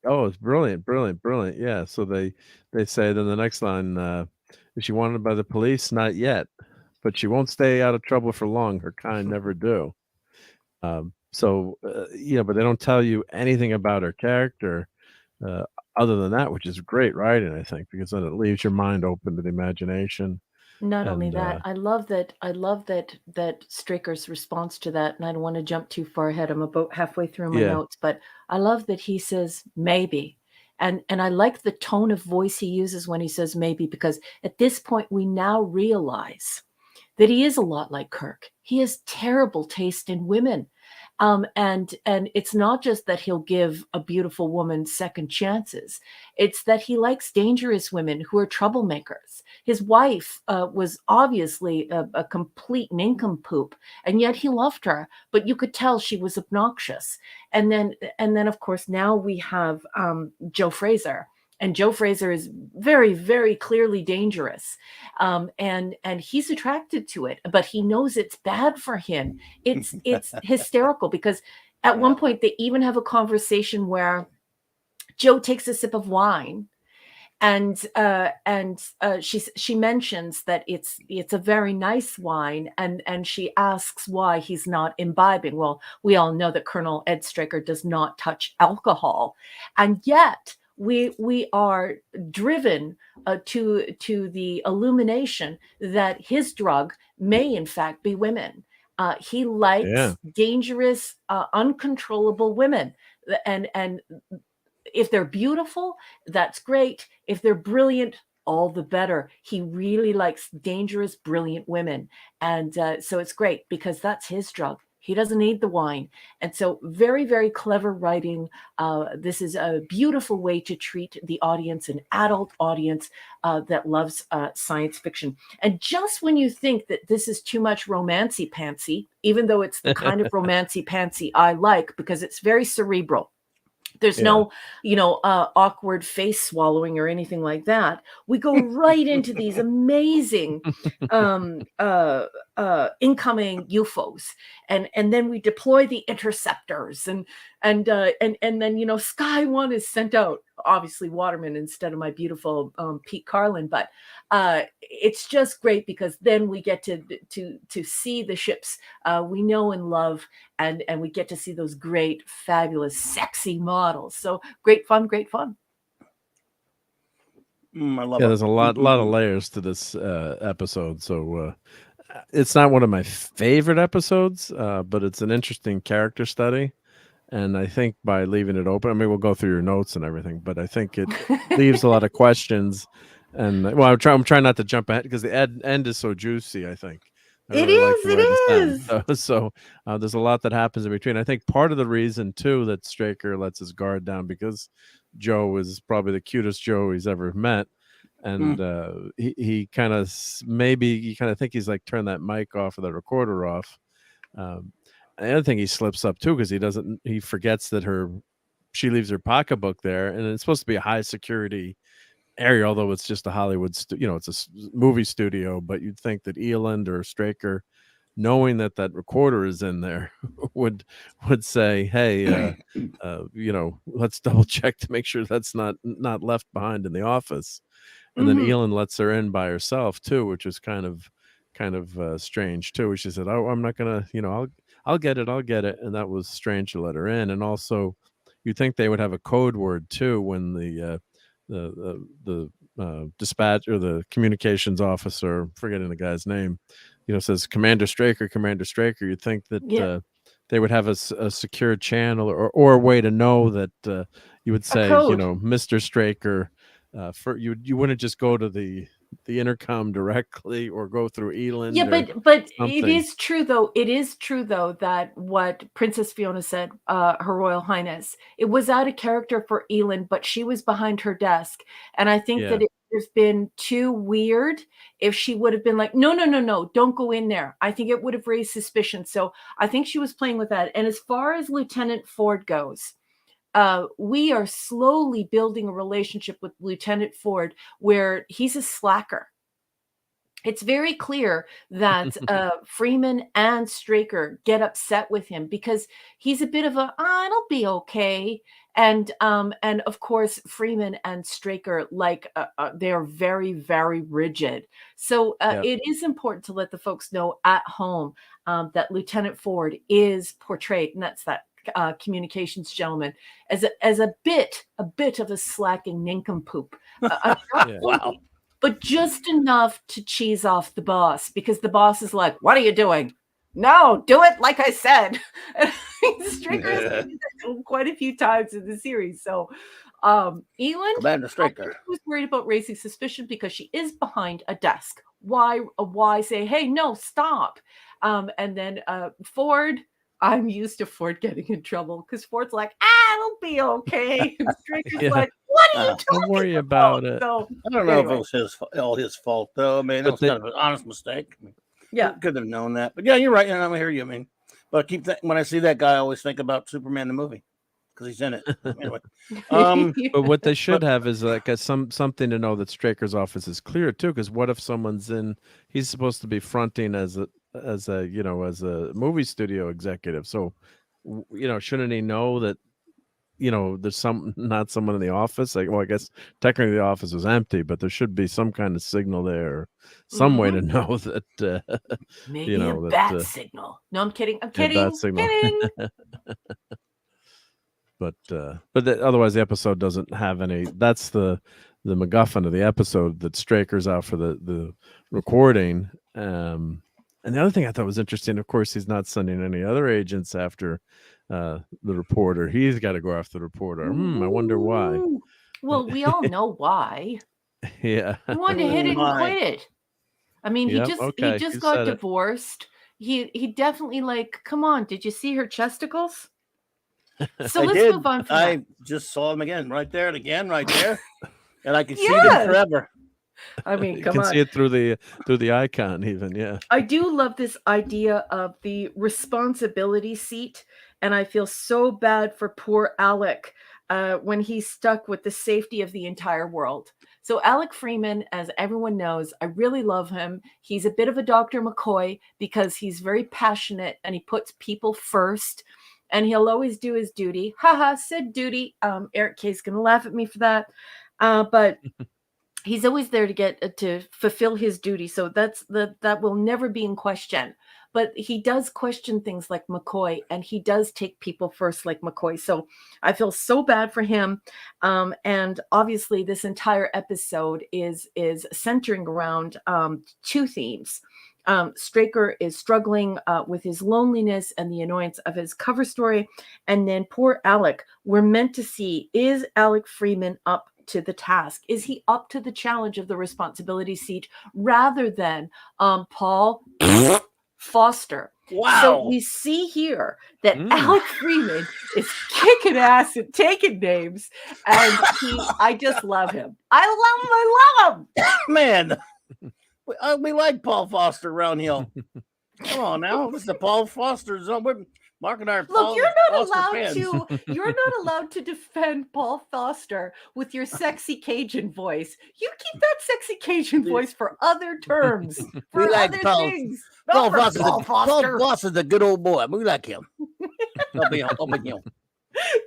Oh, it's brilliant, brilliant, brilliant. Yeah. So they say, then the next line, is she wanted by the police? Not yet, but she won't stay out of trouble for long. Her kind never do. But they don't tell you anything about her character other than that, which is great writing, I think, because then it leaves your mind open to the imagination. Not only And that, I love that Straker's response to that, and I don't want to jump too far ahead. I'm about halfway through my Yeah. notes, but I love that he says maybe. And I like the tone of voice he uses when he says maybe, because at this point we now realize that he is a lot like Kirk. He has terrible taste in women. And it's not just that he'll give a beautiful woman second chances. It's that he likes dangerous women who are troublemakers. His wife was obviously a complete nincompoop, and yet he loved her. But you could tell she was obnoxious. And then of course now we have Joe Fraser. And Joe Fraser is very, very clearly dangerous, and he's attracted to it, but he knows it's bad for him. It's hysterical, because at one point they even have a conversation where Joe takes a sip of wine, and she mentions that it's a very nice wine, and she asks why he's not imbibing. Well, we all know that Colonel Ed Straker does not touch alcohol, and yet we are driven to the illumination that his drug may in fact be women. He likes dangerous, uncontrollable women, and if they're beautiful, that's great. If they're brilliant, all the better. He really likes dangerous, brilliant women, and so it's great because that's his drug. He doesn't need the wine. And so very, very clever writing. This is a beautiful way to treat the audience, an adult audience that loves science fiction. And just when you think that this is too much romancy pantsy, even though it's the kind of romancy pantsy I like, because it's very cerebral. There's no, awkward face swallowing or anything like that. We go right into these amazing incoming UFOs, and then we deploy the interceptors, and then Sky One is sent out. Obviously, Waterman instead of my beautiful Pete Carlin, but it's just great because then we get to see the ships we know and love, and we get to see those great, fabulous, sexy models. So great fun, great fun. I love it. There's a lot of layers to this episode. So it's not one of my favorite episodes, but it's an interesting character study. And I think by leaving it open, I mean, we'll go through your notes and everything, but I think it leaves a lot of questions. And well, I'm trying not to jump ahead because the end is so juicy, I think. It is. So there's a lot that happens in between. I think part of the reason too that Straker lets his guard down, because Joe is probably the cutest Joe he's ever met, and he kind of think he's like, turn that mic off or the recorder off. The other thing he slips up too, because he forgets that she leaves her pocketbook there, and it's supposed to be a high security area, although it's just a Hollywood, it's a movie studio. But you'd think that Eland or Straker, knowing that that recorder is in there, would say, "Hey, let's double check to make sure that's not left behind in the office." And then Eland lets her in by herself too, which is kind of strange too. She said, "Oh, I'm not gonna, I'll get it, and that was strange to let her in. And also, you'd think they would have a code word too when the dispatch or the communications officer, I'm forgetting the guy's name, says Commander Straker. You'd think that they would have a secure channel or a way to know that you would say, Mr. Straker. You wouldn't just go to the intercom directly or go through Eland. Yeah, but it is true though. It is true though that what Princess Fiona said, Her Royal Highness, it was out of character for Eland, but she was behind her desk, and I think that it would have been too weird if she would have been like, no, don't go in there. I think it would have raised suspicion. So I think she was playing with that. And as far as Lieutenant Ford goes, we are slowly building a relationship with Lieutenant Ford where he's a slacker. It's very clear that Freeman and Straker get upset with him because he's a bit of it'll be okay. And of course, Freeman and Straker, they're very, very rigid. So it is important to let the folks know at home that Lieutenant Ford is portrayed, and that's that communications gentleman, as a bit of a slacking nincompoop. Wow. But just enough to cheese off the boss, because the boss is like, "What are you doing? No, do it like I said." Straker has done that quite a few times in the series. So Eland, Commander Straker was worried about raising suspicion because she is behind a desk. Why say, "Hey, no, stop"? And then Ford, I'm used to Ford getting in trouble because Ford's like, it'll be okay. And Straker's like, what are you talking Don't worry about it. So, I don't know if it was all his fault, though. I mean, it was kind of an honest mistake. Could have known that. But yeah, you're right. I hear you. I mean, but when I see that guy, I always think about Superman the movie because he's in it. Anyway, but what they should have is like something to know that Straker's office is clear too. Because what if someone's in? He's supposed to be fronting as a movie studio executive. So, shouldn't he know that? There's not someone in the office. Like, well, I guess technically the office was empty, but there should be some kind of signal there, some way to know that. Maybe a bat signal. No, I'm kidding. I'm kidding. Bat signal. But otherwise, the episode doesn't have any. That's the MacGuffin of the episode, that Straker's out for the recording. And the other thing I thought was interesting, of course, he's not sending any other agents after the reporter. He's got to go after the reporter. I wonder why. Well, we all know why. Yeah. He wanted to hit it and quit it. I mean, he just got divorced. He definitely come on, did you see her chesticles? So let's move on from that. I just saw him again, right there and again, right there. And I can see them forever. I mean, you can see it through the icon even. Yeah. I do love this idea of the responsibility seat. And I feel so bad for poor Alec when he's stuck with the safety of the entire world. So Alec Freeman, as everyone knows, I really love him. He's a bit of a Dr. McCoy because he's very passionate and he puts people first. And he'll always do his duty. Haha, said duty. Eric Kay's going to laugh at me for that. But he's always there to fulfill his duty. So that will never be in question. But he does question things like McCoy, and he does take people first like McCoy. So I feel so bad for him. And obviously this entire episode is centering around two themes. Straker is struggling with his loneliness and the annoyance of his cover story. And then poor Alec, we're meant to see, is Alec Freeman up to the task? Is he up to the challenge of the responsibility seat rather than Paul Foster? Wow. So we see here that Alec Freeman is kicking ass and taking names. And I just love him. I love him. Man. We like Paul Foster around here. Come on now. This is the Paul Foster zone. Mark and I are Look, Paul you're not Foster allowed fans. you're not allowed to defend Paul Foster with your sexy Cajun voice. You keep that sexy Cajun voice for other terms, for We like other Paul. things. Paul Not for Foster's Paul Foster. Paul Foster's a good old boy. We like him. Up in him.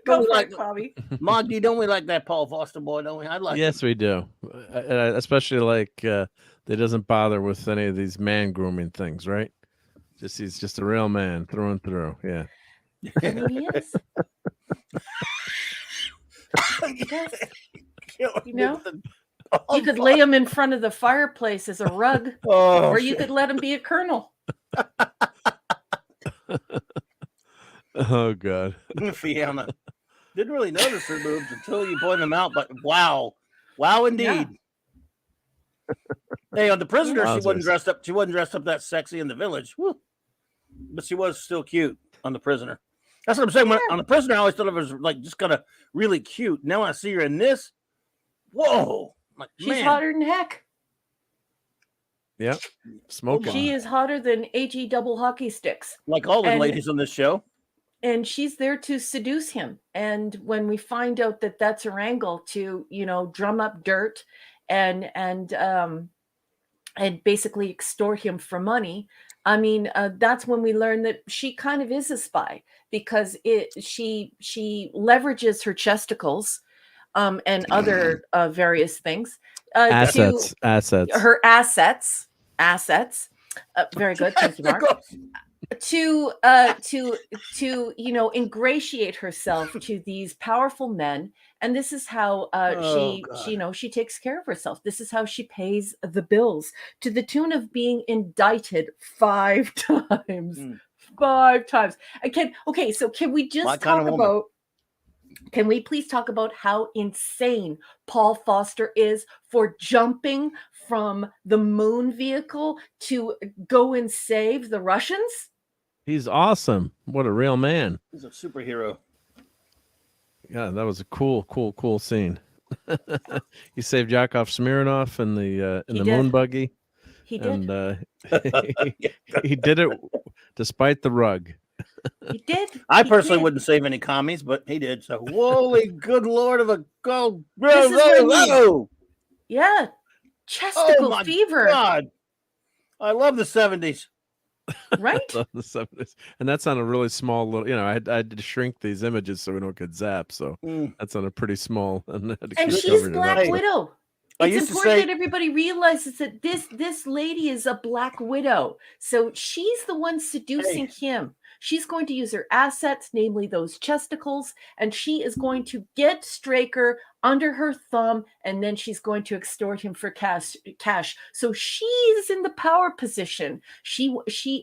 Go we for like- it, Bobby. Monty, don't we like that Paul Foster boy? Don't we? I like him. Yes, we do. Especially like that doesn't bother with any of these man grooming things, right? He's just a real man through and through. Yeah. I mean, he is. Yes. You know, you could lay him in front of the fireplace as a rug, or you could let him be a colonel. Oh God. Fiona didn't really notice her boobs until you pointed them out, but wow, indeed. Hey, on The Prisoner, she wasn't dressed up. She wasn't dressed up that sexy in The Village, woo. But she was still cute on The Prisoner. That's what I'm saying. On The Prisoner, I always thought it was like just kind of really cute. Now I see her in this. Whoa, like, She's man. hotter than heck. Yep. Smoking. She is hotter than AG double hockey sticks. Like all the And- ladies on this show. And she's there to seduce him. And when we find out that that's her angle to, drum up dirt and basically extort him for money, I mean, that's when we learn that she kind of is a spy, because she leverages her chesticles and other various things. Assets. Her assets. Very good. Thank you, Mark. To ingratiate herself to these powerful men, and this is how she takes care of herself. This is how she pays the bills, to the tune of being indicted 5 times. 5 times. So can we just talk about? Can we please talk about how insane Paul Foster is for jumping from the moon vehicle to go and save the Russians? He's awesome. What a real man. He's a superhero. Yeah, that was a cool scene. He saved Yakov Smirnoff in the moon buggy. He did. And he did it despite the rug. He did. I personally wouldn't save any commies, but he did. So, holy good Lord of a gold. Yeah. Chesticle fever. God. I love the 70s. Right? The 70s. And that's on a really small little, I had to shrink these images so we don't get zapped. So that's on a pretty small. And she's Black Widow. It's important that everybody realizes that this lady is a Black Widow. So she's the one seducing him. She's going to use her assets, namely those chesticles, and she is going to get Straker under her thumb, and then she's going to extort him for cash. So she's in the power position. She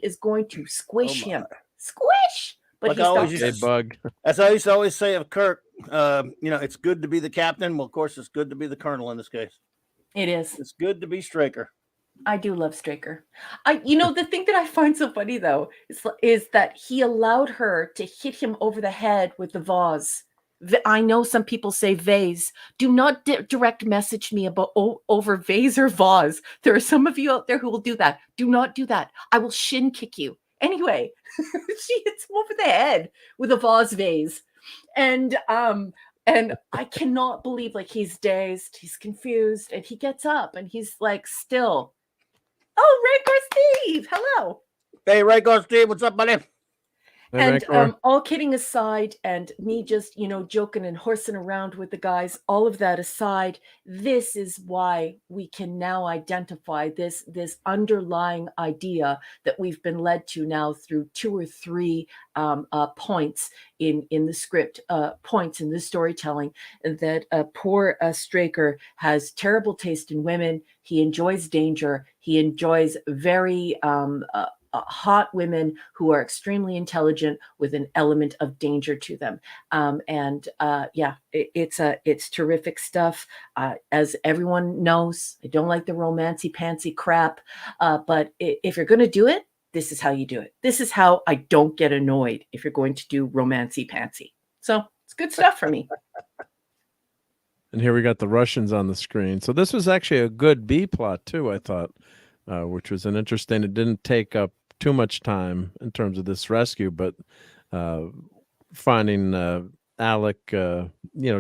is going to squish him. Squish! But Like as I used to always say of Kirk, it's good to be the captain. Well, of course, it's good to be the colonel in this case. It is. It's good to be Straker. I do love Straker. The thing that I find so funny though is that he allowed her to hit him over the head with the vase. I know some people say vase. Do not direct message me about over vase or vase. There are some of you out there who will do that. Do not do that. I will shin kick you. Anyway, she hits him over the head with a vase. And I cannot believe, like, he's dazed, he's confused, and he gets up and he's like still. Oh, Rancor Steve, hello. Hey, Rancor Steve, what's up, buddy? And all kidding aside, and me just, joking and horsing around with the guys, all of that aside, this is why we can now identify this underlying idea that we've been led to now through 2 or 3 points in the script, points in the storytelling, that poor Straker has terrible taste in women. He enjoys danger. He enjoys very hot women who are extremely intelligent with an element of danger to them. It's terrific stuff. As everyone knows, I don't like the romancy-pantsy crap, but if you're going to do it, this is how you do it. This is how I don't get annoyed if you're going to do romancy-pantsy. So it's good stuff for me. And here we got the Russians on the screen. So this was actually a good B plot too, I thought, which was an interesting. It didn't take up too much time in terms of this rescue, but finding Alec,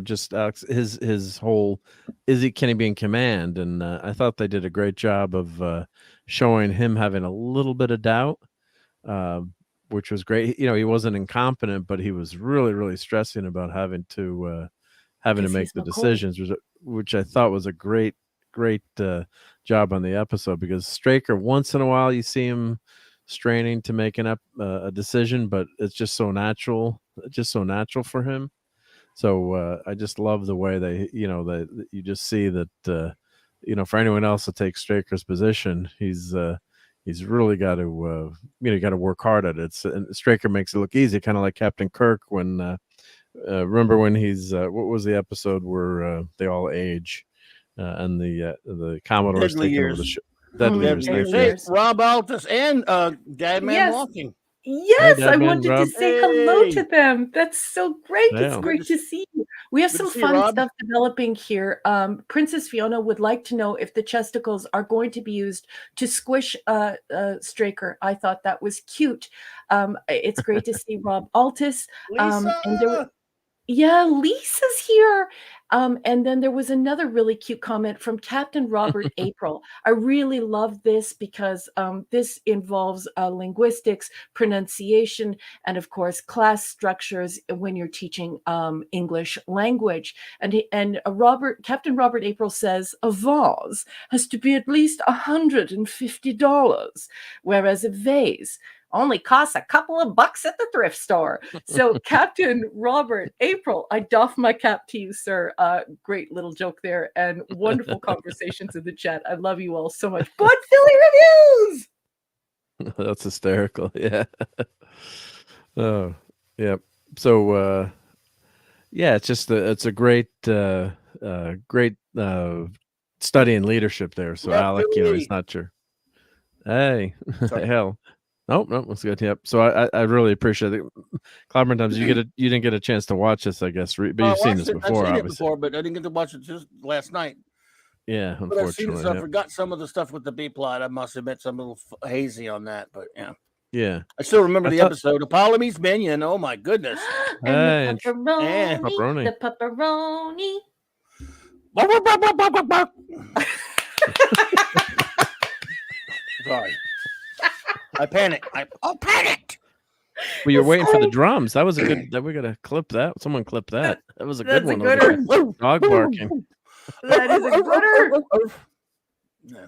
just Alex, his whole can he be in command? And I thought they did a great job of showing him having a little bit of doubt, which was great. He wasn't incompetent, but he was really, really stressing about having to make the decisions, which I thought was a great job on the episode, because Straker, once in a while you see him straining to make a decision, but it's just so natural for him. So I just love the way they, that you just see that, for anyone else to take Straker's position, he's really got to, got to work hard at it. And Straker makes it look easy, kind of like Captain Kirk when, remember when he's, what was the episode where they all age, and the Commodore's taking over the ship. Deadly Years. Hey, Rob Altus and Dadman Walking. Yes, Hey, I Dadman, wanted Rob. to say hello to them. That's so great. Yeah. It's great to see you. We have some fun stuff developing here. Princess Fiona would like to know if the chesticles are going to be used to squish Straker. I thought that was cute. It's great to see Rob Altus. Lisa! Lisa's here. And then there was another really cute comment from Captain Robert April. I really love this because this involves linguistics, pronunciation, and of course, class structures when you're teaching English language. And Captain Robert April says a vase has to be at least $150, whereas a vase only costs a couple of bucks at the thrift store. So Captain Robert April, I doff my cap to you, sir. Great little joke there, and wonderful conversations in the chat. I love you all so much. Good Philly reviews. That's hysterical. Yeah. Oh, yeah. So, it's just it's a great study in leadership there. So Alec, he's not your. Hey, hell. Nope, that's good. Yep. So I really appreciate it. Clobberin Times, you didn't get a chance to watch this, I guess, but you've seen this before. I've seen it before, but I didn't get to watch it just last night. Yeah, but I've seen unfortunately, it, so I forgot some of the stuff with the B plot. I must admit, I'm a little hazy on that, but yeah. Yeah, I still remember the episode of Ptolemy's Minion. Oh my goodness! And the pepperoni, the pepperoni. Sorry. I panicked. I panicked. Well, you're waiting for the drums. That was a good. We gotta clip that. Someone clip that. That was a good one. Dog barking. That is a gooder. So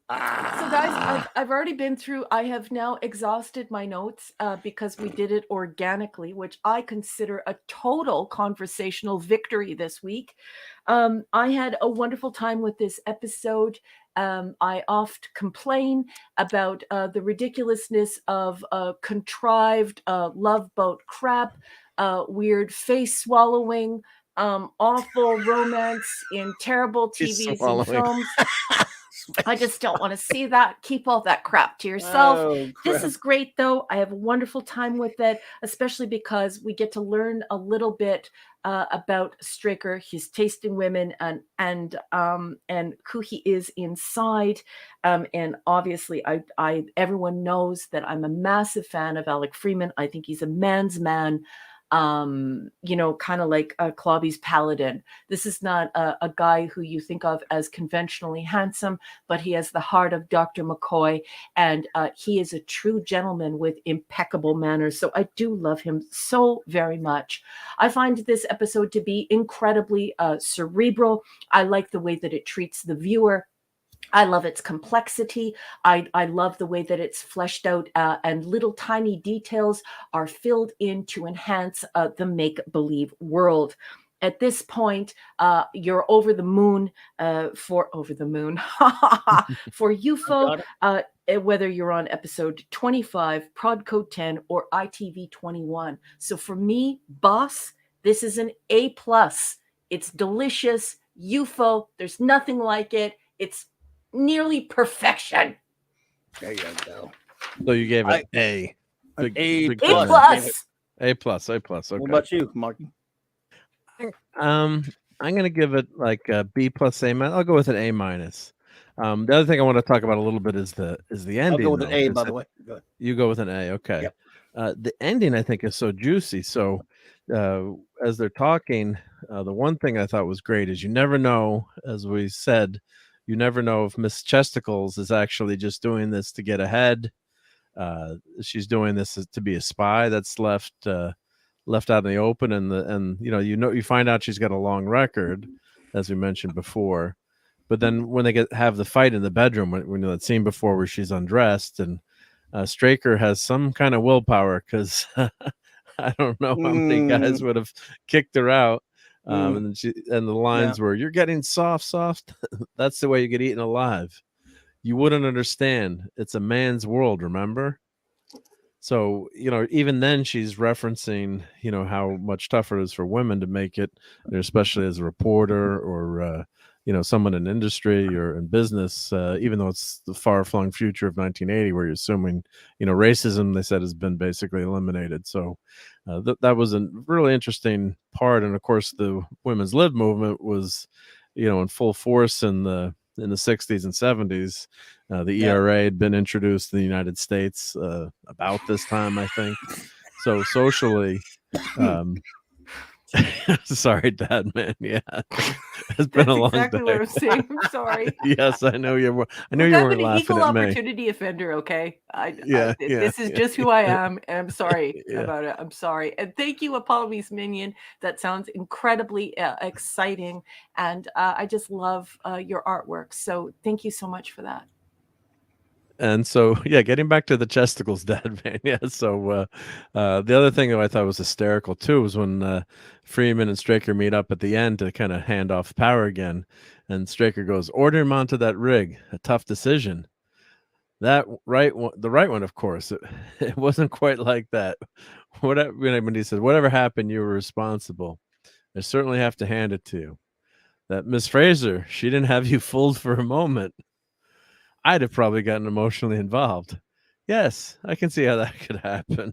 guys, I've already been through. I have now exhausted my notes because we did it organically, which I consider a total conversational victory this week. I had a wonderful time with this episode. I oft complain about the ridiculousness of contrived love boat crap, weird face swallowing, awful romance in terrible TVs and films. I just don't want to see that. Keep all that crap to yourself. This is great, though. I have a wonderful time with it, especially because we get to learn a little bit about Straker, his taste in women, and who he is inside. And obviously, everyone knows that I'm a massive fan of Alec Freeman. I think he's a man's man. Kind of like CLOBBY'S Paladin. This is not a guy who you think of as conventionally handsome, but he has the heart of Dr. McCoy, and he is a true gentleman with impeccable manners. So I do love him so very much. I find this episode to be incredibly cerebral. I like the way that it treats the viewer. I love its complexity. I love the way that it's fleshed out and little tiny details are filled in to enhance the make-believe world. At this point, you're over the moon for UFO, whether you're on episode 25, Prod Code 10, or ITV 21. So for me, boss, this is an A+. It's delicious. UFO, there's nothing like it. It's nearly perfection. There you go. So you gave it A. A+. A+. Okay. What about you, Marky? I'm gonna give it like a B plus A minus. I'll go with an A minus. The other thing I want to talk about a little bit is the I'll ending. go with an though, A, 'cause by the way. Go ahead. you go with an A, okay. Yep. The ending I think is so juicy. So uh, as they're talking, the one thing I thought was great is you never know, as we said, you never know if Miss Chesticles is actually just doing this to get ahead. She's doing this to be a spy that's left out in the open, and you find out she's got a long record, as we mentioned before. But then when they have the fight in the bedroom, when that scene before where she's undressed and Straker has some kind of willpower, because I don't know how many guys would have kicked her out. And the lines were, "You're getting soft." That's the way you get eaten alive. You wouldn't understand. It's a man's world, remember? So, even then she's referencing, how much tougher it is for women to make it, especially as a reporter or, someone in industry or in business, even though it's the far flung future of 1980, where you're assuming, racism, they said, has been basically eliminated. So that was a really interesting part. And of course, the women's lib movement was, in full force in the 60s and 70s. The ERA had been introduced in the United States about this time, I think. So socially, sorry, Dad, man. Yeah, it's been a long exactly day. what I'm saying. I'm sorry. Yes, I know you were. I know Look, you I'm weren't an laughing equal at me. opportunity offender. Okay, Yeah, this is just who I am, and I'm sorry Yeah. about it. I'm sorry, and thank you, Apollo's Minion. That sounds incredibly exciting, and I just love your artwork. So thank you so much for that. And so, yeah, getting back to the chesticles, Dad, man. Yeah. So the other thing that I thought was hysterical too was when Freeman and Straker meet up at the end to kind of hand off power again, and Straker goes, "Order him onto that rig. A tough decision." The right one, of course. It wasn't quite like that. When he said, "Whatever happened, you were responsible. I certainly have to hand it to you. That Miss Fraser, she didn't have you fooled for a moment. I'd have probably gotten emotionally involved." Yes, I can see how that could happen.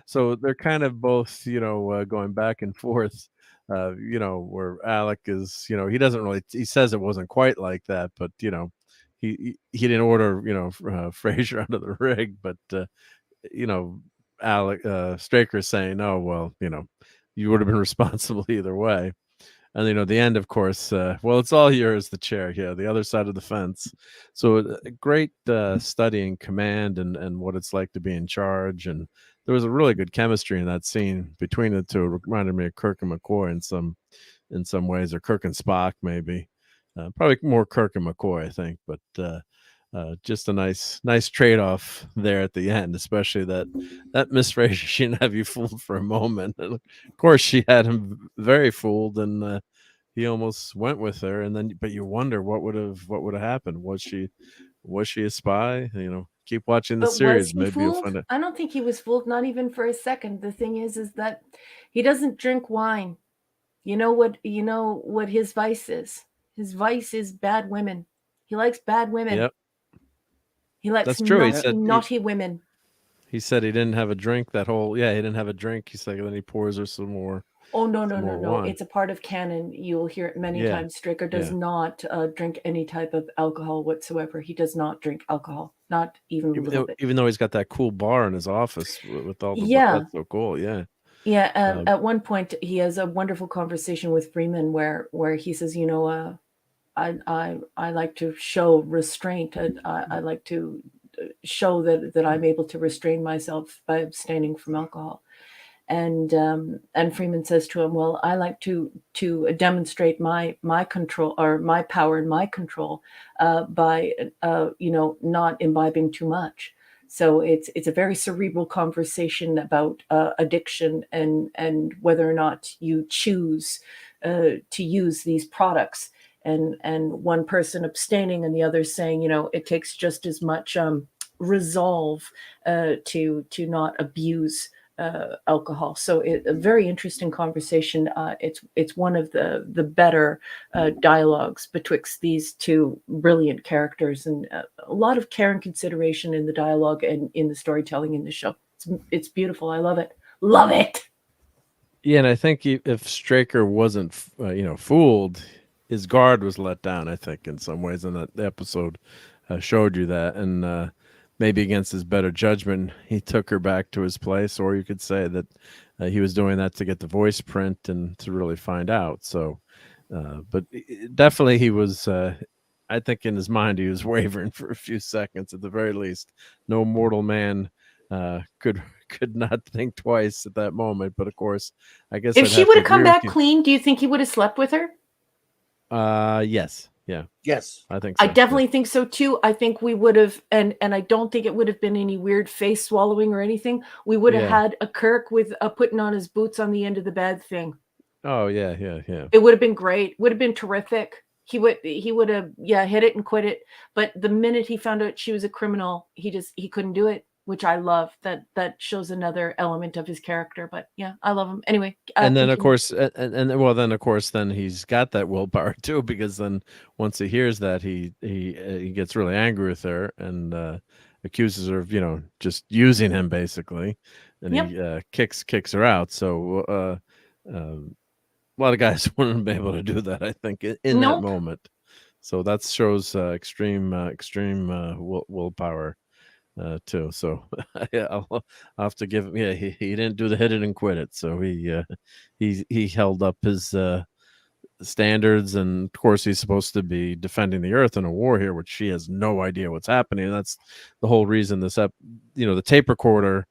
So they're kind of both, going back and forth, where Alec is, he doesn't really, he says it wasn't quite like that, but, he didn't order, Fraser under the rig, but, you know, Alec, Straker is saying, "Oh, well, you would have been responsible either way." And the end, of course, well, it's all yours, the chair. Yeah, the other side of the fence. So a great studying command and what it's like to be in charge. And there was a really good chemistry in that scene between the two. It reminded me of Kirk and McCoy in some ways, or Kirk and Spock maybe. Probably more Kirk and McCoy, I think. But just a nice trade-off there at the end, especially that Miss Fraser, she didn't have you fooled for a moment. And of course, she had him very fooled, and he almost went with her. And then, but you wonder what would have happened. Was she a spy? Keep watching the But was series. he Maybe you'll fooled? find it. I don't think he was fooled, not even for a second. The thing is that he doesn't drink wine. You know what his vice is? His vice is bad women. He likes bad women. Yep, He likes that's true. naughty women. He said he didn't have a drink that whole. Yeah, he didn't have a drink. He's like, then he pours her some more. Oh, no. Wine. It's a part of canon. You'll hear it many Yeah, times. Straker does yeah. not drink any type of alcohol whatsoever. He does not drink alcohol, not even a little bit. Even though he's got that cool bar in his office with all the Yeah. that's so cool. Yeah. Yeah, at one point he has a wonderful conversation with Freeman where he says, I like to show restraint. I like to show that I'm able to restrain myself by abstaining from alcohol. And Freeman says to him, "Well, I like to demonstrate my control, or my power and my control, by not imbibing too much." So it's a very cerebral conversation about addiction and whether or not you choose to use these products, and one person abstaining and the other saying, it takes just as much resolve to not abuse alcohol. So a very interesting conversation. It's one of the better dialogues betwixt these two brilliant characters, and a lot of care and consideration in the dialogue and in the storytelling in the show. It's beautiful. I love it. Yeah, and I think if Straker wasn't, fooled, his guard was let down, I think, in some ways, and that the episode showed you that. And maybe against his better judgment, he took her back to his place, or you could say that he was doing that to get the voice print and to really find out. So, but definitely he was. I think in his mind he was wavering for a few seconds at the very least. No mortal man could not think twice at that moment. But of course, I guess If I'd she have would to have come agree with back clean, do you think he would have slept with her? Yes, yeah, Yes. I think so. I definitely think so too. I think we would have, and I don't think it would have been any weird face swallowing or anything. We would have Yeah. had a Kirk with putting on his boots on the end of the bed thing. Oh yeah, yeah, yeah. It would have been great. Would have been terrific. He would have hit it and quit it. But the minute he found out she was a criminal, he couldn't do it, which I love. That shows another element of his character. But yeah, I love him. Anyway, And then of continue. course, and well, then of course, then he's got that willpower too, because then once he hears that, he gets really angry with her and accuses her of just using him basically, and Yep. he kicks her out. So a lot of guys wouldn't be able to do that, I think, in that Nope. moment. So that shows extreme willpower too. So yeah, I'll have to give him. Yeah, he didn't do the hit it and quit it. So he held up his standards, and of course he's supposed to be defending the Earth in a war here, which she has no idea what's happening. And that's the whole reason the tape recorder.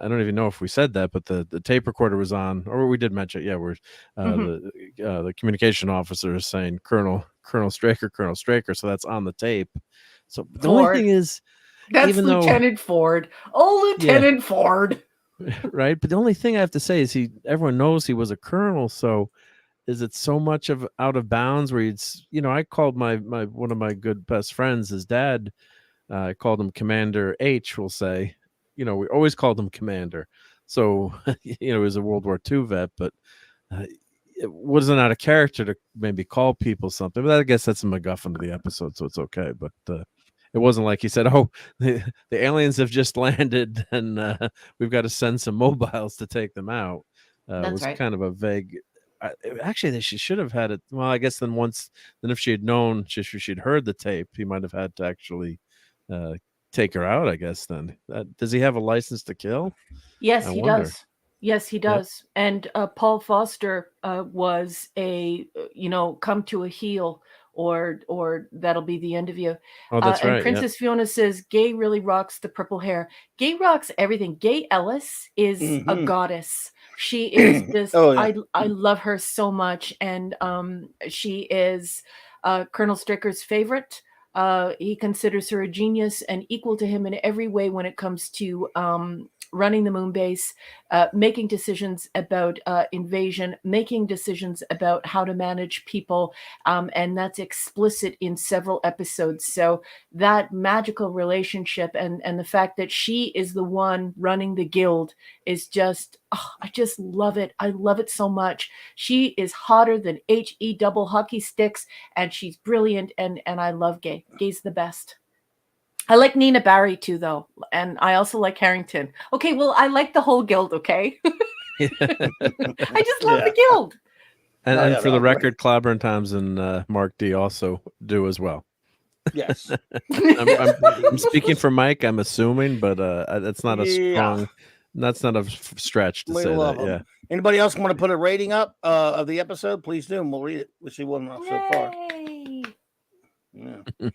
I don't even know if we said that, but the tape recorder was on, or we did mention it. Yeah, where the communication officer is saying Colonel Straker. So that's on the tape. So the only Ford. thing is, That's even though Lieutenant Ford. Oh, Lieutenant Ford. right, but the only thing I have to say is everyone knows he was a colonel. So is it so much of out of bounds where I called my one of my good best friends, his dad, I called him Commander H, we'll say. We always called him Commander. So, he was a World War II vet, but it wasn't out of character to maybe call people something. But I guess that's a MacGuffin of the episode, so it's okay. But it wasn't like he said, "Oh, the aliens have just landed, and we've got to send some mobiles to take them out." It was right. kind of a vague. Actually, she should have had it. Well, I guess then if she had known, she'd heard the tape, he might have had to actually take her out. I guess then. Does he have a license to kill? Yes, I he wonder. does. Yes, he does. And Paul Foster was a come to a heel, or that'll be the end of you. Oh, that's And right. Princess Fiona says, "Gay really rocks the purple hair. Gay rocks everything. Gay Ellis is a goddess. She is just. Oh, yeah. I love her so much, and she is Colonel Stricker's favorite. He considers her a genius and equal to him in every way when it comes to running the moon base, making decisions about invasion, making decisions about how to manage people. And that's explicit in several episodes. So that magical relationship and the fact that she is the one running the guild is just, I just love it. I love it so much. She is hotter than HE double hockey sticks, and she's brilliant. And I love Gay. Gay's the best. I like Nina Barry too, though, and I also like Harrington. Okay, well, I like the whole guild. Okay, I just love the guild. And for the record, Clobberin Times and Mark D also do as well. Yes. I'm speaking for Mike. I'm assuming, but that's not a strong. That's not a stretch to say that. Yeah. Anybody else want to put a rating up of the episode? Please do, and we'll read it. We'll see one so far. Yeah.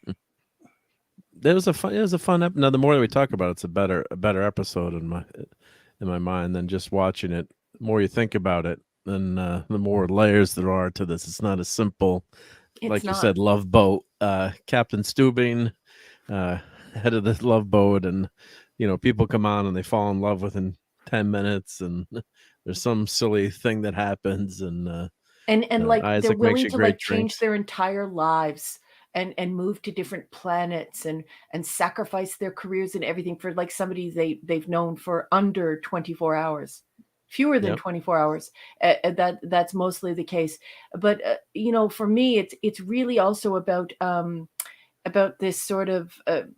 It was a fun episode. Now, the more that we talk about it, it's a better episode in my mind than just watching it. The more you think about it, then the more layers there are to this. It's not as simple, like you said, Love Boat. Captain Stubing, head of the Love Boat, and people come on and they fall in love within 10 minutes, and there's some silly thing that happens, and like Isaac they're willing to like change drinks. their entire lives and move to different planets and sacrifice their careers and everything for like somebody they've known for under 24 hours, fewer than 24 hours. That's mostly the case. But for me, it's really also about this sort of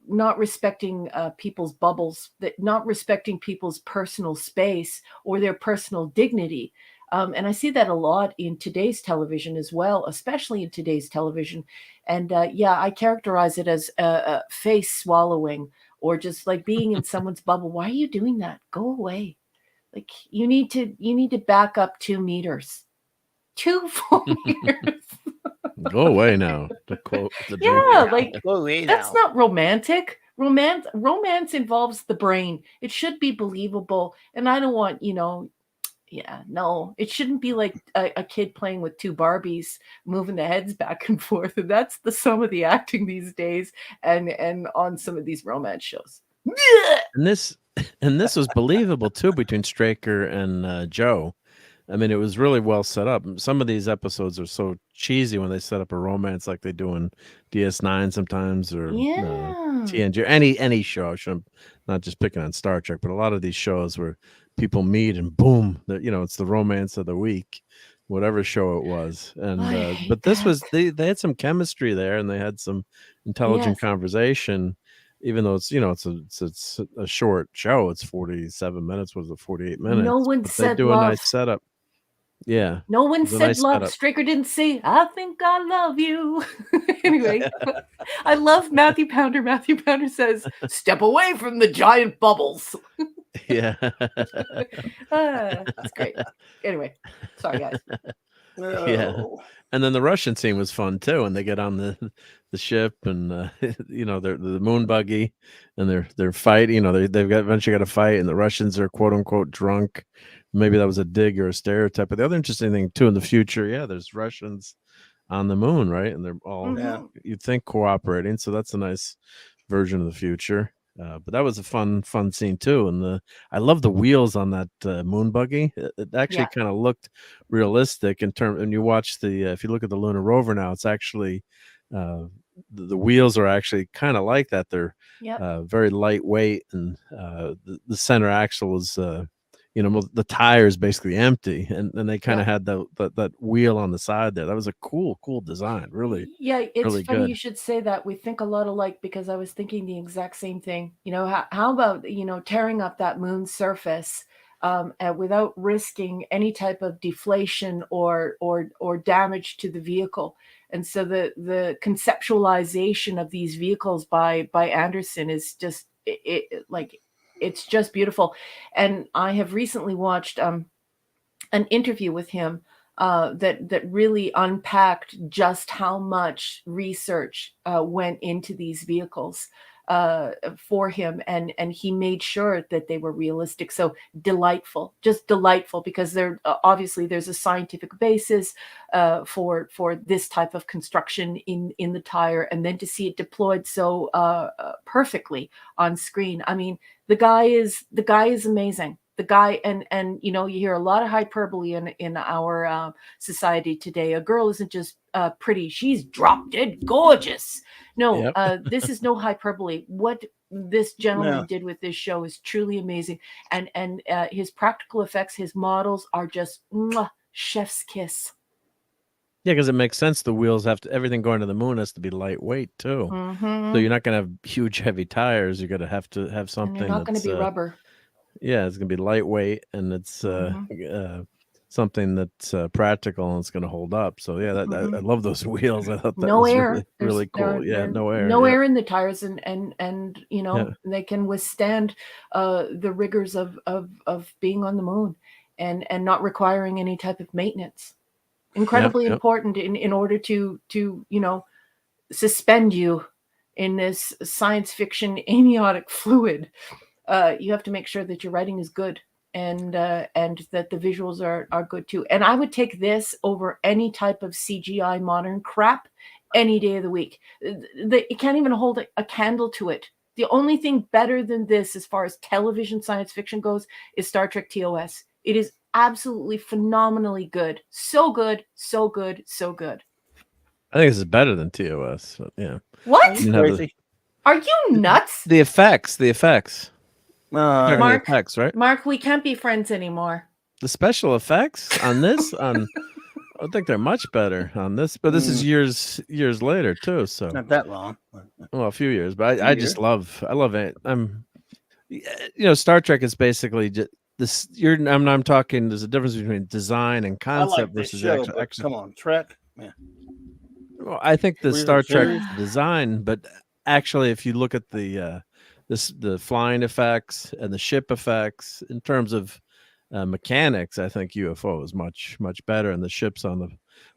not respecting people's bubbles, that not respecting people's personal space or their personal dignity. And I see that a lot in today's television as well, especially in today's television. And yeah, I characterize it as face swallowing, or just like being in someone's bubble. Why are you doing that? Go away. Like you need to back up 2 meters. 2 full meters. Go away now. To quote the Yeah, Joker. like Go away that's now. not romantic. Romance involves the brain. It should be believable. And I don't want, yeah, no, it shouldn't be like a kid playing with 2 Barbies, moving the heads back and forth. And that's the sum of the acting these days, and on some of these romance shows. And this was believable too between Straker and Joe. I mean, it was really well set up. Some of these episodes are so cheesy when they set up a romance, like they do in DS9 sometimes, or Yeah. TNG, or any show. I shouldn't, not just picking on Star Trek, but a lot of these shows where people meet and boom, it's the romance of the week, whatever show it was. And I hate but this that. was they had some chemistry there, and they had some intelligent Yes. conversation. Even though it's a short show, it's 47 minutes. Was it 48 minutes? No one But they said do a love. nice setup. Yeah, No one it's a said nice love. setup. Straker didn't say, I think I love you. Anyway, I love Matthew Pounder. Matthew Pounder says, step away from the giant bubbles. Yeah. That's great. Anyway, sorry, guys. Yeah. Oh. And then the Russian scene was fun too, and they get on the ship, and they're the moon buggy, and they're fighting. They've eventually got a fight, and the Russians are quote unquote drunk. Maybe that was a dig or a stereotype. But the other interesting thing too, in the future, yeah, there's Russians on the moon, right? And they're all you'd think cooperating. So that's a nice version of the future. But that was a fun scene too, and I love the wheels on that moon buggy. It actually kind of looked realistic in terms. And you watch if you look at the lunar rover now, it's actually the wheels are actually kind of like that. They're very lightweight, and the center axle is the tire is basically empty, and they kind of had that wheel on the side there. That was a cool design. Really, yeah, it's really funny good. you should say that. We think a lot alike, because I was thinking the exact same thing. How about tearing up that moon surface without risking any type of deflation or damage to the vehicle. And so the conceptualization of these vehicles by Anderson is just it's just beautiful. And I have recently watched an interview with him that really unpacked just how much research went into these vehicles for him, and he made sure that they were realistic. So delightful, just delightful, because there obviously there's a scientific basis for this type of construction in the tire, and then to see it deployed so perfectly on screen. I mean, the guy is amazing. The guy, and you hear a lot of hyperbole in our society today. A girl isn't just pretty; she's drop dead gorgeous. No, this is no hyperbole. What this gentleman did with this show is truly amazing, and his practical effects, his models are just chef's kiss. Yeah, because it makes sense. The wheels everything going to the moon has to be lightweight too. So you're not going to have huge, heavy tires. You're going to have something. And you're not going to be rubber. Yeah, it's going to be lightweight, and it's something that's practical, and it's going to hold up. So yeah, I love those wheels. I thought that was air. really cool. No air. No air in the tires, and they can withstand the rigors of being on the moon and not requiring any type of maintenance. Incredibly important in order to suspend you in this science fiction amniotic fluid. You have to make sure that your writing is good, and that the visuals are good too. And I would take this over any type of CGI modern crap any day of the week. It can't even hold a candle to it. The only thing better than this, as far as television science fiction goes, is Star Trek TOS. It is absolutely phenomenally good. So good, so good, so good. I think this is better than TOS. But yeah. What? Are you nuts? The effects. Mark, effects, right? Mark, we can't be friends anymore. The special effects on this, I think they're much better on this, but this is years later too. So not that long. Well, a few years, but I just love it. Star Trek is basically just, this I'm talking. There's a difference between design and I like concept this versus show, actual. but come on, Trek. Yeah. Well, I think the Original Star Trek series? design, but actually, if you look at the flying effects and the ship effects in terms of mechanics, I think UFO is much better. And the ships on the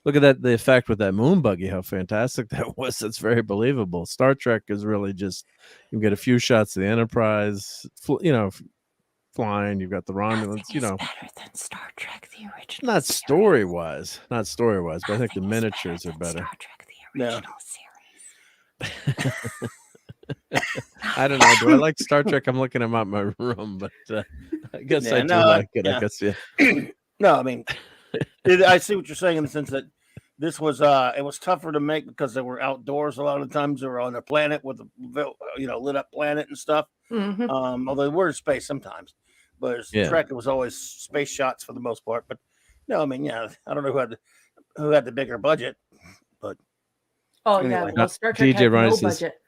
look at the effect with that moon buggy, how fantastic that was. It's very believable. Star Trek is really just you get a few shots of the Enterprise, flying. You've got the Romulans, better than Star Trek, the original. not story wise, but I think the miniatures are better. Star Trek, the Yeah. original series. I don't know. Do I like Star Trek? I'm looking at them out my room, but I guess Yeah, I do no, like it. yeah. I guess, yeah. No, I mean, I see what you're saying in the sense that this was it was tougher to make because they were outdoors a lot of times. They were on a planet with a lit up planet and stuff. Mhm. Although they were in space sometimes, but Yeah. Trek it was always space shots for the most part. But no, I mean, yeah, I don't know who had the bigger budget, but Oh Anyway. yeah, well, Star Trek DJ had no Rice is- budget.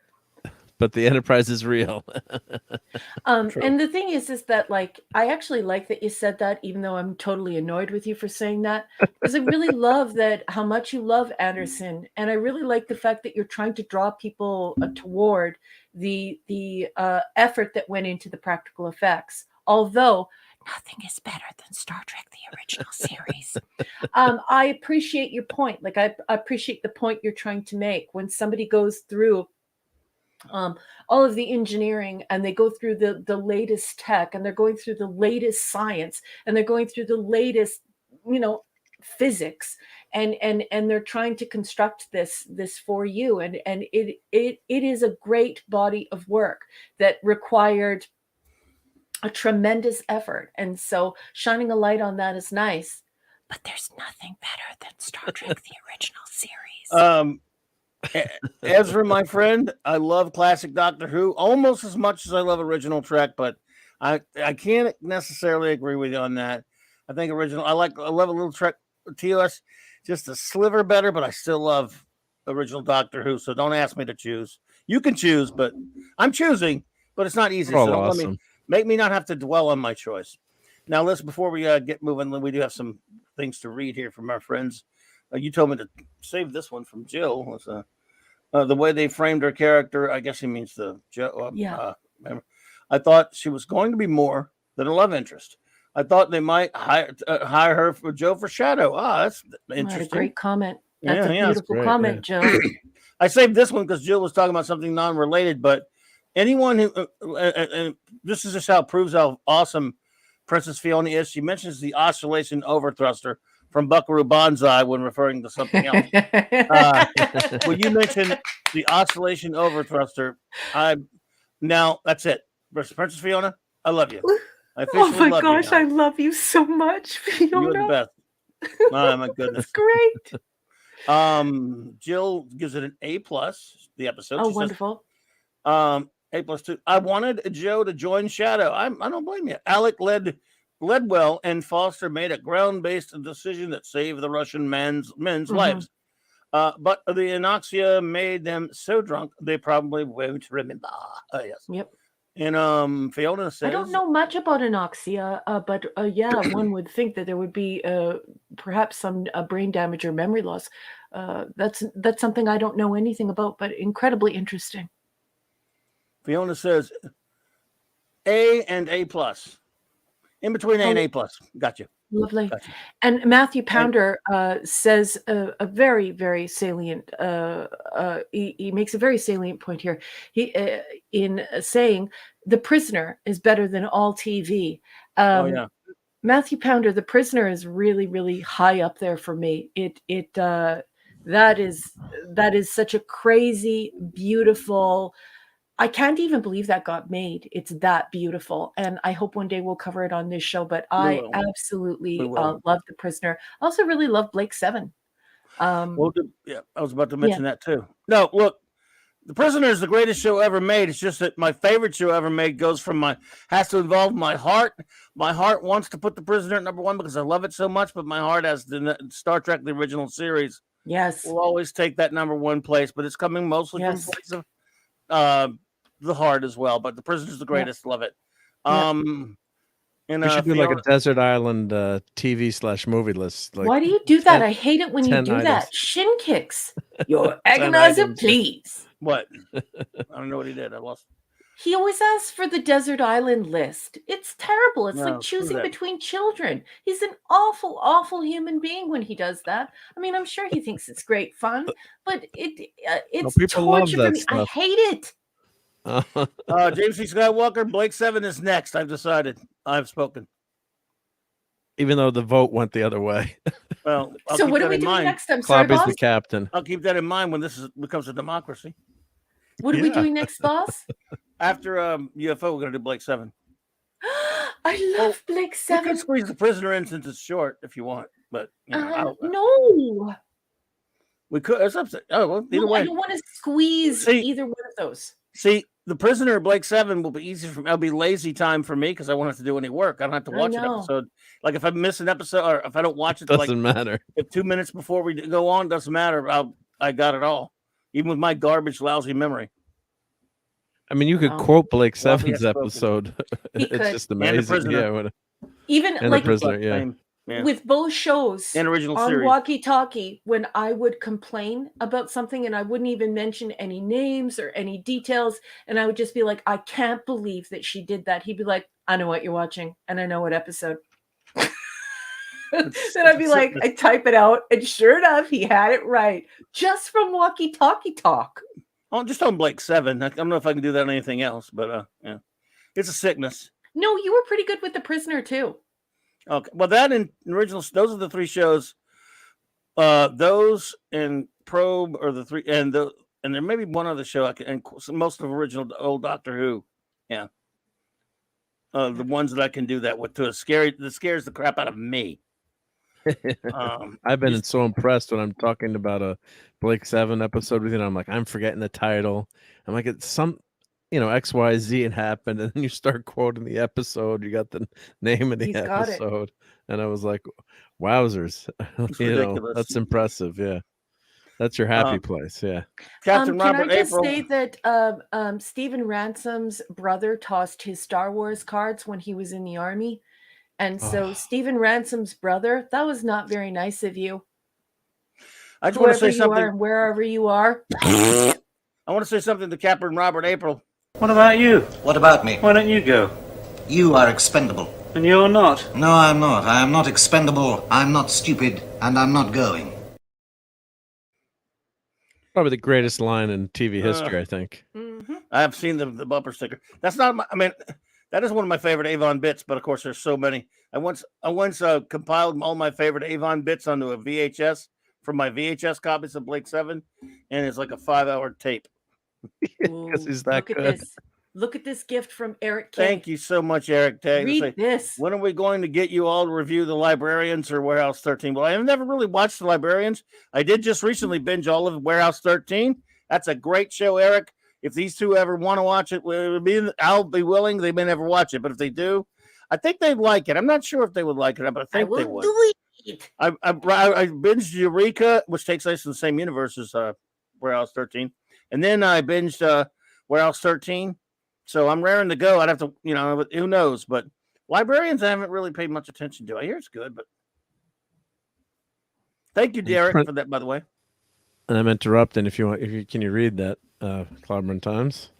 But the Enterprise is real. True. And the thing is that like I actually like that you said that, even though I'm totally annoyed with you for saying that, because I really love that how much you love Anderson, and I really like the fact that you're trying to draw people toward the effort that went into the practical effects. Although nothing is better than Star Trek, the original series. I appreciate your point. Like I appreciate the point you're trying to make when somebody goes through all of the engineering and they go through the latest tech and they're going through the latest science and they're going through the latest physics and they're trying to construct this for you and it is a great body of work that required a tremendous effort, and so shining a light on that is nice, but there's nothing better than Star Trek the original series. Ezra, my friend, I love classic Doctor Who almost as much as I love original Trek, but I can't necessarily agree with you on that. I think I love a little Trek TOS just a sliver better, but I still love original Doctor Who. So don't ask me to choose. You can choose, but I'm choosing, but it's not easy. We're all So don't awesome. make me not have to dwell on my choice. Now, before we get moving, we do have some things to read here from our friends. You told me to save this one from Jill. Was the way they framed her character. I guess he means the Joe. Yeah. I thought she was going to be more than a love interest. I thought they might hire her for Joe for Shadow. That's interesting. What a great comment. That's a Yeah, that's beautiful great, comment, Joe. I saved this one because Jill was talking about something non-related, but anyone who this is just how it proves how awesome Princess Fiona is. She mentions the oscillation overthruster from Buckaroo Banzai when referring to something else. When you mentioned the oscillation overthruster, now that's it. Princess Fiona, I love you. I Oh officially my love gosh, you now. I love you so much, Fiona. You're the best. Oh my goodness. That's great. Jill gives it an A+. The episode. Oh, She wonderful. says, A+2. I wanted Joe to join Shadow. I don't blame you. Alec led well, and Foster made a ground-based decision that saved the Russian men's lives. But the anoxia made them so drunk they probably won't remember. Oh yes. Yep. And Fiona says, I don't know much about anoxia, but yeah, one would think that there would be perhaps some brain damage or memory loss. That's something I don't know anything about, but incredibly interesting. Fiona says A and A+. In between A and A+. Gotcha. Lovely. Gotcha. And Matthew Pounder says a very, very salient. He makes a very salient point here. He in saying The Prisoner is better than all TV. Oh yeah. Matthew Pounder, The Prisoner is really, really high up there for me. That is such a crazy, beautiful. I can't even believe that got made. It's that beautiful. And I hope one day we'll cover it on this show, but I will. absolutely We will. love The Prisoner. I also really love Blake Seven. Well, yeah, I was about to mention that too. No, look, The Prisoner is the greatest show ever made. It's just that my favorite show ever made has to involve my heart. My heart wants to put The Prisoner at number one because I love it so much, but my heart has the Star Trek, the original series. Yes. Will always take that number one place, but it's coming mostly from place of the heart as well. But The Prisoner is the greatest. Love it. And We should do like Fiona, a desert island TV/movie list. Like Why do you do that? 10 I hate it when you 10 do items. that. Shin kicks. Your 10 agonizer, items, yeah. please. what? I don't know what he did. I lost. He always asks for the desert island list. It's terrible. It's No, like screw choosing that. between children. He's an awful, awful human being when he does that. I mean, I'm sure he thinks it's great fun, but it's people love torture for that me. I stuff. hate it. James C. Skywalker, Blake 7 is next. I've decided. I've spoken. Even though the vote went the other way. Well, I'll So keep what are that we in doing mind. next? I'm sorry, Clobby's boss. the captain. I'll keep that in mind when becomes a democracy. What are we Yeah. doing next, boss? After UFO, we're going to do Blake 7. I love Blake You 7. can squeeze the prisoner in since it's short if you want, but you know, No. we could. It's up to, oh, well, either No, I way. don't want to squeeze See- either one of those. See, the prisoner Blake 7 will be easy for me. It'll be lazy time for me because I won't have to do any work. I don't have to I watch an know. episode. Like if I miss an episode or if I don't watch it, like Doesn't matter. if 2 minutes before we go on, doesn't matter. I got it all, even with my garbage, lousy memory. I mean, you could Wow. quote Blake Well, we have 7's spoken. episode. He It's could. just And the amazing. prisoner. Yeah, what Even and the like prisoner. Yeah. Same. Yeah. with both shows And original on series. Walkie Talkie, when I would complain about something and I wouldn't even mention any names or any details, and I would just be like, I can't believe that she did that. He'd be like, I know what you're watching, and I know what episode. Then I'd be like, I type it out, and sure enough, he had it right just from Walkie Talkie talk. Oh, just on Blake 7. I don't know if I can do that on anything else, but yeah, it's a sickness. No, you were pretty good with The Prisoner too. Okay, well, that and original. Those are the three shows. Those and Probe are the three, and there may be one other show. And most of original old Doctor Who. Yeah, the ones that I can do that with too. That scares the crap out of me. I've been so impressed when I'm talking about a Blake 7 episode with you. And I'm like, I'm forgetting the title. I'm like, it's some, XYZ had happened, and then you start quoting the episode. You got the name of the He's got it. episode, and I was like, "Wowzers!" ridiculous. That's impressive. Yeah, that's your happy place. Yeah. Captain Can Robert I just April. say that Stephen Ransom's brother tossed his Star Wars cards when he was in the army, and so Stephen Ransom's brother, that was not very nice of you. I just want to Whoever say you are something. and wherever you are. I want to say something to Captain Robert April. What about you? What about me? Why don't you go? You are expendable. And you're not. No, I'm not. I am not expendable. I'm not stupid. And I'm not going. Probably the greatest line in TV history, I think. I have seen the bumper sticker. That's not my. I mean, that is one of my favorite Avon bits. But of course, there's so many. I once compiled all my favorite Avon bits onto a VHS from my VHS copies of Blake 7, and it's like a 5-hour tape. Because he's that Look good. at this. Look at this gift from Eric K. Thank you so much, Eric. Read this. When are we going to get you all to review The Librarians or Warehouse 13? Well, I've never really watched The Librarians. I did just recently binge all of Warehouse 13. That's a great show, Eric. If these two ever want to watch it, I'll be willing. They may never watch it, but if they do, I think they'd like it. I'm not sure if they would like it, but I think they would. Do it. I binged Eureka, which takes place in the same universe as Warehouse 13. And then I binged Warehouse 13. So I'm raring to go. I'd have to, who knows? But Librarians, I haven't really paid much attention to. I hear it's good, but thank you, Derek, for that, by the way. And I'm interrupting. If you want, can you read that? Clobbering Times.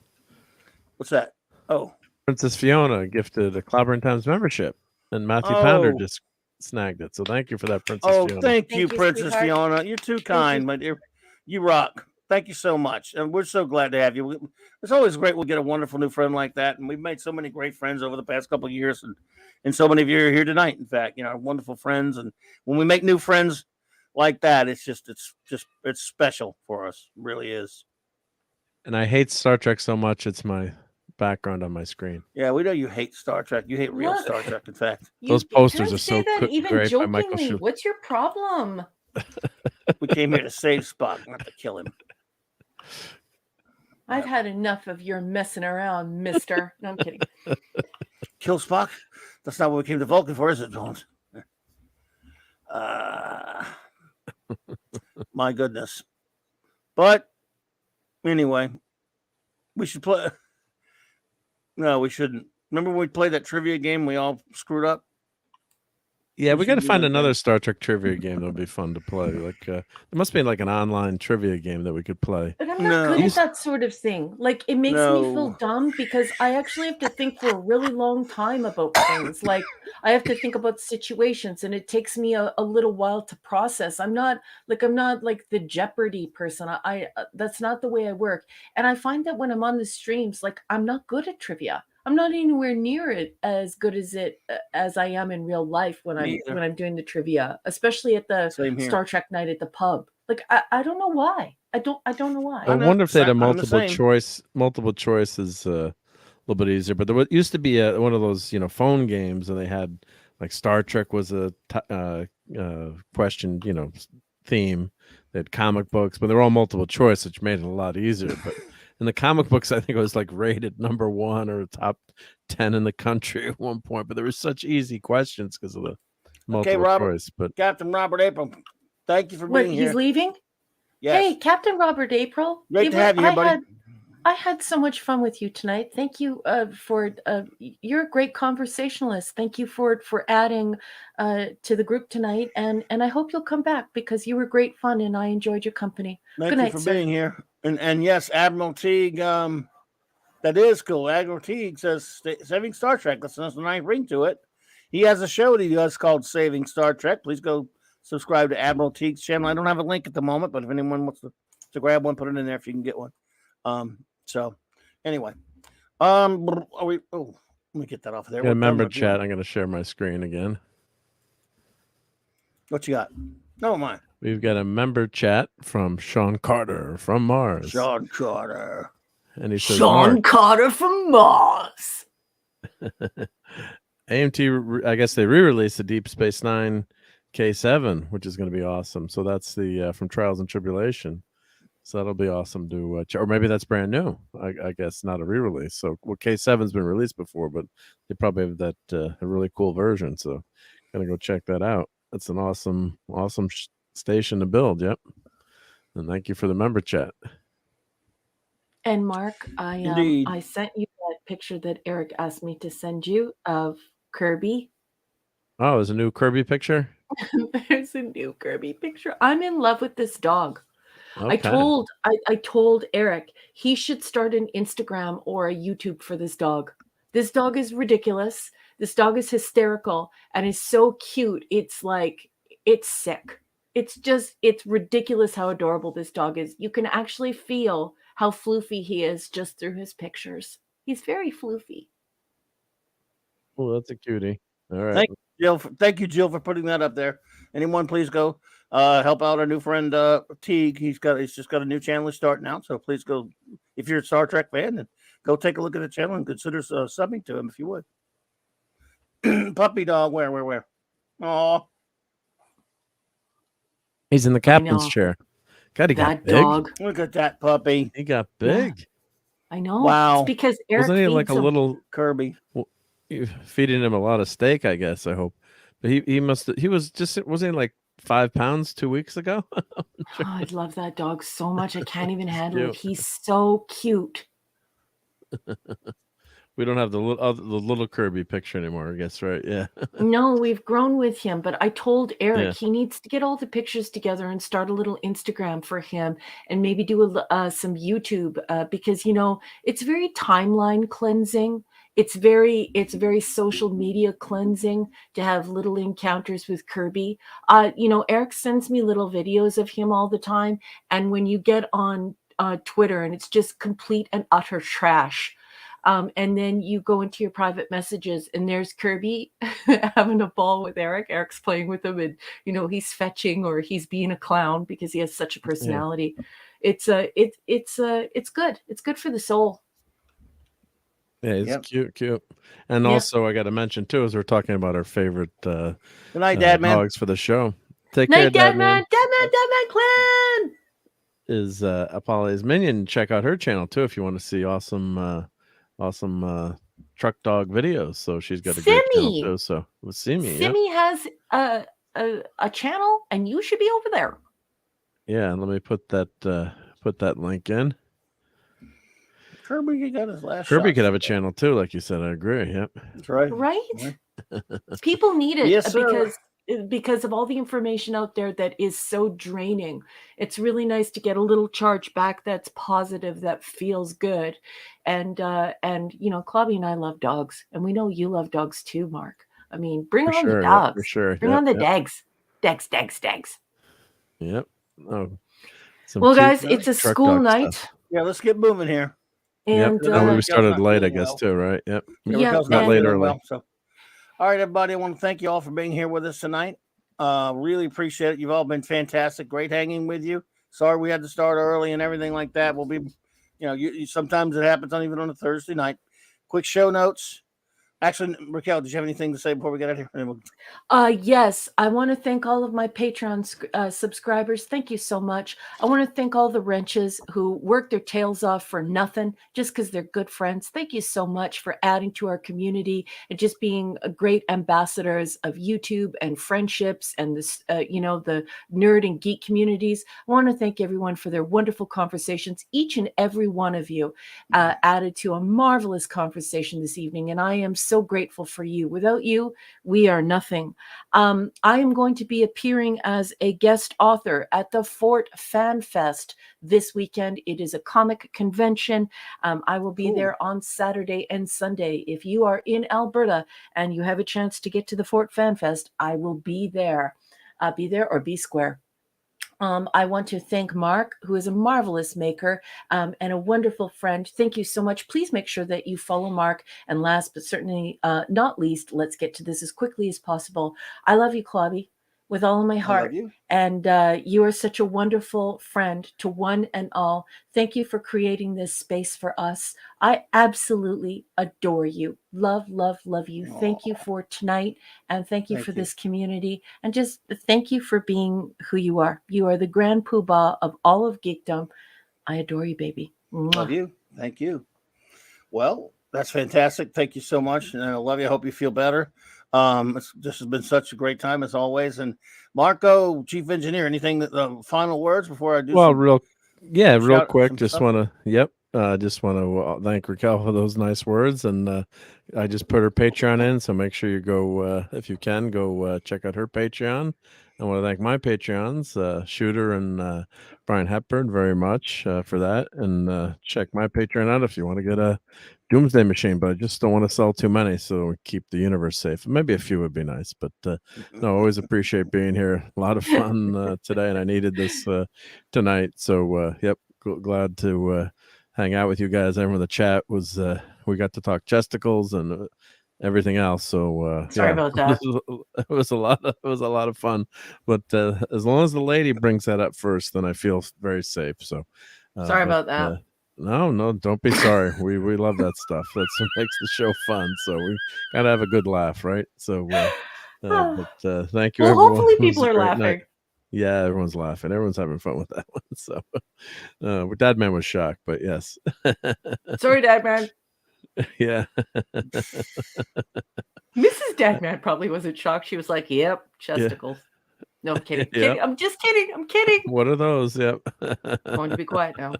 What's that? Oh, Princess Fiona gifted a Clobbering Times membership, and Matthew Pounder just snagged it. So thank you for that, Princess Fiona. Thank you, Princess sweetheart. Fiona. You're too kind, my dear. You rock. Thank you so much. And we're so glad to have you. It's always great when we get a wonderful new friend like that. And we've made so many great friends over the past couple of years. And so many of you are here tonight, in fact, wonderful friends. And when we make new friends like that, it's special for us. It really is. And I hate Star Trek so much, it's my background on my screen. Yeah, we know you hate Star Trek. You hate real Look. Star Trek, in fact. Those posters can I are say so that even great by Michael jokingly? Schuh. What's your problem? We came here to save Spock, not to kill him. I've had enough of your messing around, mister. No, I'm kidding. Kill Spock? That's not what we came to Vulcan for, is it, Jones? My goodness. But anyway, we should play. No, we shouldn't. Remember when we played that trivia game? We all screwed up. Yeah, we got to should do find that another again. Star Trek trivia game that would be fun to play. Like there must be like an online trivia game that we could play. But I'm not good No. at that sort of thing. Like, it makes me feel No. dumb because I actually have to think for a really long time about things. Like, I have to think about situations, and it takes me a little while to process. I'm not like the Jeopardy person. I that's not the way I work. And I find that when I'm on the streams, like, I'm not good at trivia. I'm not anywhere near it as good as I am in real life when Me either. I'm doing the trivia, especially at the Same here. Star Trek night at the pub. Like, I don't know why. I don't know why. I know, wonder if they had a I'm the multiple same. choice. Multiple choice is a little bit easier, but there used to be one of those phone games, and they had like Star Trek was a question theme. They had comic books, but they were all multiple choice, which made it a lot easier. But in the comic books, I think it was like rated number 1 or top 10 in the country at one point. But there were such easy questions because of the multiple Robert, choice. But Captain Robert April, thank you for What, being here. he's leaving? Yes. Hey, Captain Robert April. Great to have you here, buddy. I had so much fun with you tonight. Thank you for you're a great conversationalist. Thank you for adding to the group tonight, and I hope you'll come back because you were great fun and I enjoyed your company. Thank Good you night, for sir. being here. And yes, Admiral Teague, that is cool. Admiral Teague says Saving Star Trek. That's a nice ring to it. He has a show that he does called Saving Star Trek. Please go subscribe to Admiral Teague's channel. I don't have a link at the moment, but if anyone wants to grab one, put it in there if you can get one. So anyway, let me get that off of there. got a member chat. I'm going to share my screen again. What you got? No, mine. We've got a member chat from Sean Carter from Mars. Sean Carter. And he says, Sean Carter from Mars. AMT, I guess they re-released the Deep Space Nine K7, which is going to be awesome. So that's the from Trials and Tribulation. So that'll be awesome to or maybe that's brand new. I guess not a re-release. So K7's been released before, but they probably have that a really cool version. So gonna go check that out. That's an awesome station to build. Yep. And thank you for the member chat. And Mark, I sent you that picture that Eric asked me to send you of Kirby. Oh, there's a new Kirby picture? There's a new Kirby picture. I'm in love with this dog. Okay. I told Eric he should start an Instagram or a YouTube for this dog. This dog is ridiculous. This dog is hysterical and is so cute. It's like, it's sick. It's ridiculous how adorable this dog is. You can actually feel how floofy he is just through his pictures. He's very floofy. Oh, that's a cutie. All right. Thank you, Jill, for putting that up there. Anyone, please go help out our new friend Teague. He's just got a new channel starting out. So please go, if you're a Star Trek fan, then go take a look at the channel and consider subbing to him if you would. Puppy dog, where? Oh, he's in the captain's chair. God, he got big. Dog. Look at that puppy. He got big. Yeah. I know. Wow. It's because Eric wasn't he like a him. little Kirby? Feeding him a lot of steak, I guess. I hope. But he wasn't he like 5 pounds 2 weeks ago? Oh, I love that dog so much. I can't even handle it. He's so cute. We don't have the little Kirby picture anymore, I guess, right? Yeah. No, we've grown with him, but I told Eric he needs to get all the pictures together and start a little Instagram for him and maybe do some YouTube because, it's very timeline cleansing. It's very social media cleansing to have little encounters with Kirby. Eric sends me little videos of him all the time. And when you get on Twitter and it's just complete and utter trash, and then you go into your private messages and there's Kirby having a ball with Eric. Eric's playing with him and, he's fetching or he's being a clown because he has such a personality. Yeah. It's good. It's good for the soul. Yeah, it's cute. And also I got to mention too, as we're talking about our favorite good night, Dad Man. dogs for the show. Take night, care, Dad Man. Dad Man Clan is Apollo's Minion. Check out her channel too if you want to see awesome truck dog videos. So she's got a great channel too. So with Simi has a channel and you should be over there. Yeah, let me put that link in. Kirby got his last Kirby shot. could have a channel too, like you said. I agree. Yep. That's right. Right? People need it Yes, sir. because of all the information out there that is so draining. It's really nice to get a little charge back that's positive, that feels good. And Clobby and I love dogs, and we know you love dogs too, Mark. I mean, bring For on the sure. Yep, dogs. for sure. Bring Yep, on the yep. dags. Dags. Yep. Oh, some Well, cute, guys, it's a truck school dog night. stuff. Yeah, let's get moving here. And And we started not late, I feeling guess, well. too, right? Yep. Raquel's not not late feeling early. well, so. All right, everybody. I want to thank you all for being here with us tonight. Really appreciate it. You've all been fantastic. Great hanging with you. Sorry we had to start early and everything like that. We'll be, you sometimes it happens even on a Thursday night. Quick show notes. Actually, Raquel, did you have anything to say before we get out of here? Yes, I want to thank all of my Patreon subscribers. Thank you so much. I want to thank all the wrenches who work their tails off for nothing just because they're good friends. Thank you so much for adding to our community and just being great ambassadors of YouTube and friendships and this, the nerd and geek communities. I want to thank everyone for their wonderful conversations. Each and every one of you added to a marvelous conversation this evening, and I am so grateful for you. Without you, we are nothing. I am going to be appearing as a guest author at the Fort Fan Fest this weekend. It is a comic convention. I will be there on Saturday and Sunday. If you are in Alberta and you have a chance to get to the Fort Fan Fest, I will be there. Be there or be square. I want to thank Mark, who is a marvelous maker and a wonderful friend. Thank you so much. Please make sure that you follow Mark. And last but certainly not least, let's get to this as quickly as possible. I love you, Clobby, with all of my heart. I love you. And you are such a wonderful friend to one and all. Thank you for creating this space for us. I absolutely adore you. Love, love, love you. Aww. Thank you for tonight. And thank you for you. this community. And just thank you for being who you are. You are the grand poobah of all of geekdom. I adore you, baby. Mwah. Love you. Thank you. Well, that's fantastic. Thank you so much. And I love you. I hope you feel better. This has been such a great time as always. And Marco, Chief Engineer, anything final words before I do? Well, real quick. Just want to, thank Raquel for those nice words. And I just put her Patreon in. So make sure you go, if you can, go check out her Patreon. I want to thank my Patreons, Shooter and Brian Hepburn, very much for that. And check my Patreon out if you want to get a Doomsday Machine, but I just don't want to sell too many, so we keep the universe safe. Maybe a few would be nice, but no, always appreciate being here. A lot of fun today, and I needed this tonight. So, glad to hang out with you guys. Everyone in the chat was we got to talk chesticles and everything else. So sorry about that. It was a lot of fun. But as long as the lady brings that up first, then I feel very safe. So sorry about that. No, don't be sorry. We love that stuff. That's what makes the show fun. So we gotta have a good laugh, right? So but thank you. Well, everyone. hopefully It was people a are great laughing. night. Yeah, everyone's laughing. Everyone's having fun with that one. So Dad Man was shocked, but yes. Sorry, Dad Man. Yeah. Mrs. Dadman probably wasn't shocked. She was like, yep, chesticles. Yeah. No, I'm kidding. Yep. I'm just kidding. I'm kidding. What are those? Yep. Going to be quiet now.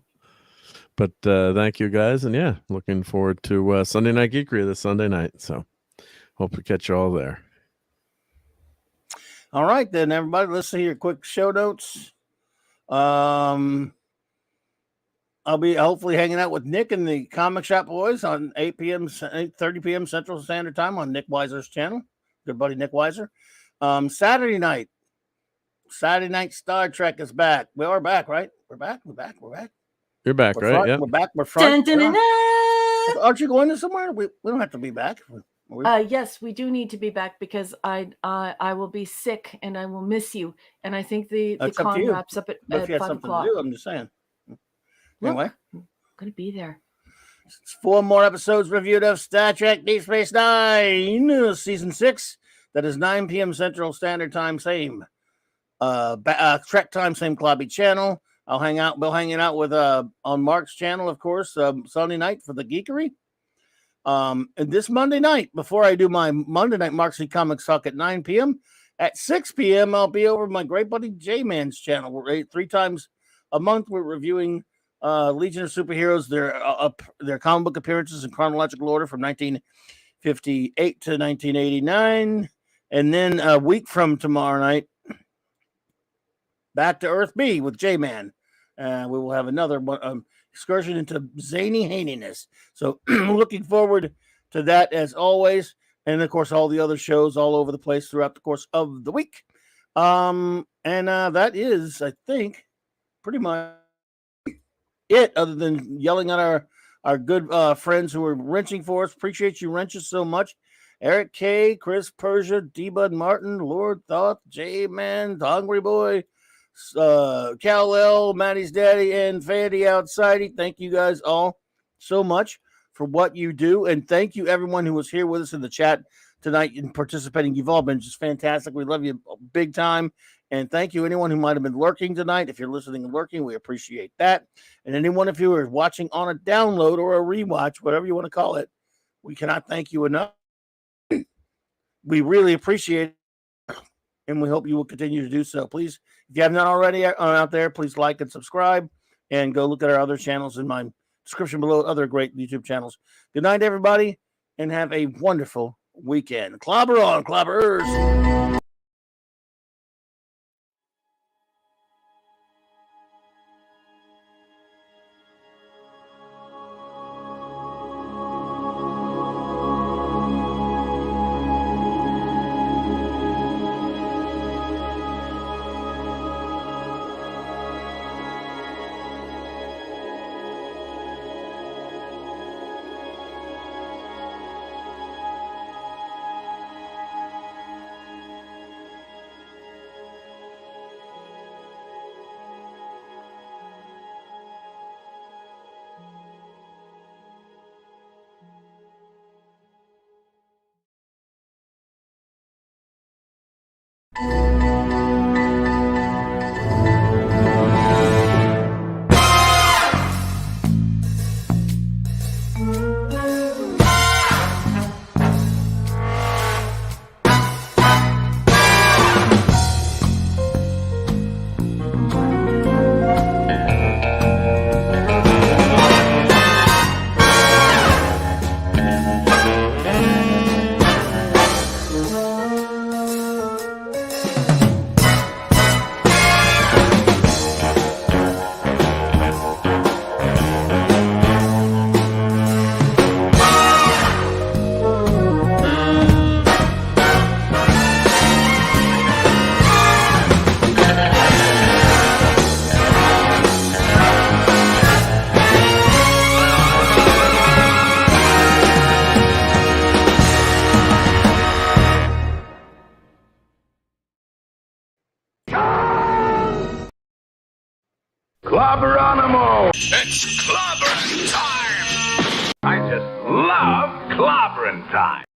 But thank you guys. And looking forward to Sunday Night Geekery this Sunday night. So hope to catch you all there. All right, then, everybody. Let's see your quick show notes. I'll be hopefully hanging out with Nick and the Comic Shop Boys on 8:30 p.m. Central Standard Time on Nick Weiser's channel. Good buddy Nick Weiser. Saturday night Star Trek is back. We are back, right? We're back. You're back, we're right? Front. Yeah. We're back. We're front. Dun, dun, dun, dun. Aren't you going to somewhere? We don't have to be back. Yes, we do need to be back because I will be sick and I will miss you. And I think the con wraps up at 5 o'clock. To do, I'm just saying. Anyway, I'm gonna be there. It's 4 more episodes reviewed of Star Trek Deep Space Nine, Season 6. That is 9 p.m. Central Standard Time, same Trek time, same Clobby channel. I'll hang out. We'll hanging out with on Mark's channel, of course, Sunday night for the geekery. And this Monday night, before I do my Monday night Mark's Comics Talk at 9 p.m. at 6 p.m. I'll be over my great buddy J-Man's channel. We're 3 times a month. We're reviewing Legion of Superheroes, their comic book appearances in chronological order from 1958 to 1989. And then a week from tomorrow night, Back to Earth B with J-Man. We will have another excursion into zany haniness. So looking forward to that as always. And of course, all the other shows all over the place throughout the course of the week. And that is, I think, pretty much it, other than yelling at our good friends who are wrenching for us. Appreciate you wrenches so much. Eric K, Chris Persia, D-Bud Martin, Lord Thoth, J-Man, the Hungry Boy, Cal-El, Maddie's Daddy, and Fandy Outsidey. Thank you guys all so much for what you do. And thank you everyone who was here with us in the chat tonight and participating. You've all been just fantastic. We love you big time. And thank you anyone who might have been lurking tonight. If you're listening and lurking, we appreciate that. And anyone of you who are watching on a download or a rewatch, whatever you want to call it, we cannot thank you enough. We really appreciate it, and we hope you will continue to do so. Please, if you have not already out there, please like and subscribe, and go look at our other channels in my description below, other great YouTube channels. Good night, everybody, and have a wonderful weekend. Clobber on, clobbers. Clobber animal! It's clobbering time! I just love clobbering time!